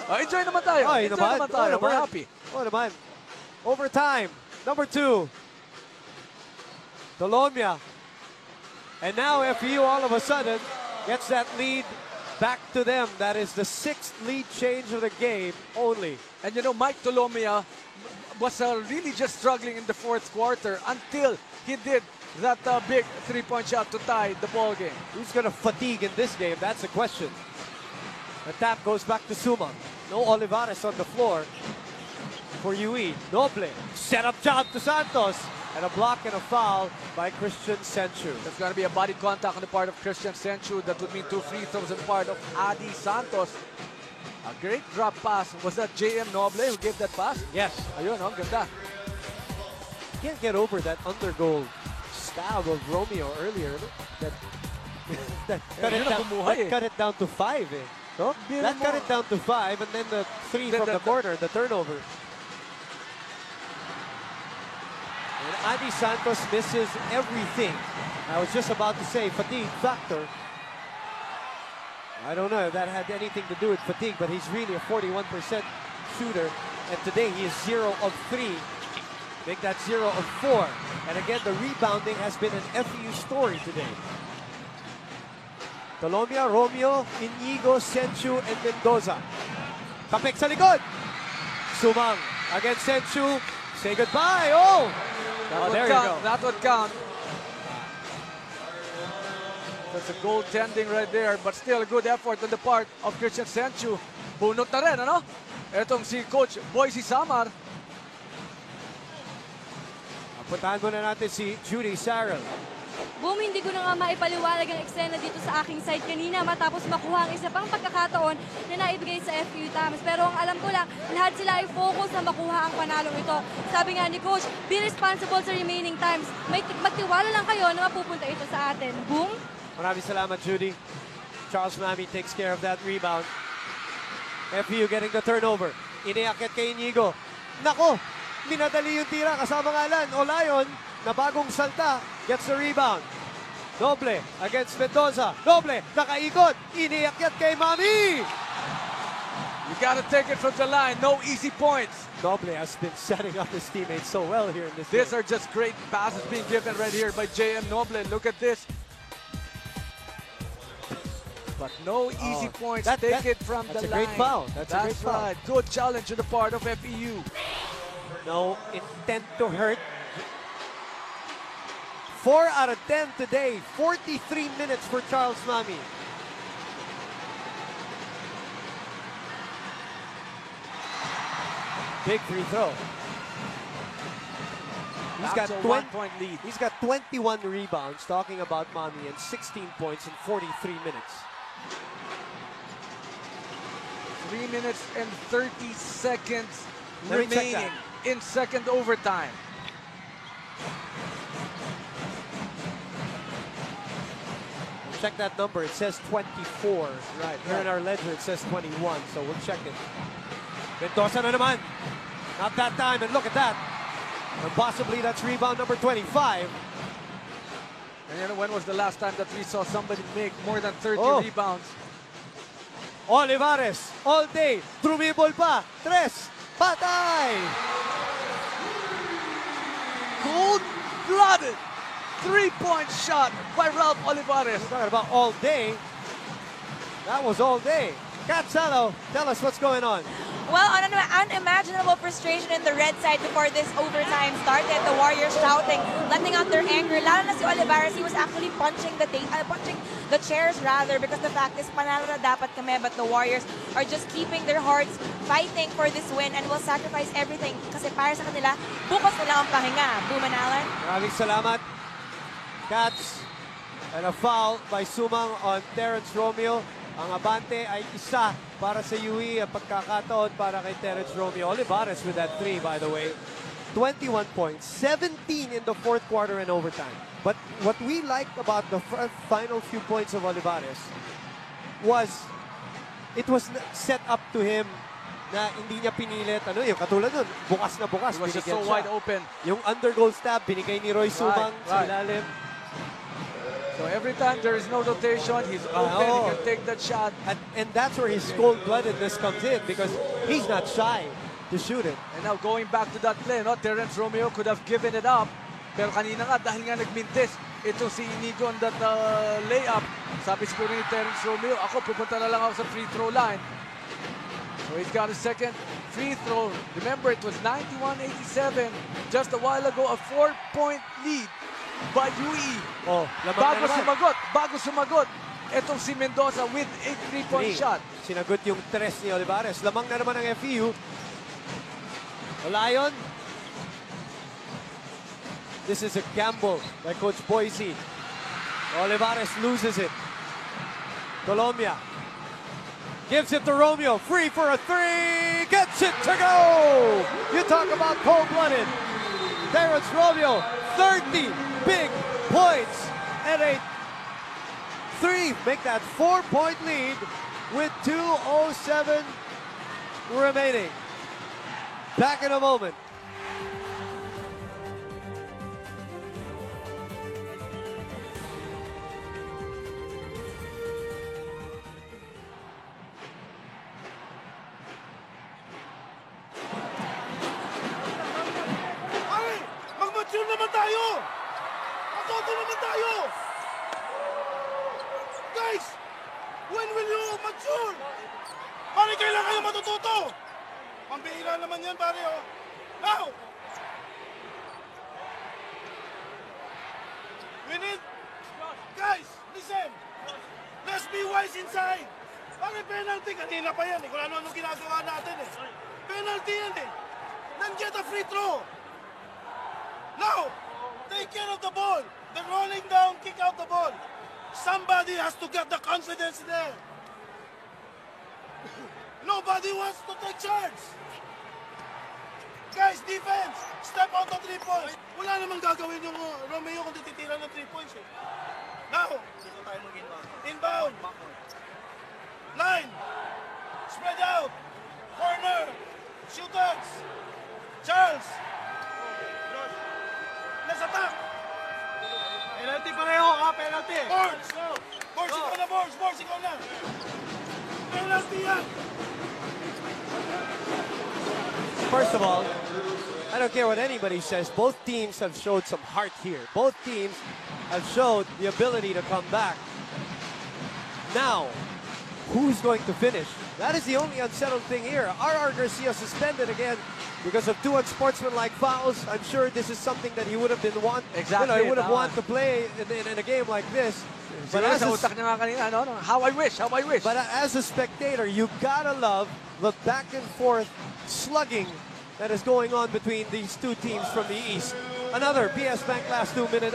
Enjoy naman tayo. Enjoy naman tayo. We're happy. Naman. Overtime. Number 2. Dolomia. And now FEU all of a sudden gets that lead back to them. That is the 6th lead change of the game only. And Mike Dolomia was really just struggling in the 4th quarter until he did that big 3-point shot to tie the ball game. Who's going to fatigue in this game? That's the question. The tap goes back to Sumang. No Olivares on the floor for UE. Noble. Set up job to Santos. And a block and a foul by Christian Senchu. There's going to be a body contact on the part of Christian Senchu. That would mean 2 free throws on the part of Adi Santos. A great drop pass. Was that JM Noble who gave that pass? Yes. Ayun, ganda. Can't get over that undergoal stab of Romeo earlier. That cut it down to 5. No? That cut it down to 5, and then the 3 from the corner, the turnover. And Adi Santos misses everything. I was just about to say fatigue factor. I don't know if that had anything to do with fatigue, but he's really a 41% shooter. And today he is 0 of 3. Make that 0 of 4. And again, the rebounding has been an FEU story today. Dolomia, Romeo, Inigo, Senchu, and Mendoza. Kapek sa likod. Sumang against Senchu. Say goodbye. Oh! There you go. That would count. That's a goaltending right there, but still a good effort on the part of Christian Senchu. Bunot na rin, Etong si Coach Boise Samar. Puntahan muna natin si Judy Sarrell. Boom, hindi ko na nga maipaliwanag ang eksena dito sa aking side kanina matapos makuha ang isa pang pagkakataon na naibigay sa FEU Tams. Pero ang alam ko lang, lahat sila ay focus na makuha ang panalong ito. Sabi nga ni Coach, be responsible sa remaining times. Magtiwala lang kayo na mapupunta ito sa atin. Boom! Maraming salamat, Judy. Charles Mami takes care of that rebound. FEU getting the turnover. Iniakit kay Inigo. Nako! Minadali yung tira kasama Alan. Olayon na bagong salta gets the rebound. Noble against Mendoza. Noble nakaikot. Iniakyat kay Mami. You gotta take it from the line. No easy points. Noble has been setting up his teammates so well here in this These game. are just great passes being given right here by JM Noble. Look at this. But no easy points. Take it from the line. That's a great foul. That's a great foul. Right. Good challenge on the part of FEU. No intent to hurt. 4 out of 10 today. 43 minutes for Charles Mami. Big free throw. He's got 1-point lead. He's got 21 rebounds, talking about Mami, and 16 points in 43 minutes. 3 minutes and 30 seconds remaining in second overtime. Check that number. It says 24. Right. Here in our ledger, it says 21. So we'll check it. Mendoza na naman. Not that time. And look at that. Or possibly that's rebound number 25. And when was the last time that we saw somebody make more than 30 rebounds? Olivares, all day. Drumibol pa. Tres. Patay. cold-blooded three-point shot by Ralph Olivares. Talking about all day. That was all day. Catsalo, tell us what's going on. Well, unimaginable frustration in the red side before this overtime started. The Warriors shouting, letting out their anger. Lalo na si Olivares, he was actually punching the chairs rather, because the fact is, panalo na dapat kami, but the Warriors are just keeping their hearts fighting for this win and will sacrifice everything kasi para sa kanila, bukas na lang ang pahinga. Booman Allen. Maraming salamat. Cats, and a foul by Sumang on Terrence Romeo. Ang abante ay isa para sa UE, ang pagkakataon para kay Terrence Romeo. Olivares with that three, by the way. 21 points, 17 in the fourth quarter and overtime. But what we liked about the final few points of Olivares was it was set up to him na hindi niya pinilit. Ano yung katulad nun, bukas na bukas. He was just binigyan so siya. wide open. Yung undergoal stab, binigay ni Roy Sumang sa ilalim. So every time there is no rotation, he's open, he can take that shot. And that's where his cold-bloodedness comes in, because he's not shy to shoot it. And now going back to that play, no, Terrence Romeo could have given it up. Pero kanina nga, dahil nga nagmintis, ito si Inigo on that layup. Sabi siguro ni Terrence Romeo, ako pupunta na lang ako sa free throw line. So he's got a second free throw. Remember, it was 91-87 just a while ago, a 4-point lead by UE. Oh, Bago sumagot, itong si Mendoza with a three-point shot. Sinagot yung tres ni Olivares. Lamang na naman ang FEU. The Lion. This is a gamble by Coach Boise. Olivares loses it. Colombia gives it to Romeo. Free for a three. Gets it to go. You talk about cold-blooded. Terrence Romeo, 30 big points and a three. Make that 4-point lead with 2:07 remaining. Back in a moment. Mag-mature naman tayo! Matuto naman tayo! Guys! When will you mature? Pare, kailan kayo matututo? Pambihira naman yan, pare, oh. Now! We need... Guys, listen! Let's be wise inside! Pare, penalty. Kanina pa yan, eh. Kung ano-ano ginagawa natin, eh. Penalty yan, eh. Then get a free throw! Now, take care of the ball. The rolling down, kick out the ball. Somebody has to get the confidence there. Nobody wants to take charge. Guys, defense, step out of 3 points. Wala namang gagawin yung Romeo kung titira ng 3 points. Eh. Now, inbound. Line, spread out. Corner, shooters. Charles. Let's attack! Penalty pareho, penalty! Boards! Boards, ikaw na, Boards! Boards, ikaw na! Penalty yan! First of all, I don't care what anybody says, both teams have showed some heart here. Both teams have showed the ability to come back. Now, who's going to finish? That is the only unsettled thing here. R.R. Garcia suspended again because of 2 unsportsmanlike fouls. I'm sure this is something that he would have been wanted to play in a game like this. But as how I wish. But as a spectator, you gotta love the back and forth slugging that is going on between these two teams from the East. Another PS Bank last 2-minute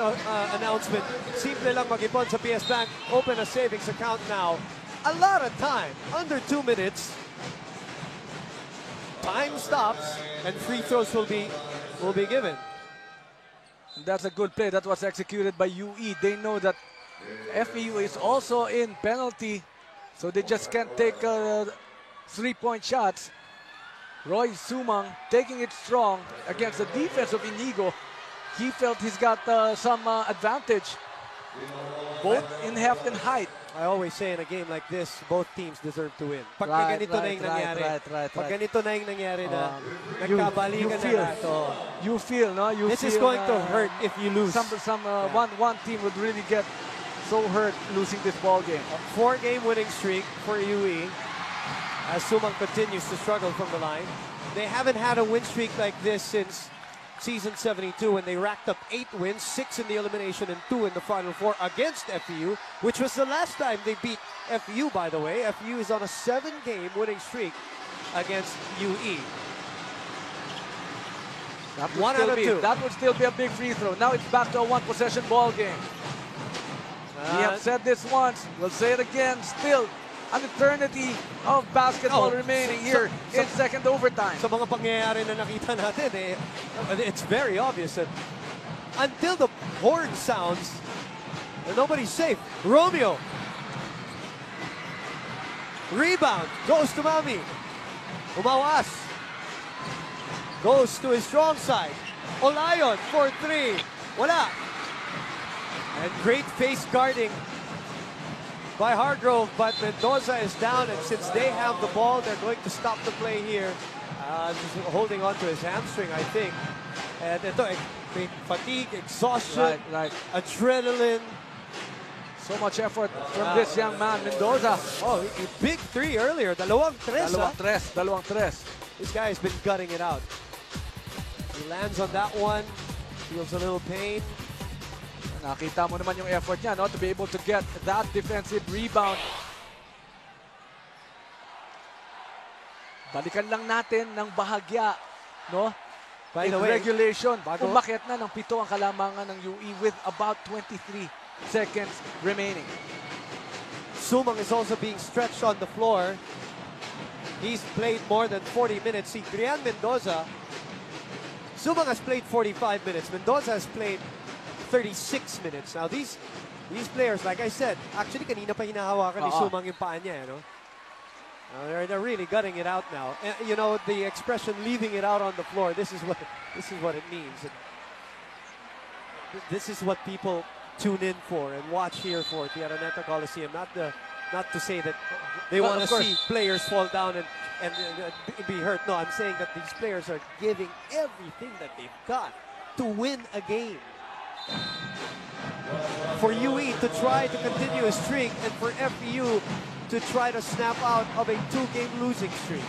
announcement. Simple lang mag-ipon sa PS Bank. Open a savings account now. A lot of time, under 2 minutes. Time stops and free throws will be given. That's a good play. That was executed by UE. They know that FEU is also in penalty, so they just can't take 3-point shots. Roy Sumang taking it strong against the defense of Inigo. He felt he's got some advantage, both in heft and height. I always say in a game like this, both teams deserve to win. Pag ganito na yung nangyari, pag ganito na yung nangyari na nagkabalikan na lahat. You feel, no? This is going to hurt if you lose. One team would really get so hurt losing this ball game. A 4-game winning streak for UE as Sumang continues to struggle from the line. They haven't had a win streak like this since season 72 when they racked up 8 wins, 6 in the elimination and 2 in the Final Four against FEU, which was the last time they beat FEU, by the way. FEU is on a 7-game winning streak against UE. That would still be a big free throw. Now it's back to a 1-possession ball game. We have said this once, we'll say it again, still an eternity of basketball remaining here in second overtime. Sa mga pangyayari na nakita natin, it's very obvious that until the horn sounds, nobody's safe. Romeo. Rebound. Goes to Mami. Umawas. Goes to his strong side. Olayon for 3. Wala. And great face guarding by Hargrove, but Mendoza is down, and since they have the ball, they're going to stop the play here. Holding on to his hamstring, I think. And ito, fatigue, exhaustion, adrenaline. So much effort from this young man, Mendoza. Oh, a big 3 earlier. Dalawang tres. This guy has been gutting it out. He lands on that one, feels a little pain. Nakita mo naman yung effort niya, no, to be able to get that defensive rebound. Balikan lang natin ng bahagya, no? By the way, regulation, umakyat na ng 7 ang kalamangan ng UE with about 23 seconds remaining. Sumang is also being stretched on the floor. He's played more than 40 minutes. See, Grian Mendoza, Sumang has played 45 minutes. Mendoza has played 36 minutes. Now these players, like I said, actually kanina pa hinahawakan ni Sumang yung paa niya, no? They're really gutting it out now. You know, the expression "leaving it out on the floor." This is what it means. This is what people tune in for and watch here for at the Araneta Coliseum. Not to say that they want to see players fall down and be hurt. No, I'm saying that these players are giving everything that they've got to win a game. For UE to try to continue a streak and for FEU to try to snap out of a 2-game losing streak.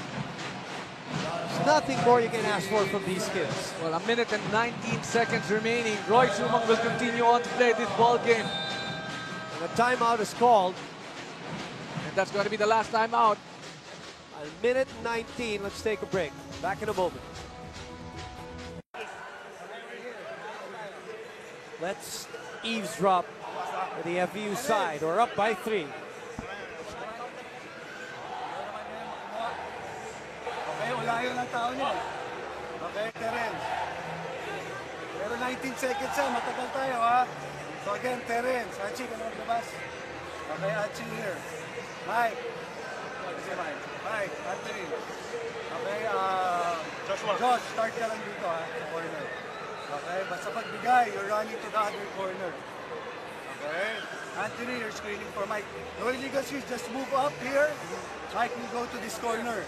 There's nothing more you can ask for from these kids. Well, 1 minute and 19 seconds remaining. Roy Sumang will continue on to play this ball game. And a timeout is called. And that's going to be the last timeout. 1 minute 19. Let's take a break. Back in a moment. Let's eavesdrop to the FEU side. We're up by 3. Okay, wala yun ang tao niya. Okay, Terence. Pero 19 seconds siya, matagal tayo ha. So again, Terence. Achi, ka na maglabas. Okay, Achi here. Mike. Mike, Anthony. Okay, Josh, start ka lang dito ha, sa corner. Okay, basta pagbigay, you're running to the other corner. Okay, Anthony, you're screening for Mike. Noy Ligas, you just move up here. Mike will go to this corner.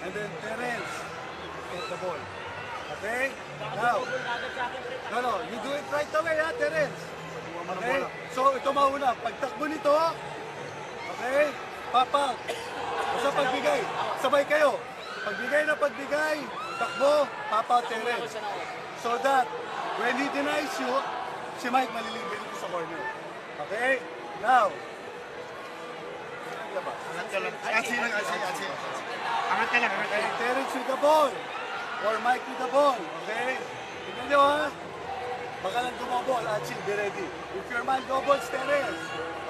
And then Terence, get the ball. Okay, now. No, you do it right away ha, Terence. Okay, so ito mauna. Pagtakbo nito, okay, pop out. Basta pagbigay, sabay kayo. Pagbigay, takbo, pop out, Terence. So that when he denies you, si Mike malilibre dito sa corner. Okay? Now. Angat ka lang. Okay, Terence with the ball. Or Mike with the ball. Okay? Tignan nyo ha. Baka lang dumabol. Achi, be ready. If your man doubles, Terence.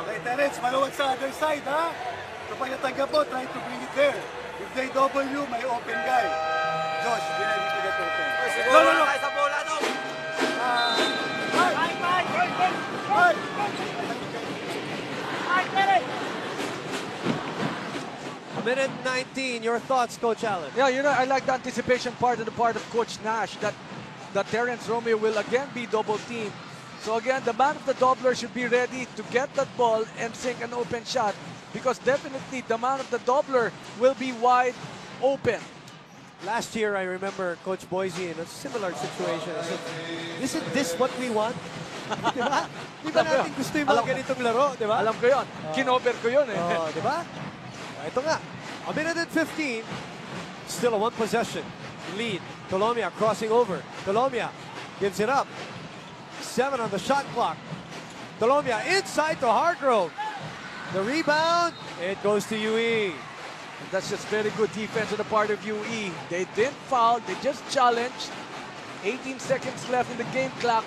Okay, Terence, maluwag sa other side ha. Kapag natagya po, try to bring it there. If they double you, may open guy. Josh, be ready to get open. No. Sa bola daw. A minute 19. Your thoughts, Coach Allen? Yeah, you know, I like the anticipation part on the part of Coach Nash that Terence Romeo will again be double teamed. So again, the man of the doubler should be ready to get that ball and sink an open shot, because definitely the man of the doubler will be wide open. Last year, I remember Coach Boise in a similar situation. I said, isn't this what we want? Diba? Di ba natin gusto yung mga ganitong laro, di ba? Alam ko yun. Kinover ko yun eh. Di ba? Ito nga. A minute and 15. Still a one possession lead. Tolomia crossing over. Tolomia gives it up. 7 on the shot clock. Tolomia inside to Hargrove. The rebound, it goes to UE. And that's just very good defense on the part of UE. They didn't foul, they just challenged. 18 seconds left in the game clock.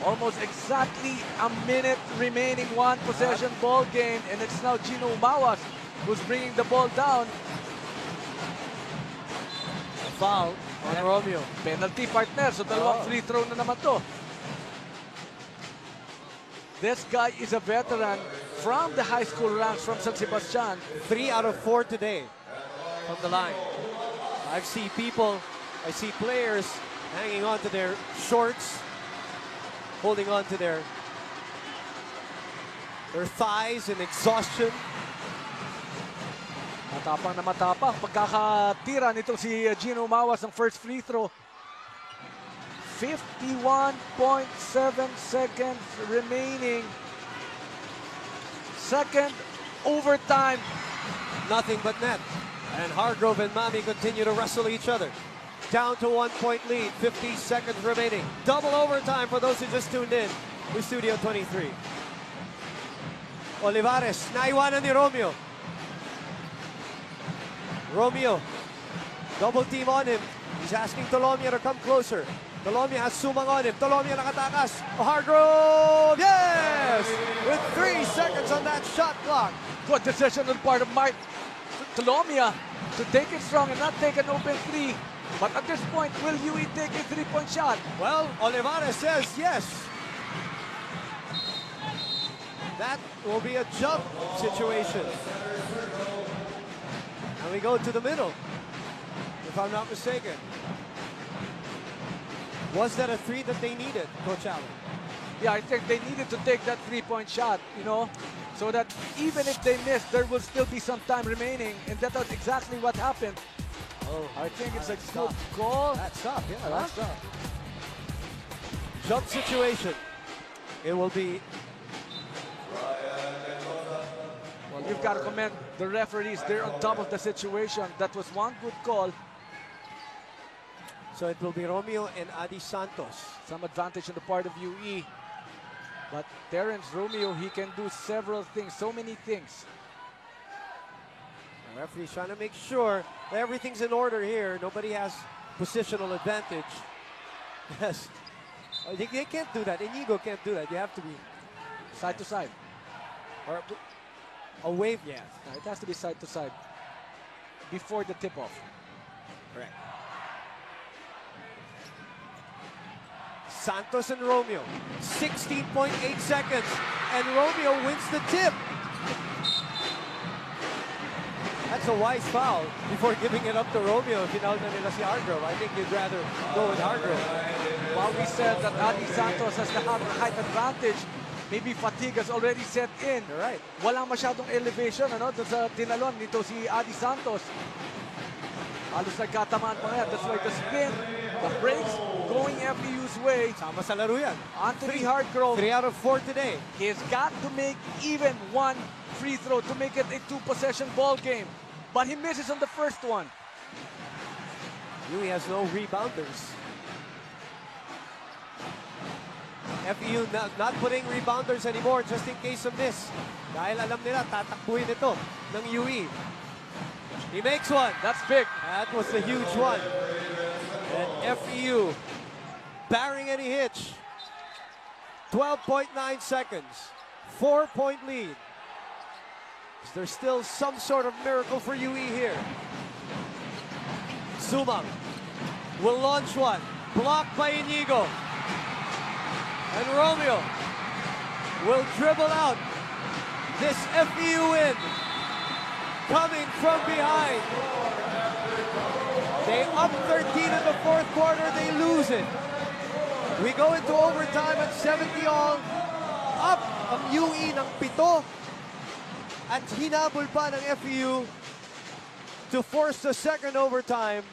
Almost exactly a minute remaining, one possession ball game, and it's now Gino Umawas who's bringing the ball down. A foul on Romeo. Penalty, partner, so dalawang free throw na naman to. This guy is a veteran from the high school ranks from San Sebastian. 3 out of 4 today from the line. I see players hanging on to their shorts, holding on to their thighs in exhaustion. Matapang na matapang. Pagkakatira nito si Gino Umawas ng first free throw. 51.7 seconds remaining. Second overtime. Nothing but net. And Hargrove and Mami continue to wrestle each other. Down to 1-point lead. 50 seconds remaining. Double overtime for those who just tuned in with Studio 23. Olivares, naiwanan ni Romeo. Romeo, double team on him. He's asking Tolomia to come closer. Tolomia has Sumang on him. Tolomia nakatakas. Hargrove, yes! With 3 seconds on that shot clock. Good decision on the part of Mark Tolomia to take it strong and not take an open three. But at this point, will UE take a three-point shot? Well, Olivares says yes. That will be a jump situation. And we go to the middle, if I'm not mistaken. Was that a three that they needed, Coach Allen? Yeah, I think they needed to take that three-point shot, you know, so that even if they miss, there will still be some time remaining, and that was exactly what happened. Oh, I think it's a good call. That's up, yeah, that's up. Jump situation. It will be. Well, you've got to commend the referees. They're on top of the situation. That was one good call. So it will be Romeo and Adi Santos. Some advantage on the part of UE. But Terrence Romeo, he can do several things, so many things. The referee's trying to make sure that everything's in order here. Nobody has positional advantage. Yes. They can't do that. Inigo can't do that. You have to be side to side. Or a wave, yeah. No, it has to be side to side before the tip-off. Correct. Santos and Romeo, 16.8 seconds, and Romeo wins the tip. That's a wise foul before giving it up to Romeo. Final na nila si Hargrove. I think you'd rather go with Hargrove. While we said that Adi Santos has the height advantage, maybe fatigue has already set in. You're right. Walang masyadong elevation, ano, doon sa tinalon nito si Adi Santos. Halos nagkatamaan pa nga. That's why the spin, the breaks, going FEU's way. Sama sa laro yan. Anthony Hargrove. 3 out of 4 today. He's got to make even one free throw to make it a two-possession ball game. But he misses on the first one. UE has no rebounders. FEU not putting rebounders anymore just in case of miss. Dahil alam nila, tatakbuhin ito ng UE. He makes one. That's big. That was a huge one. And FEU, barring any hitch, 12.9 seconds, 4-point lead. Is there still some sort of miracle for UE here? Sumang will launch one. Blocked by Inigo. And Romeo will dribble out this FEU win. Coming from behind. They up 13 in the fourth quarter, they lose it. We go into overtime at 70 all. Up ang UE ng 7. At hinabol pa ng FEU to force the second overtime.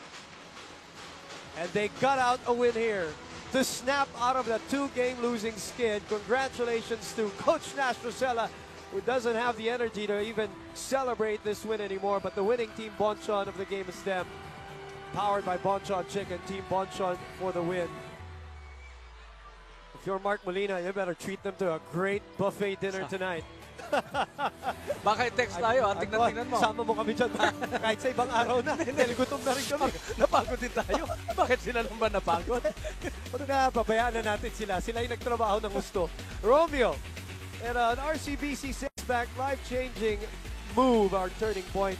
And they got out a win here to snap out of the 2-game losing skid. Congratulations to Coach Nash Rosella, who doesn't have the energy to even celebrate this win anymore. But the winning team, Bonchon of the game, is them. Powered by Bonchon Chicken, Team Bonchon for the win. If you're Mark Molina, you better treat them to a great buffet dinner tonight. Baka i-text tayo, tingnan mo. Sama mo kami dyan, kahit sa ibang araw na. Dahil gutom na rin kami. Napagod din tayo. Bakit sila lang ba napagod? Pag pabayaan na natin sila. Sila yung nagtrabaho ng gusto. Romeo, and an RCBC Savings Bank life-changing move, our turning point.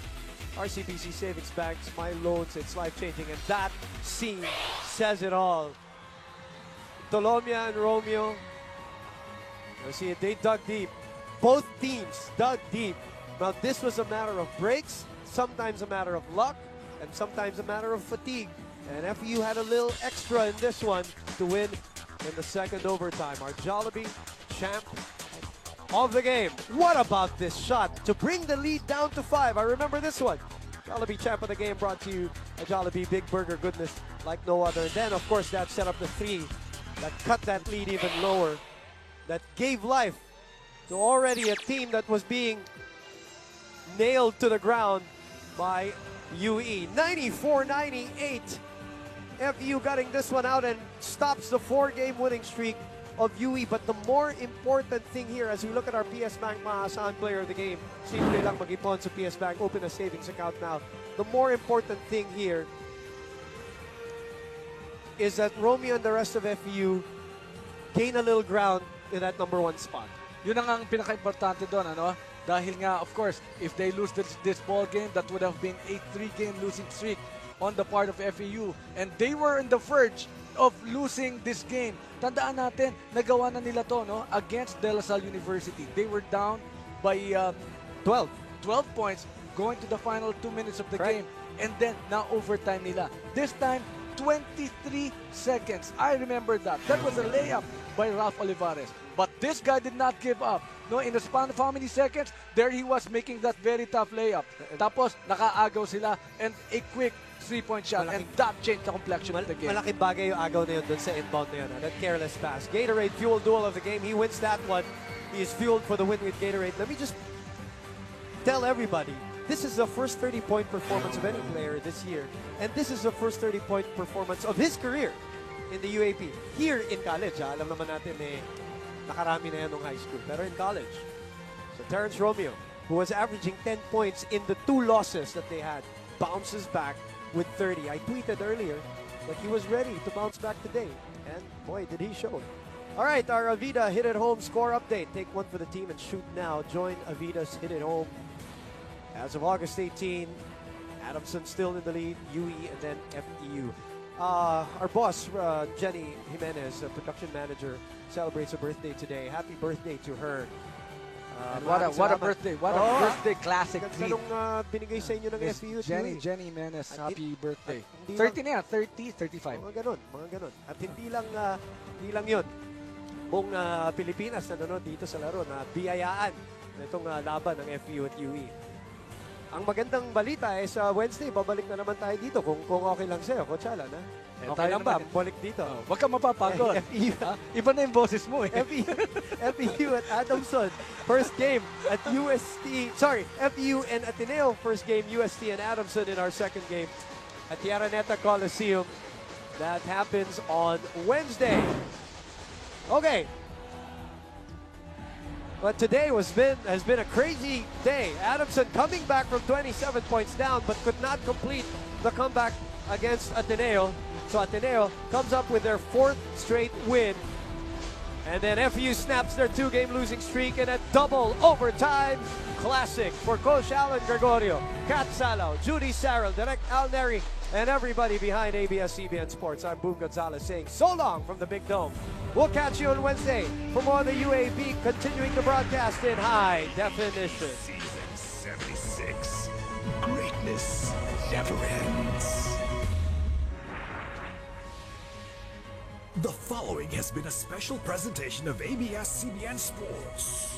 RCBC Savings Banks, my loans, it's life-changing. And that scene says it all. Tolomia and Romeo, you see, they dug deep. Both teams dug deep. Now, this was a matter of breaks, sometimes a matter of luck, and sometimes a matter of fatigue. And FEU had a little extra in this one to win in the second overtime. Our Jollibee champ of the game. What about this shot to bring the lead down to 5? I remember this one. Jollibee champ of the game brought to you a Jollibee Big Burger goodness like no other. And then, of course, that set up the 3 that cut that lead even lower, that gave life to already a team that was being nailed to the ground by UE. 94-98. FEU getting this one out and stops the 4-game winning streak of UE. But the more important thing here, as we look at our PS Bank Maasahan player of the game, simple lang mag-ipon sa PS Bank, open a savings account now. The more important thing here is that Romeo and the rest of FEU gain a little ground in that number 1 spot. Yun ang pinaka-importante doon, ano? Dahil nga, of course, if they lose this ball game, that would have been a 3-game losing streak on the part of FEU. And they were in the verge of losing this game. Tandaan natin, nagawa na nila to, no? Against De La Salle University. They were down by 12 points going to the final 2 minutes of the game. And then, na overtime nila. This time, 23 seconds. I remember that. That was a layup by Ralph Olivares. But this guy did not give up. No, in the span of how many seconds, there he was making that very tough layup. Tapos, nakaagaw sila and a quick 3-point shot. And that changed the complexion of the game. Malaking bagay yung agaw na yun dun sa inbound na yun. That careless pass. Gatorade fuel duel of the game. He wins that one. He is fueled for the win with Gatorade. Let me just tell everybody, this is the first 30-point performance of any player this year. And this is the first 30-point performance of his career in the UAP. Here in college, alam naman natin nakarami na yan nung high school. Pero in college. So Terrence Romeo, who was averaging 10 points in the 2 losses that they had, bounces back with 30. I tweeted earlier that he was ready to bounce back today. And boy, did he show it. All right, our Avida Hit It Home score update. Take one for the team and shoot now. Join Avida's Hit It Home. As of August 18, Adamson still in the lead, UE, and then FEU. Our boss, Jenny Jimenez, production manager, celebrates a birthday today. Happy birthday to her. What a birthday. What a birthday classic tweet. Anong binigay sa inyo ng FEU? Jenny Jimenez, happy birthday. 30 na yan, 30, 35. Mga ganon. At hindi lang yun. Buong Pilipinas na nanonood dito sa laro na biyayaan na itong laban ng FEU at UE. Ang magandang balita sa Wednesday, babalik na naman tayo dito kung okay lang sa'yo, Coach Alan. Okay lang ba? Balik dito. Huwag kang mapapagod. Iba na yung boses mo eh. FEU at Adamson, first game at FEU and Ateneo, first game UST and Adamson in our second game at the Araneta Coliseum. That happens on Wednesday. Okay. But today has been a crazy day. Adamson coming back from 27 points down, but could not complete the comeback against Ateneo. So Ateneo comes up with their 4th straight win. And then FEU snaps their 2-game losing streak in a double overtime classic for Coach Alan Gregorio, Kat Salaw, Judy Sarrell, Direk Alneri, and everybody behind ABS-CBN Sports. I'm Boom Gonzalez saying so long from the Big Dome. We'll catch you on Wednesday for more of the UAB, continuing the broadcast in high definition. Season 76. Greatness never ends. The following has been a special presentation of ABS-CBN Sports.